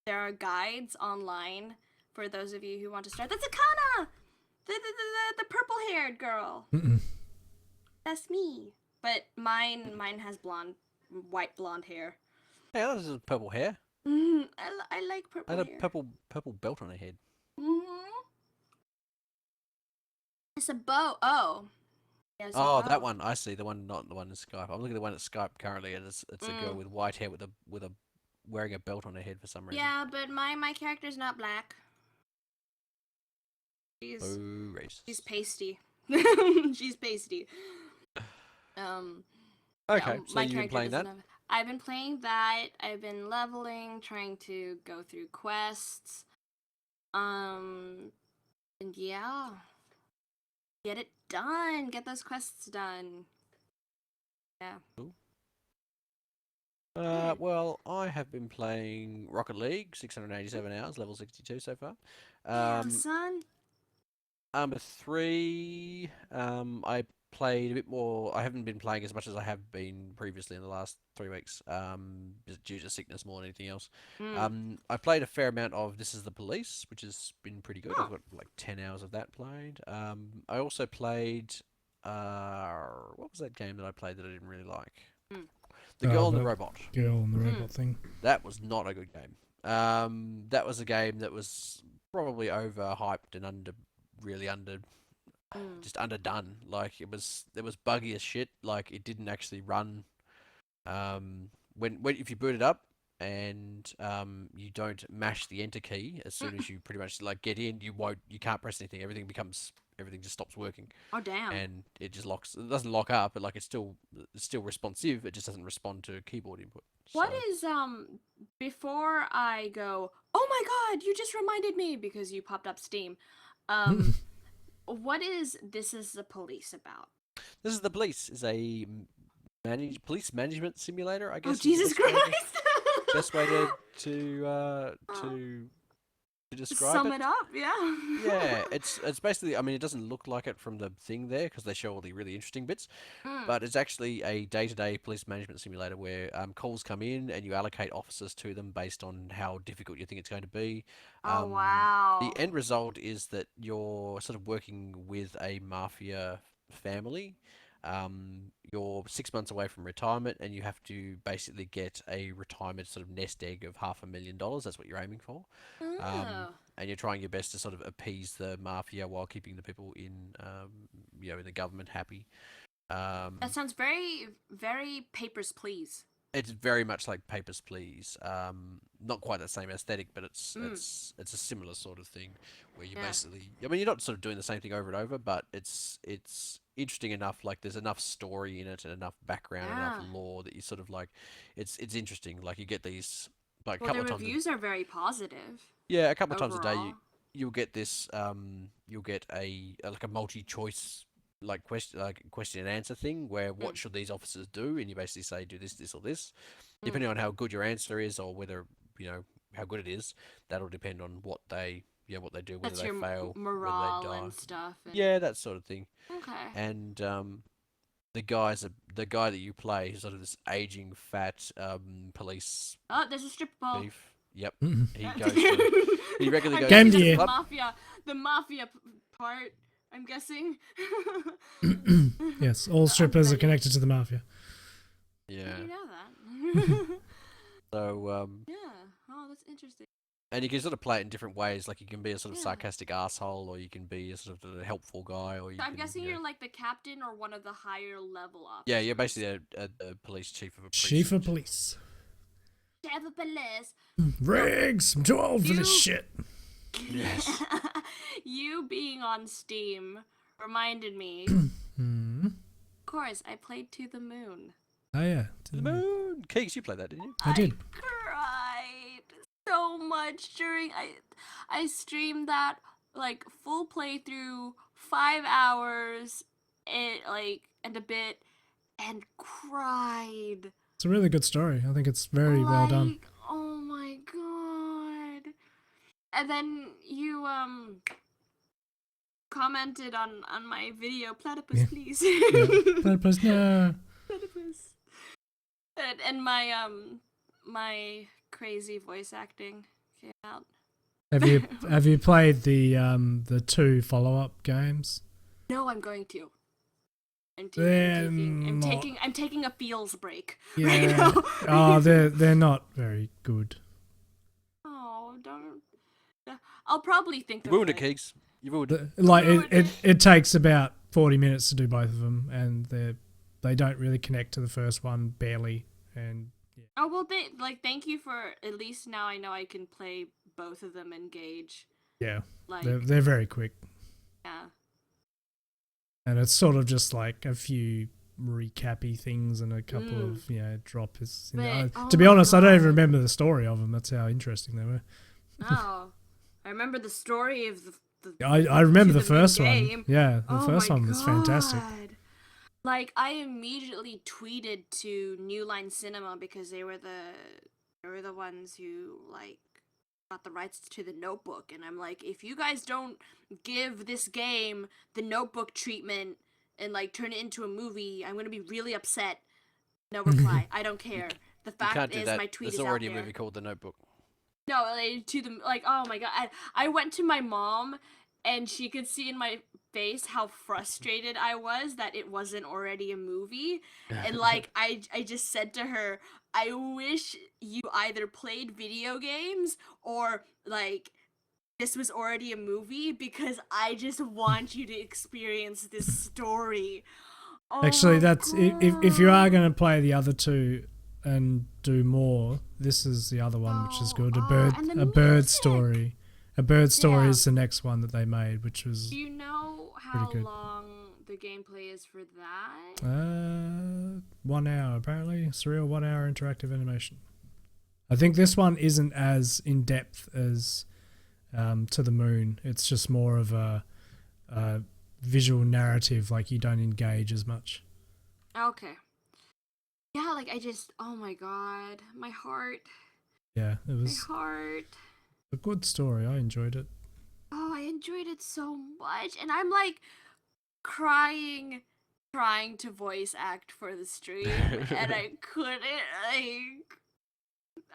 there are guides online for those of you who want to start. That's Akana! The purple haired girl. Mm-mm. That's me. But mine has white blonde hair. Hey, this is purple hair. I like purple And a hair. purple belt on her head. It's a bow. Oh. Yeah, it's a Oh, that bow. one. I see. The one, not the one in Skype. I'm looking at the one at Skype currently, and it's a girl with white hair with a wearing a belt on her head for some reason. Yeah, but my character's not black. Oh, racist. She's pasty. She's pasty. Okay, no, so my you've been character playing doesn't that? have- I've been playing that. I've been leveling, trying to go through quests. And yeah, get it done. Get those quests done. Yeah. Cool. Well, I have been playing Rocket League, 687 hours, level 62 so far. Damn, son. Number 3, I played a bit more. I haven't been playing as much as I have been previously in the last 3 weeks, due to sickness more than anything else. I played a fair amount of This Is the Police, which has been pretty good. I've got like 10 hours of that played. I also played, what was that game that I played that I didn't really like? The Girl and the Robot. Girl and the robot thing. That was not a good game. That was a game that was probably overhyped and just underdone. Like it was buggy as shit. Like it didn't actually run. When if you boot it up and you don't mash the enter key as soon as you pretty much like get in, you can't press anything. Everything just stops working. Oh damn. And it just locks. It doesn't lock up, but like it's still responsive. It just doesn't respond to keyboard input. What is before I go, oh my god, you just reminded me because you popped up Steam. What is This Is the Police about? This Is the Police is a police management simulator, I guess. Oh Jesus Christ! Best way to describe Sum it up, yeah. Yeah, it's basically. I mean, it doesn't look like it from the thing there because they show all the really interesting bits, but it's actually a day-to-day police management simulator where calls come in and you allocate officers to them based on how difficult you think it's going to be. Oh wow! The end result is that you're sort of working with a mafia family. You're 6 months away from retirement, and you have to basically get a retirement sort of nest egg of $500,000. That's what you're aiming for. And you're trying your best to sort of appease the mafia while keeping the people in the government happy. That sounds very, very Papers, Please. It's very much like Papers, Please. Not quite the same aesthetic, but it's a similar sort of thing where you basically. I mean, you're not sort of doing the same thing over and over, but it's interesting enough. Like there's enough story in it and enough background, enough lore that you sort of like. It's interesting. Like you get these like a couple of times. The reviews are very positive. Yeah, a couple of times a day overall. you'll get this. You'll get a multi-choice question and answer thing where what should these officers do, and you basically say do this, this, or this, depending on how good your answer is or whether how good it is. That'll depend on what they do, whether That's they your fail, morale whether they die, and stuff. yeah, that sort of thing. Okay. And the guy that you play is sort of this aging fat police Oh, there's a strip ball. thief. Yep, he goes. He regularly goes. Game to the year. club. The mafia part. I'm guessing. Yes, all strippers are connected to the mafia. Yeah. You know that. So Yeah. Oh, that's interesting. and you can sort of play it in different ways. Like you can be a sort of sarcastic asshole, or you can be a sort of a helpful guy, or you. So I'm can, guessing you're like the captain or one of the higher level officers. Yeah, you're basically a police chief of a precinct. Chief of police. Chief of police. Riggs, I'm too old for this shit. Yes. You being on Steam reminded me. Of course, I played To the Moon. Oh yeah, To the moon. Keegz, you played that, didn't you? I did. Cried so much during I streamed that like full playthrough 5 hours and a bit and cried. It's a really good story. I think it's very well done. Like, oh my god. And then you commented on my video, platypus please. Platypus, no. Platypus. And my my crazy voice acting came out. Have you played the 2 follow-up games? No, I'm going to. I'm taking a feels break. Yeah. Oh, they're not very good. I'll probably think You of ruined it, Keegz. You ruined it. Like ruined it takes about 40 minutes to do both of them, and they don't really connect to the first one barely. And Oh well, thank you for at least now I know I can play both of them and gauge. yeah, Like they're very quick, yeah. and it's sort of just like a few recappy things and a couple of droppers. To be honest, I don't even remember the story of them. That's how interesting they were. Oh, I remember the story of the I remember the the first game. one. Yeah, the first my one was fantastic. God. Like I immediately tweeted to New Line Cinema because they were the ones who like got the rights to The Notebook, and I'm like, if you guys don't give this game the Notebook treatment and like turn it into a movie, I'm gonna be really upset. No reply. I don't care. The You can't fact do is, that. my tweet There's is already out a there. movie called The Notebook. No, like, to the like, oh my god, I went to my mom, and she could see in my face how frustrated I was that it wasn't already a movie, and like I just said to her, I wish you either played video games or like this was already a movie because I just want you to experience this story. Oh Actually, that's if you God. are going to play the other two and do more, this is the other one, which is good. And the A bird music. story. A bird story Yeah. is the next one that they made, which was Do you know how good. long the gameplay is for that? 1 hour apparently. Surreal 1 hour interactive animation. I think this one isn't as in depth as To the Moon. It's just more of a visual narrative. Like you don't engage as much. Okay. Yeah, like I just, oh my god, my heart, Yeah, it was my heart. a good story. I enjoyed it. Oh, I enjoyed it so much, and I'm like crying, trying to voice act for the stream, and I couldn't. Like,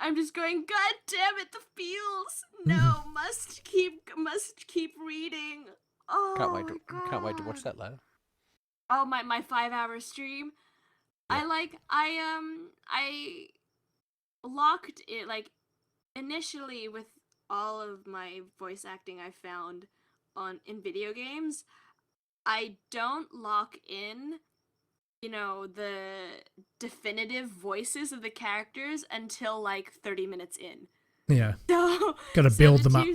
I'm just going, God damn it, the feels. No, must keep reading. Oh, Can't wait to watch that later. Oh, my 5-hour stream. Yeah. I locked it, like, initially with all of my voice acting I found in video games, I don't lock in, the definitive voices of the characters until like 30 minutes in. Yeah, So got to build them up.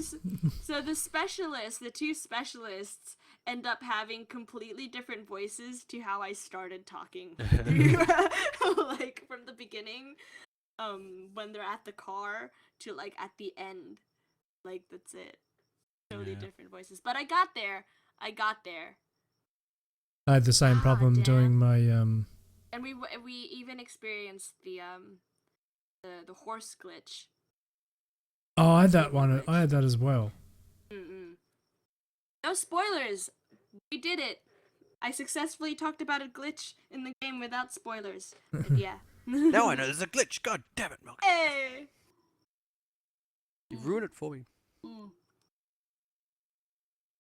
So the two specialists end up having completely different voices to how I started talking. Like from the beginning, when they're at the car to like at the end. Like that's it. Totally different voices. But I got there. I had the same problem doing my And we even experienced the horse glitch. Oh, I had that one. I had that as well. No spoilers. We did it. I successfully talked about a glitch in the game without spoilers. And yeah. Now I know there's a glitch. God damn it, Milky. Hey. You ruined it for me. Mm.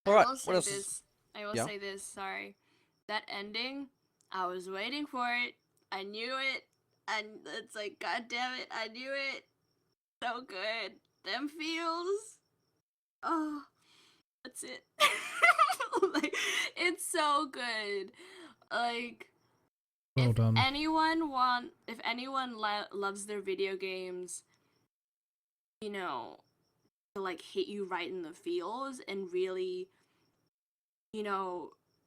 All right. I will say What else? this. I will say this. Sorry. That ending, I was waiting for it. I knew it. And it's like, God damn it, I knew it. So good. Them feels. Oh, that's it. Like, it's so good. Like, Well done. if anyone loves their video games, to like hit you right in the feels and really,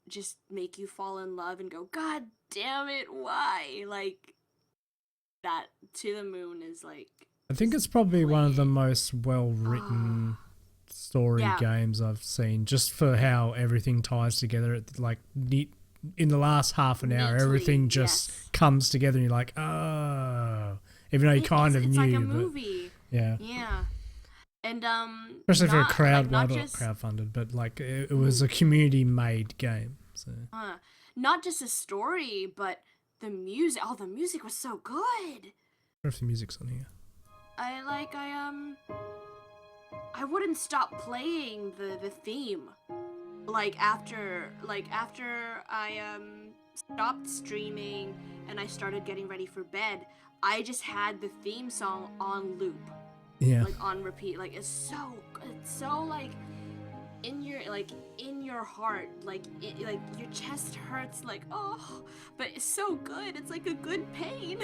just make you fall in love and go, God damn it, why? Like, that To the Moon is like, I think it's probably one of the most well-written story games I've seen, just for how everything ties together. It, like, in the last half an hour, everything just comes together and you're like, oh. Even though you kind of knew. It's like a movie. Yeah. Yeah. And, especially for a crowdfunded, but like it was a community-made game. So. Not just a story, but the music. Oh, the music was so good. I wonder if the music's on here. I wouldn't stop playing the theme. After I stopped streaming and I started getting ready for bed, I just had the theme song on loop. Yeah. like on repeat. Like it's so like in your heart, like like your chest hurts, like oh, but it's so good. It's like a good pain.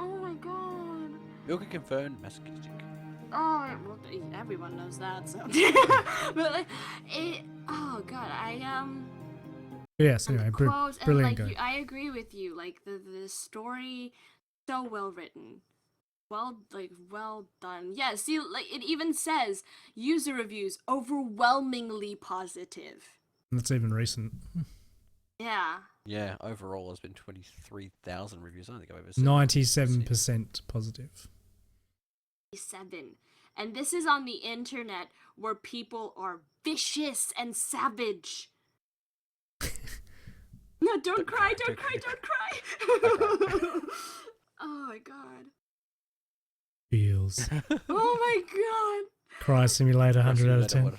Oh my god. Milky confirmed masochistic. Oh, well, everyone knows that. So, but like it. Oh god, Yes. Anyway, quotes brilliant. and like I agree with you. Like the story, so well written. Well done. Yeah, see, like it even says user reviews overwhelmingly positive. That's even recent. Yeah. Yeah, overall there's been 23,000 reviews. I don't think I've ever seen 97% positive. 7. And this is on the internet where people are vicious and savage. No, don't cry. Oh my god. Feels. Oh my god. Cry Simulator 100 out of 10.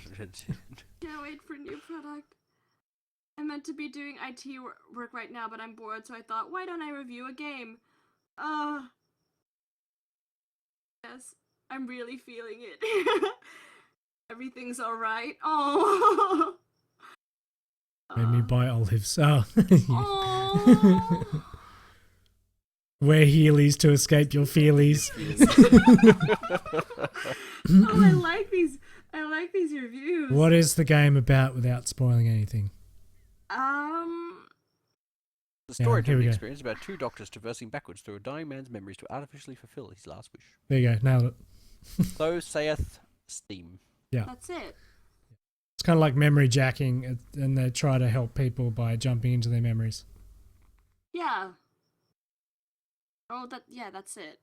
Can't wait for new product. I'm meant to be doing IT work right now, but I'm bored, so I thought, why don't I review a game? Yes, I'm really feeling it. Everything's alright. Oh. Made me buy olives. Oh. Oh. Wear heelys to escape your feelies. Oh, I like these reviews. What is the game about without spoiling anything? The storytelling we go. experience about two doctors traversing backwards through a dying man's memories to artificially fulfill his last wish. There you go, nailed it. So saith Steam. Yeah. That's it. It's kind of like memory jacking, and they try to help people by jumping into their memories. Yeah. Oh, that's it.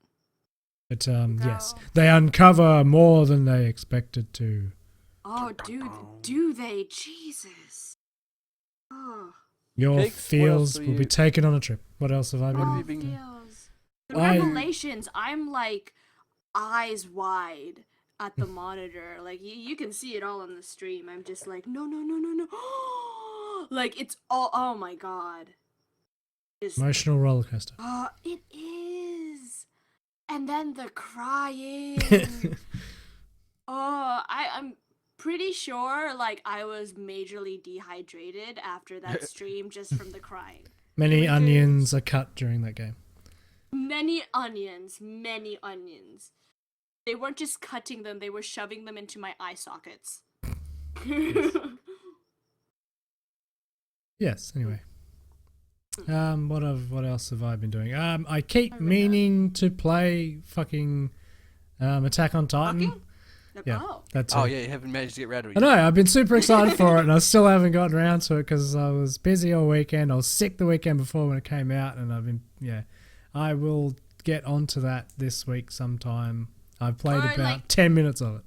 But yes, they uncover more than they expected to. Oh, dude, do they? Jesus. Oh. Your Keegz, feels will be taken on a trip. What else have I been? have you been- Feels. The revelations, I'm like eyes wide at the monitor. Like you can see it all on the stream. I'm just like, no. Like it's all. Oh my god. Just, Emotional roller coaster. it is. And then the crying. I'm pretty sure like I was majorly dehydrated after that stream just from the crying. Many onions are cut during that game. Many onions. They weren't just cutting them, they were shoving them into my eye sockets. Yes, anyway. What else have I been doing? I keep meaning to play fucking Attack on Titan. Yeah, that's it. Oh yeah, you haven't managed to get around to it I know, I've been super excited for it, and I still haven't gotten around to it because I was busy all weekend. I was sick the weekend before when it came out, and I will get onto that this week sometime. I've played about like 10 minutes of it.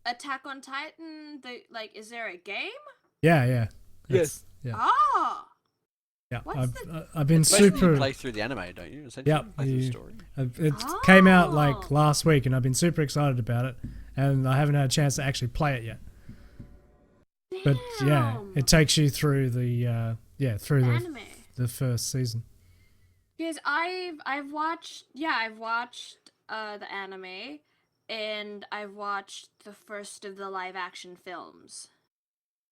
Attack on Titan, is there a game? Yeah. Yes. Yeah. Oh! Yeah, What's I've been Basically, super. you play through the anime, don't you? Essentially, Yep, play through the story. It came out like Oh. last week, and I've been super excited about it, and I haven't had a chance to actually play it yet. But yeah, Damn. it takes you through the Anime. the first season. Because I've watched the anime, and I've watched the first of the live action films.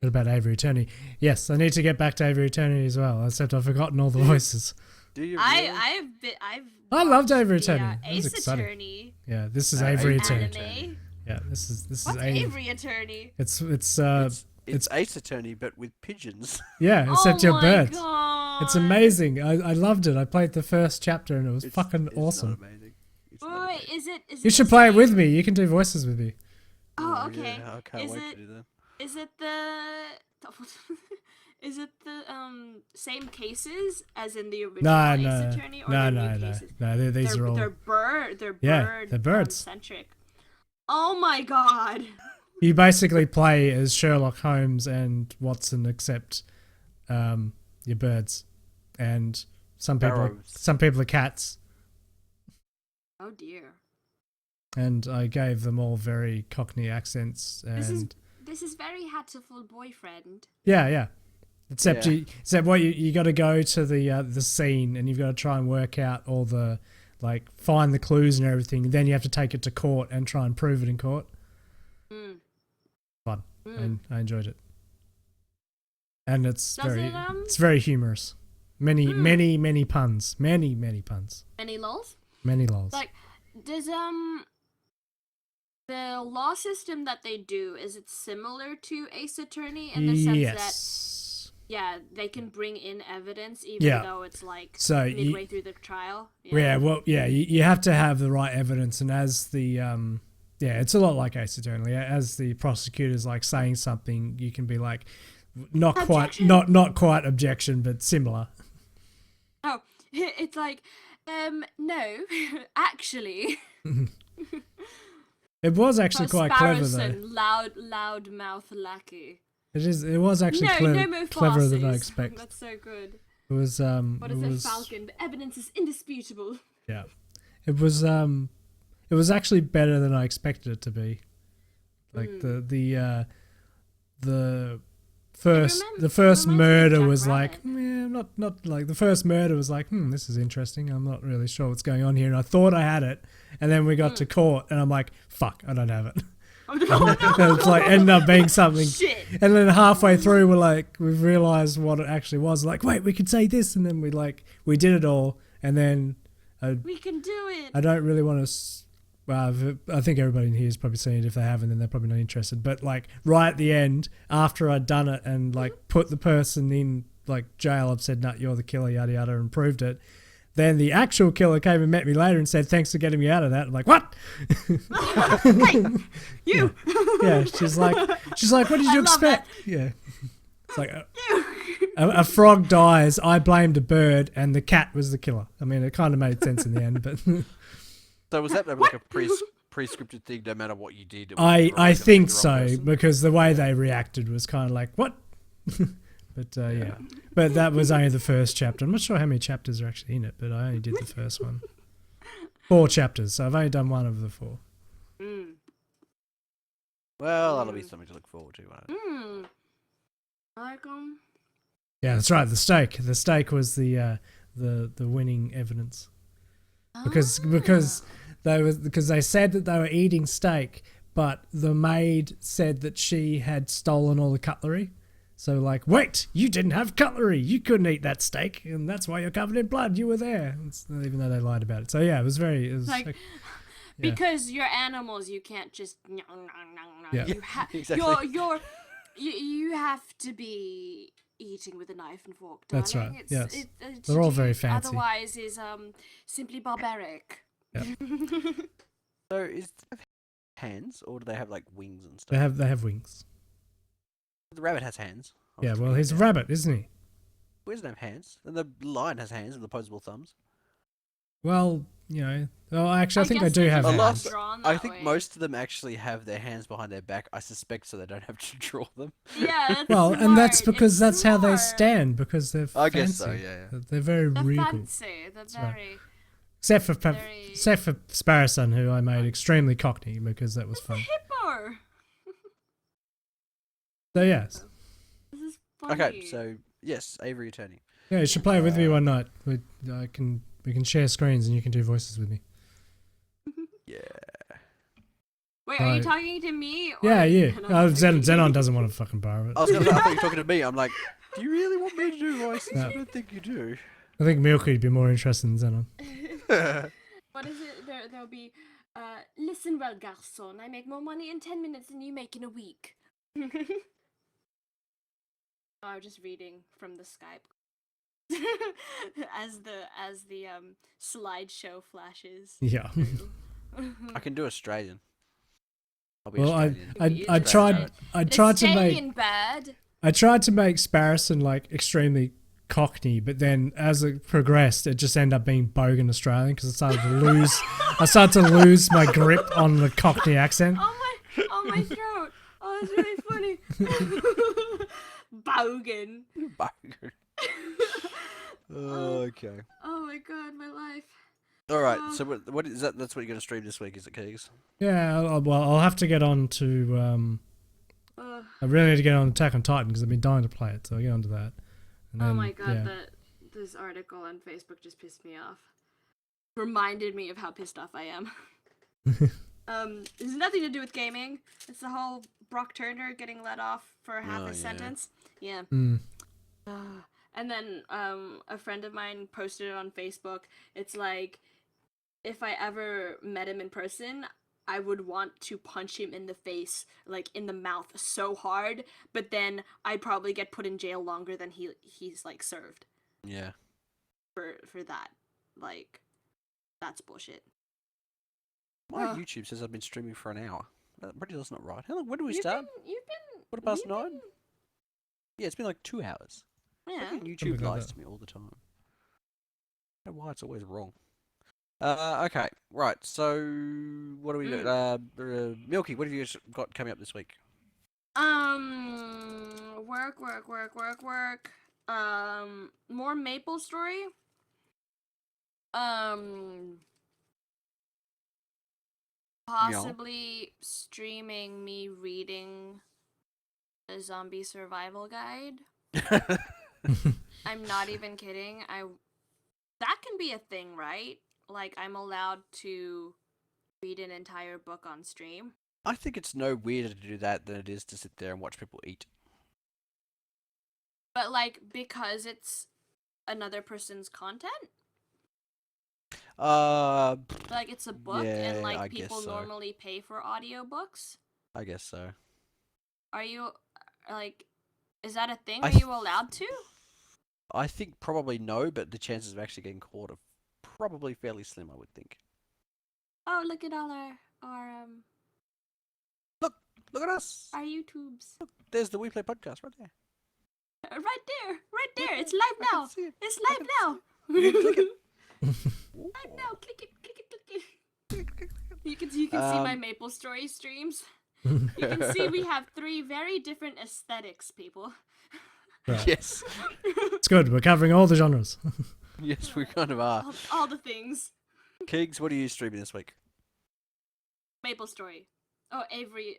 What about Avery Attorney? Yes, I need to get back to Avery Attorney as well, except I've forgotten all the voices. Do you? Really? I loved Avery the, Attorney. It was Ace exciting. Attorney Yeah, this is Avery Attorney. anime. Yeah, this is What's Avery. Avery Attorney? It's Ace Attorney, but with pigeons. yeah, except your birds. God. It's amazing. I loved it. I played the first chapter and it was fucking awesome. Not amazing. It's not Wait, amazing. is it? You should play it with me. You can do voices with me. Oh, okay. Yeah, I can't Is wait it- to do that. Is it is it the same cases as in the original Ace Attorney, or no. new cases? No, these are all. They're bird birds. centric. Oh my god. You basically play as Sherlock Holmes and Watson, except your birds, and some people are cats. Oh dear. And I gave them all very Cockney accents, and This is very hatful boyfriend. yeah. Except Yeah. you got to go to the scene, and you've got to try and work out all the like find the clues and everything. Then you have to take it to court and try and prove it in court. Fun. And I enjoyed it. And it's very humorous. Many puns. Many puns. Many lols? Many lols. Like, does the law system that they do, is it similar to Ace Attorney in the sense that they can bring in evidence even though it's like midway through the trial? You have to have the right evidence, and as the it's a lot like Ace Attorney. As the prosecutor's like saying something, you can be like not quite objection, but similar. Oh, it's like no, actually. It was actually quite clever though. Loud mouth lackey. It was actually cleverer than I expected. That's so good. It was what is it, Falcon? The evidence is indisputable. Yeah. It was actually better than I expected it to be. Like the first murder was like, not like the first murder was like, this is interesting. I'm not really sure what's going on here. And I thought I had it. And then we got to court and I'm like, fuck, I don't have it. It's like ended up being something. Shit. And then halfway through we've realized what it actually was. Like, wait, we could say this. And then we did it all. And then we can do it. I don't really want to. I think everybody in here has probably seen it. If they haven't, then they're probably not interested. But like right at the end, after I'd done it and like put the person in like jail, I've said, "No, you're the killer," yada yada, and proved it. Then the actual killer came and met me later and said, "Thanks for getting me out of that." I'm like, "What?" Hey, you. Yeah, she's like, "What did you expect?" That. Yeah, it's like a frog dies. I blamed a bird, and the cat was the killer. I mean, it kind of made sense in the end, but. So was that like a pre-scripted thing? No matter what you did, I think so, because the way they reacted was kind of like, "What?" But yeah, but that was only the first chapter. I'm not sure how many chapters are actually in it, but I only did the first one. 4 chapters, so I've only done one of the 4. Well, that'll be something to look forward to. I like them. Yeah, that's right. The steak. The steak was the winning evidence, because they said that they were eating steak, but the maid said that she had stolen all the cutlery. So like, wait, you didn't have cutlery. You couldn't eat that steak, and that's why you're covered in blood. You were there, even though they lied about it. So yeah, it was like because you're animals, you can't just. Yeah. Exactly. You have to be eating with a knife and fork. Darling. That's right. Yes, they're all very fancy. Otherwise, is simply barbaric. Yeah. So is they have hands, or do they have like wings and stuff? They have wings. The rabbit has hands. Yeah, well, he's a rabbit, isn't he? He doesn't have hands. And the lion has hands with opposable thumbs. Well, actually, I think they do have hands. I think most of them actually have their hands behind their back, I suspect, so they don't have to draw them. Yeah, that's well, smart. And that's because that's how they stand, because they're fancy. I guess so, yeah. They're very regal. Fancy. They're very... Except for Sparrowson, who I made extremely cockney, because that was fun. Hippo! So yes. This is funny. Okay, so yes, Avery Attorney. Yeah, you should play with me one night. We can share screens and you can do voices with me. Yeah. Wait, are you talking to me? Or yeah, you. Xenon doesn't want to fucking borrow it. I thought you were talking to me. I'm like, do you really want me to do voices? No. I don't think you do. I think Milky would be more interested in Xenon. What is it? There'll be, listen well, garçon. I make more money in 10 minutes than you make in a week. I'm just reading from the Skype as the slideshow flashes. Yeah. I can do Australian. I'll be Australian. I tried to make Sparrowson like extremely cockney, but then as it progressed, it just ended up being bogan Australian because I started to lose my grip on the cockney accent. Oh my throat. Oh, it's really funny. Bogan. Bogan. Okay. Oh my god, my life. All right. So what is that? That's what you're going to stream this week, is it, Keegz? Yeah. I'll have to get on to. I really need to get on Attack on Titan because I've been dying to play it, so I'll get onto that. And then, oh my god, this article on Facebook just pissed me off. reminded me of how pissed off I am. It's nothing to do with gaming. It's the whole Brock Turner getting let off for half his sentence. Yeah. And then a friend of mine posted it on Facebook. It's like, if I ever met him in person, I would want to punch him in the face, like in the mouth, so hard. But then I'd probably get put in jail longer than he's like served. Yeah. For that, like, that's bullshit. My YouTube says I've been streaming for an hour. That pretty that's not right. How long? When do we start? You've been. What past 9? Yeah, it's been like 2 hours. Yeah. YouTube lies to me all the time. I don't know why it's always wrong. Okay, right. So, what do we do? Milky, what have you got coming up this week? Work. More Maple Story. Possibly streaming me reading a zombie survival guide. I'm not even kidding. That can be a thing, right? Like, I'm allowed to read an entire book on stream. I think it's no weirder to do that than it is to sit there and watch people eat. But, like, because it's another person's content? Like, it's a book, and, like, I people guess so. normally pay for audiobooks? I guess so. Are you, like, is that a thing? Are you allowed to? I think probably no, but the chances of actually getting caught are probably fairly slim, I would think. Oh, look at all our Look at us! our YouTubes. Look, there's the WePlay Podcast right there. Right there. It's live now. It's live now. Click it. Live now. Click it. You can see my Maple Story streams. You can see we have 3 very different aesthetics, people. Right. Yes. It's good. We're covering all the genres. Yes, we kind of are. All the things. Keegz, what are you streaming this week? Maple Story. Oh, Avery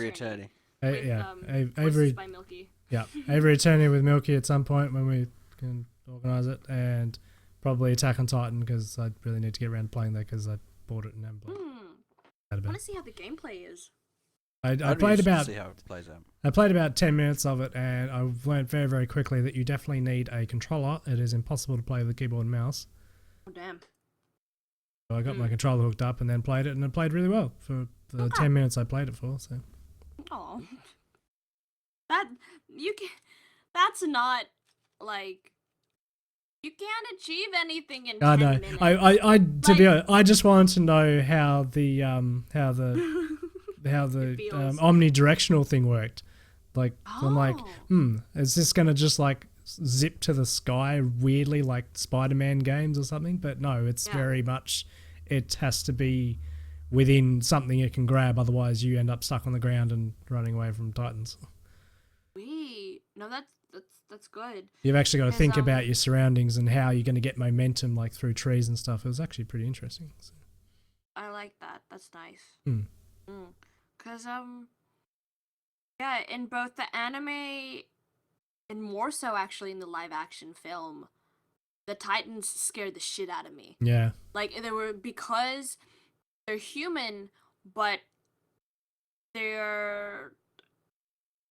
Attorney. With, Avery by Milky. Yeah, Avery Attorney with Milky at some point when we can organise it, and probably Attack on Titan because I really need to get around to playing that because I bought it and haven't played. I want to see how the gameplay is. I played about see how it plays out. I played about 10 minutes of it, and I learned very, very quickly that you definitely need a controller. It is impossible to play with a keyboard and mouse. Oh, damn. So I got my controller hooked up and then played it, and it played really well for the 10 minutes I played it for. So. Oh. That's not, like, you can't achieve anything in 10 minutes. To be honest, I just wanted to know how the omnidirectional thing worked. Like, I'm like, is this gonna just like zip to the sky weirdly like Spider-Man games or something? But no, it's very much, it has to be within something it can grab, otherwise you end up stuck on the ground and running away from Titans. No, that's good. You've actually got to think about your surroundings and how you're going to get momentum like through trees and stuff. It was actually pretty interesting. So. I like that. That's nice. 'Cause in both the anime and more so actually in the live action film, the Titans scared the shit out of me. Yeah. Like, because they're human, but they're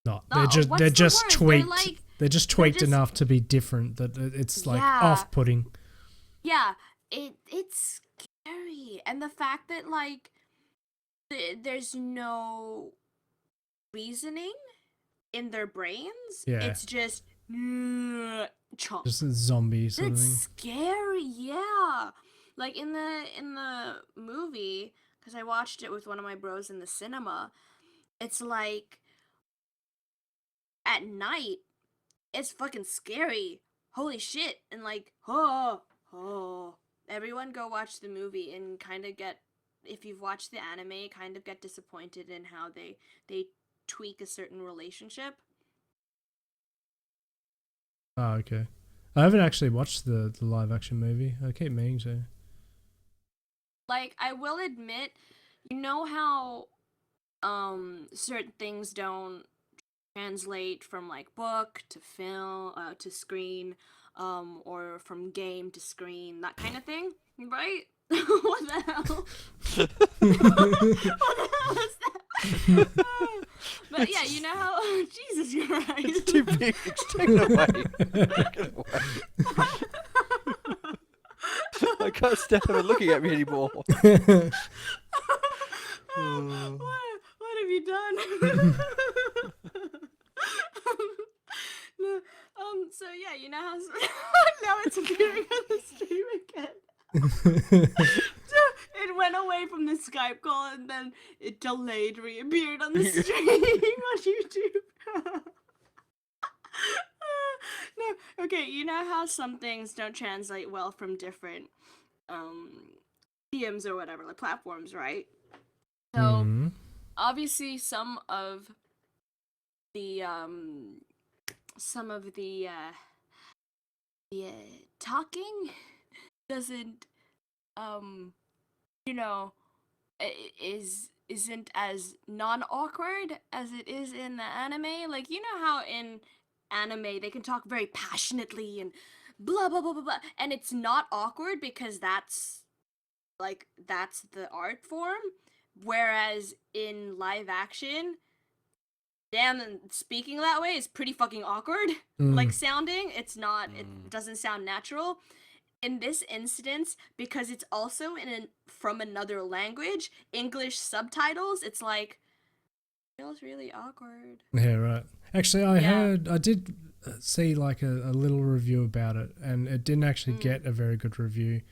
not. They're just tweaked. They're just tweaked enough to be different that it's like off-putting. Yeah, it's scary, and the fact that like there's no reasoning in their brains. Yeah. It's just chomp. Just a zombie sort of thing. It's scary, yeah. Like in the movie, because I watched it with one of my bros in the cinema. It's like at night, it's fucking scary. Holy shit! And like, everyone go watch the movie and kind of get, if you've watched the anime, kind of get disappointed in how they tweak a certain relationship. Oh, okay. I haven't actually watched the live action movie. I keep meaning to. Like, I will admit, you know how certain things don't translate from like book to film to screen, or from game to screen, that kind of thing, right? What the hell? What the hell is that? But yeah, you know how Jesus Christ. It's too big. It's taken away. Take it away. I can't stand her looking at me anymore. What have you done? No, so yeah, you know how now it's appearing on the stream again. It went away from the Skype call and then it delayed reappeared on the stream on YouTube. No, okay, you know how some things don't translate well from different mediums or whatever, like platforms, right? So obviously some of the talking doesn't you know, isn't as non-awkward as it is in the anime. Like, you know how in anime they can talk very passionately and blah blah blah blah blah, and it's not awkward because that's the art form, whereas in live action, damn, speaking that way is pretty fucking awkward. Like sounding, it's not, it doesn't sound natural. In this instance, because it's also from another language, English subtitles, it's like, feels really awkward. Yeah, right. Actually, I did see like a little review about it, and it didn't actually get a very good review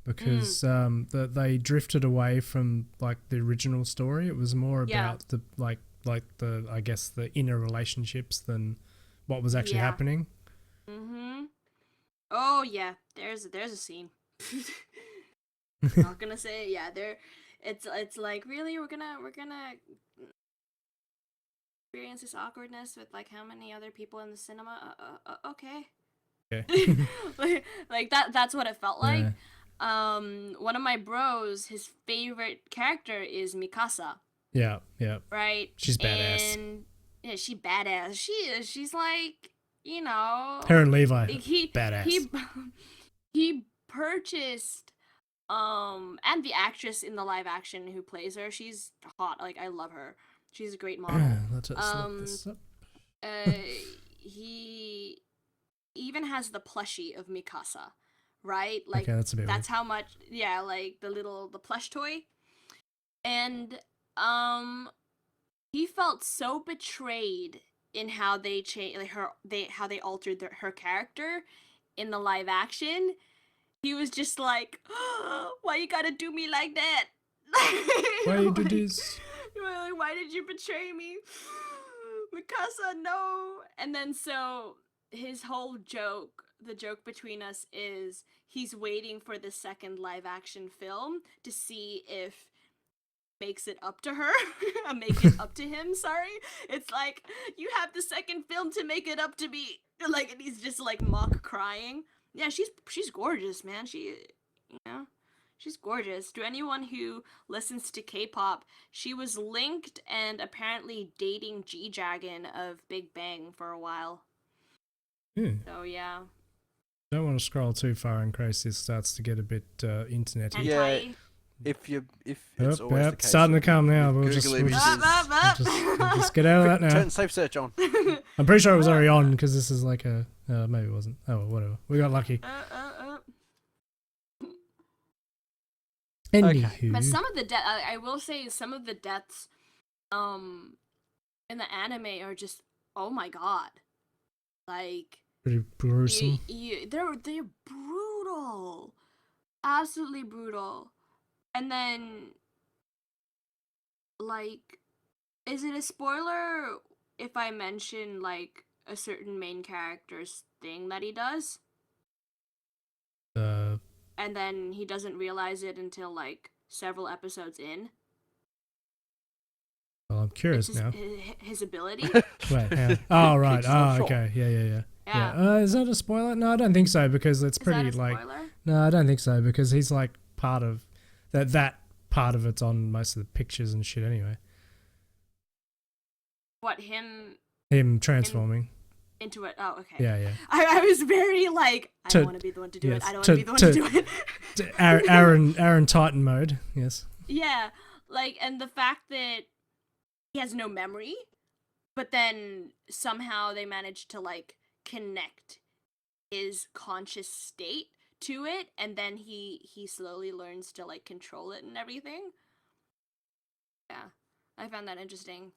because they drifted away from like the original story. It was more about the like the, I guess, the inner relationships than what was actually happening. Oh yeah, there's a scene. Not gonna say it. Yeah, it's like, really, we're gonna experience this awkwardness with like how many other people in the cinema? Okay. like that's what it felt like. One of my bros, his favorite character is Mikasa. Yeah. Right. She's badass. And yeah, she's badass. She is. She's like, you know, her and Levi. Badass. He purchased and the actress in the live action who plays her, she's hot. Like, I love her. She's a great model. Let's look this up. He even has the plushie of Mikasa, right? Like, okay, that's weird. How much, like the plush toy. And he felt so betrayed in how they changed, like how they altered her character in the live action. He was just like, oh, why you gotta do me like that? Why you do this? Why did you betray me? Mikasa, no. And then so his whole joke, the joke between us is he's waiting for the second live action film to see if makes it up to her. Make it up to him, sorry. It's like, you have the second film to make it up to me. Like, and he's just like mock crying. Yeah, she's gorgeous, man. She's gorgeous. To anyone who listens to K-pop, she was linked and apparently dating G-Dragon of Big Bang for a while. So yeah. Don't want to scroll too far in case this starts to get a bit internety. Yeah. If it's always the case, starting to come now. We'll just get out of that now. Turn safe search on. I'm pretty sure it was already on because this is like a maybe it wasn't. Oh, whatever. We got lucky. Anywho. But some of the I will say some of the deaths in the anime are just, oh my god, like pretty gruesome. They're brutal, absolutely brutal. And then, like, is it a spoiler if I mention, like, a certain main character's thing that he does? And then he doesn't realize it until, like, several episodes in? Well, I'm curious now. His ability? Wait, oh, right. Oh, okay. Yeah. Is that a spoiler? No, I don't think so, because it's pretty, like... No, I don't think so, because he's, like, part of... That part of it's on most of the pictures and shit anyway. What, him? Him transforming. into it. Oh, okay. Yeah. I was very like, I don't want to be the one to do it. I don't want to be the one to do it. Aaron Titan mode. Yes. Yeah, like, and the fact that he has no memory, but then somehow they managed to like connect his conscious state to it, and then he slowly learns to like control it and everything. Yeah, I found that interesting.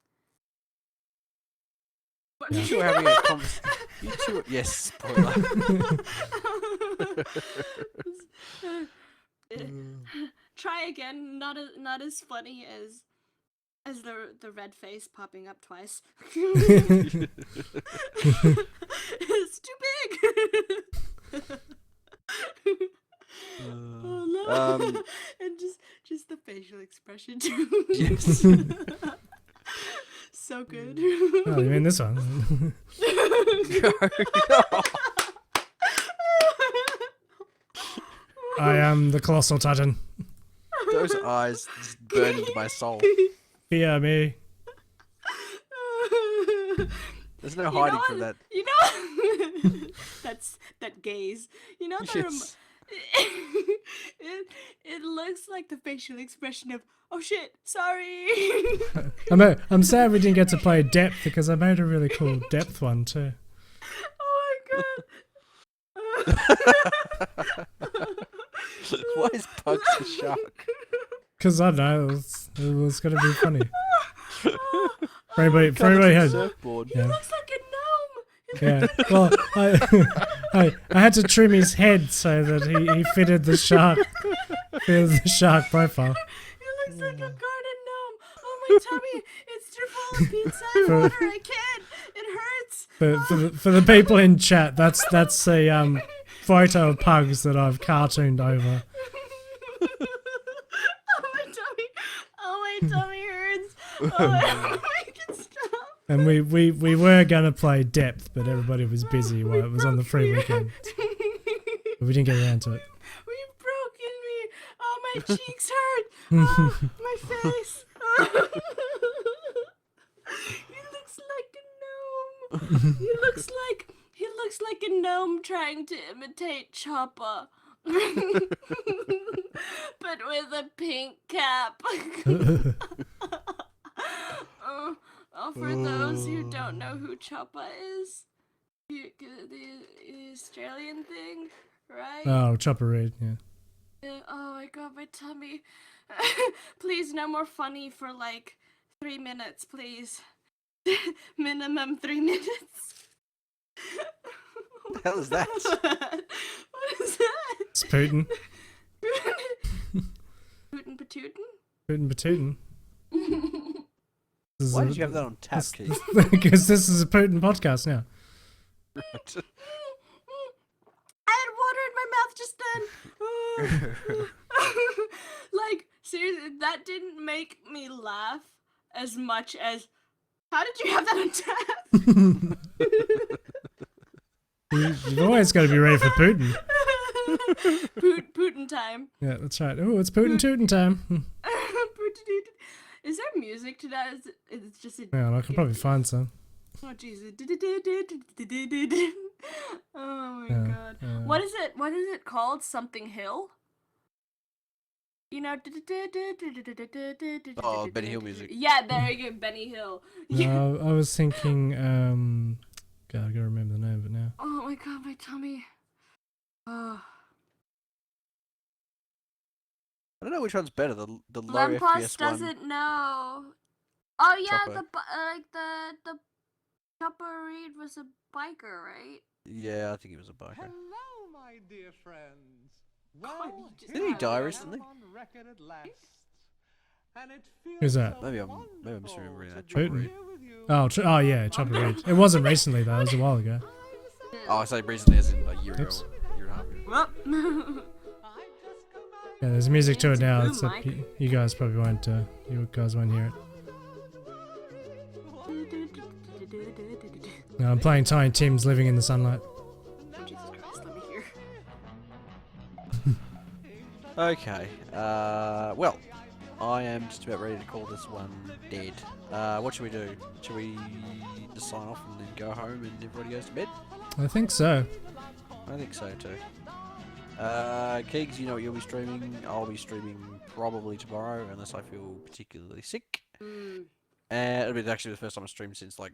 You two are having a conversation. You two, yes, spoiler. Try again. Not as funny as the red face popping up twice. It's too big. Oh no! And just the facial expression too. Yes. So good. Oh, you mean this one? I am the Colossal Titan. Those eyes just burned into my soul. Fear me. There's no hiding from that. You know, that's that gaze. You know, Yes. it looks like the facial expression of, oh shit, sorry. I'm sad we didn't get to play Depth because I made a really cool Depth one too. Oh my god. Why is Pugs a shark? Because I don't know, it was going to be funny. For anybody had. Surfboard. He looks like a gnome. Yeah, well, I had to trim his head so that he fitted the shark profile. He looks like a garden gnome. Oh my tummy, it's too full of pizza and water. I can't. It hurts. But for the people in chat, that's a photo of Pugs that I've cartooned over. Oh my tummy hurts. Oh, I can stop. And we were gonna play Depth, but everybody was busy while it was on the free weekend. But we didn't get around to it. You've broken me. Oh, my cheeks hurt. Oh, my face. He looks like a gnome. He looks like a gnome trying to imitate Chopper. But with a pink cap. For those who don't know who Chopper is, the Australian thing, right? Oh, Chopper Reed, yeah. Oh my god, my tummy. Please, no more funny for like 3 minutes, please. Minimum 3 minutes. What the hell is that? What is that? It's Putin. Putin Patootin? Putin Patootin. Why did you have that on tap, Keegz? Because this is a Putin podcast now. Right. I had water in my mouth just then. Like, seriously, that didn't make me laugh as much as, how did you have that on tap? You've always got to be ready for Putin. Putin time. Yeah, that's right. Oh, it's Putin Tootin time. Is there music to that? It's just a... Yeah, I can probably find some. Oh, Jesus. Oh, my God. What is it? What is it called? Something Hill? You know... Oh, Benny Hill music. Yeah, there you go. Benny Hill. No, I was thinking... God, I gotta remember the name of it now. Oh, my God, my tummy. Oh. I don't know which one's better, the low Lampos FPS one. doesn't know. Oh yeah, Chopper. the Chopper Reed was a biker, right? Yeah, I think he was a biker. Hello, my dear friends. God, Well, you just Didn't he have die it. recently? on record at last. And it feels Who's that? so Maybe I'm wonderful misremembering that. to Chopper be Putin. Reed. here with you. Oh, yeah, Chopper Reed. It wasn't recently though. It was a while ago. Oh, I say recently as in a year ago, Oops. year and a half ago. Well, I just come out Yeah, there's music to it now. Boom Except mic. you guys probably won't. You guys won't hear it. No, I'm playing Tiny Tim's "Living in the Sunlight." oh, Jesus Christ, let me hear. Okay, well, I am just about ready to call this one dead. What should we do? Should we just sign off and then go home and everybody goes to bed? I think so. I think so too. Keegz, you know what you'll be streaming? I'll be streaming probably tomorrow unless I feel particularly sick. It'll be actually the first time I streamed since like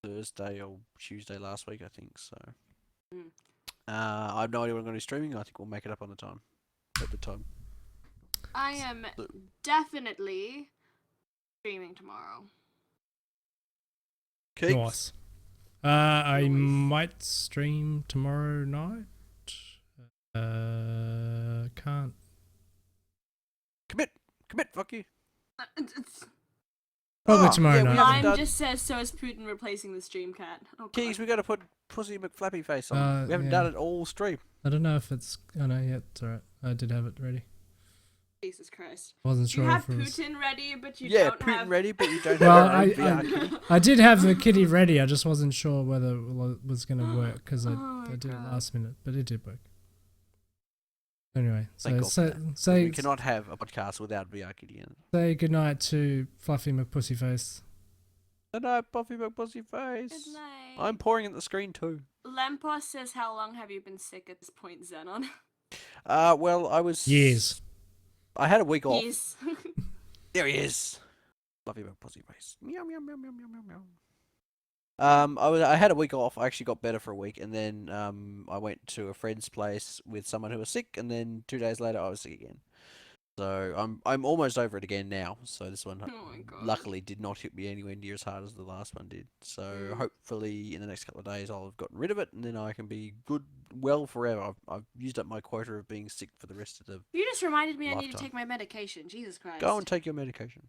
Thursday or Tuesday last week, I think. So I have no idea what I'm going to be streaming. I think we'll make it up on the time. At the time. I am definitely streaming tomorrow. Keegz? Nice. I might stream tomorrow night. Can't. Commit, fuck you. Probably tomorrow night. Lime just says, so is Putin replacing the stream cat. Oh, Keegz, we got to put Pussy McFlappy face on. We haven't done it all stream. I don't know if it's. Oh no, yeah, it's alright. I did have it ready. Jesus Christ. Wasn't sure You have if it was. Putin ready, but you Yeah, don't Putin have... ready, but you don't Well, have your own VR kitty. I did have the kitty ready. I just wasn't sure whether it was going to work because Oh I my did it God. last minute, but it did work. Anyway, Thank God for that. say We cannot have a podcast without VR kitty in it. say goodnight to Fluffy McPussyface. Good night, Buffy McPussyface. Good night. I'm pouring at the screen too. Lempos says, how long have you been sick at this point, Xenon? Well, I was... Years. I had a week off. Yes. There he is. Fluffy McPussyface. Meow, meow, meow, meow, meow, meow, meow. I had a week off. I actually got better for a week, and then I went to a friend's place with someone who was sick, and then 2 days later I was sick again. So I'm almost over it again now. So this one Oh my God. luckily did not hit me anywhere near as hard as the last one did. So hopefully in the next couple of days I'll have gotten rid of it, and then I can be well forever. I've used up my quota of being sick for the rest of the. You just reminded me I need to Lifetime. take my medication. Jesus Christ. Go and take your medication.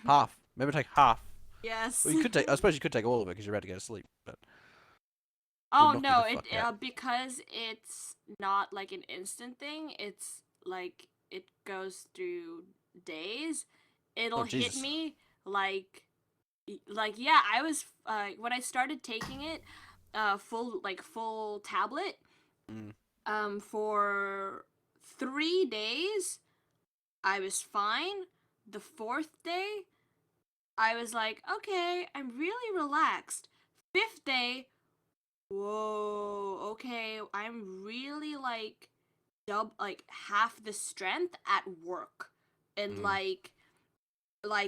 Half. Remember, take half. Yes. Well, you could take. I suppose you could take all of it because you're about to go to sleep. But Oh knock you no, the it fuck out. because it's not like an instant thing. It's like it goes through days. It'll hit Jesus. me like yeah. I was when I started taking it, full tablet. For 3 days, I was fine. The 4th day, I was like, okay, I'm really relaxed. 5th day, whoa, okay, I'm really like half the strength at work and like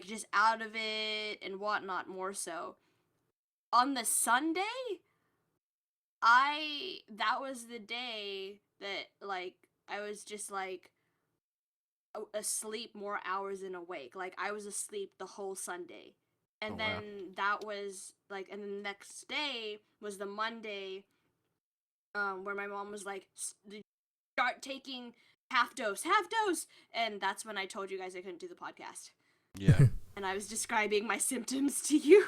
just out of it and whatnot more so. On the Sunday, that was the day that like I was just like asleep more hours than awake. Like I was asleep the whole Sunday. And Oh, then wow. that was like, and the next day was the Monday where my mom was like, start taking half dose, and that's when I told you guys I couldn't do the podcast. yeah. And I was describing my symptoms to you.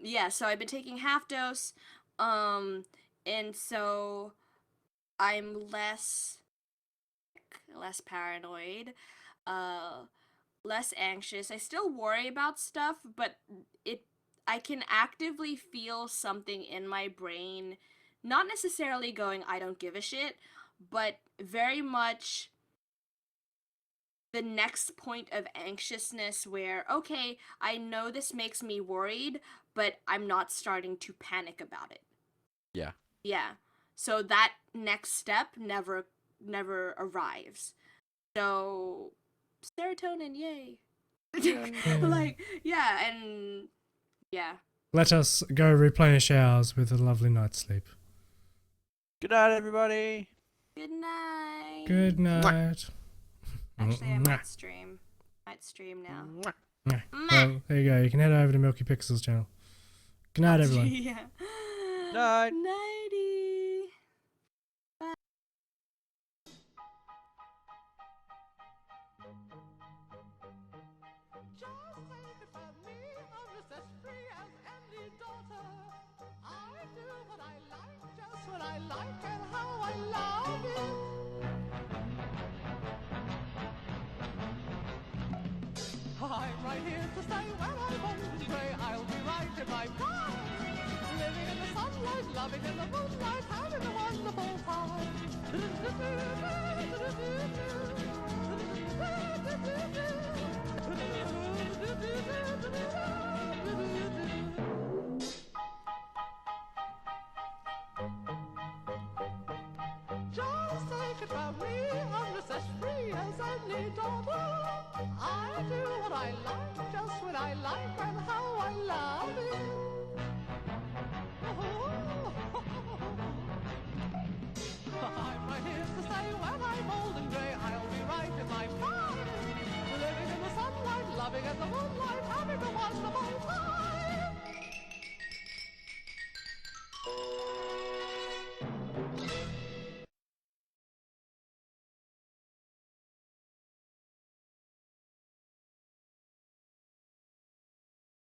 Yeah, so I've been taking half dose, and so I'm less paranoid, less anxious. I still worry about stuff, but I can actively feel something in my brain, not necessarily going, I don't give a shit, but very much the next point of anxiousness where, okay, I know this makes me worried, but I'm not starting to panic about it. Yeah. Yeah. So that next step never arrives. So serotonin, yay. Like, yeah, and yeah. Let us go replenish ours with a lovely night's sleep. Good night, everybody. Good night. Good night. Actually, I might stream. Now. Well, there you go. You can head over to Milky Pixel's channel. Good night, everyone. Yeah. Night. Nighty. Just take it from me, I'm just as free as any daughter. I do what I like, just what I like, and how I love it. I'm right here to stay where I want to stay. I'll be right in my prime. Living in the sunlight, loving in the moonlight, having a wonderful time. Just take it from me, I'm just as free as any daughter. I do what I like, just when I like, and how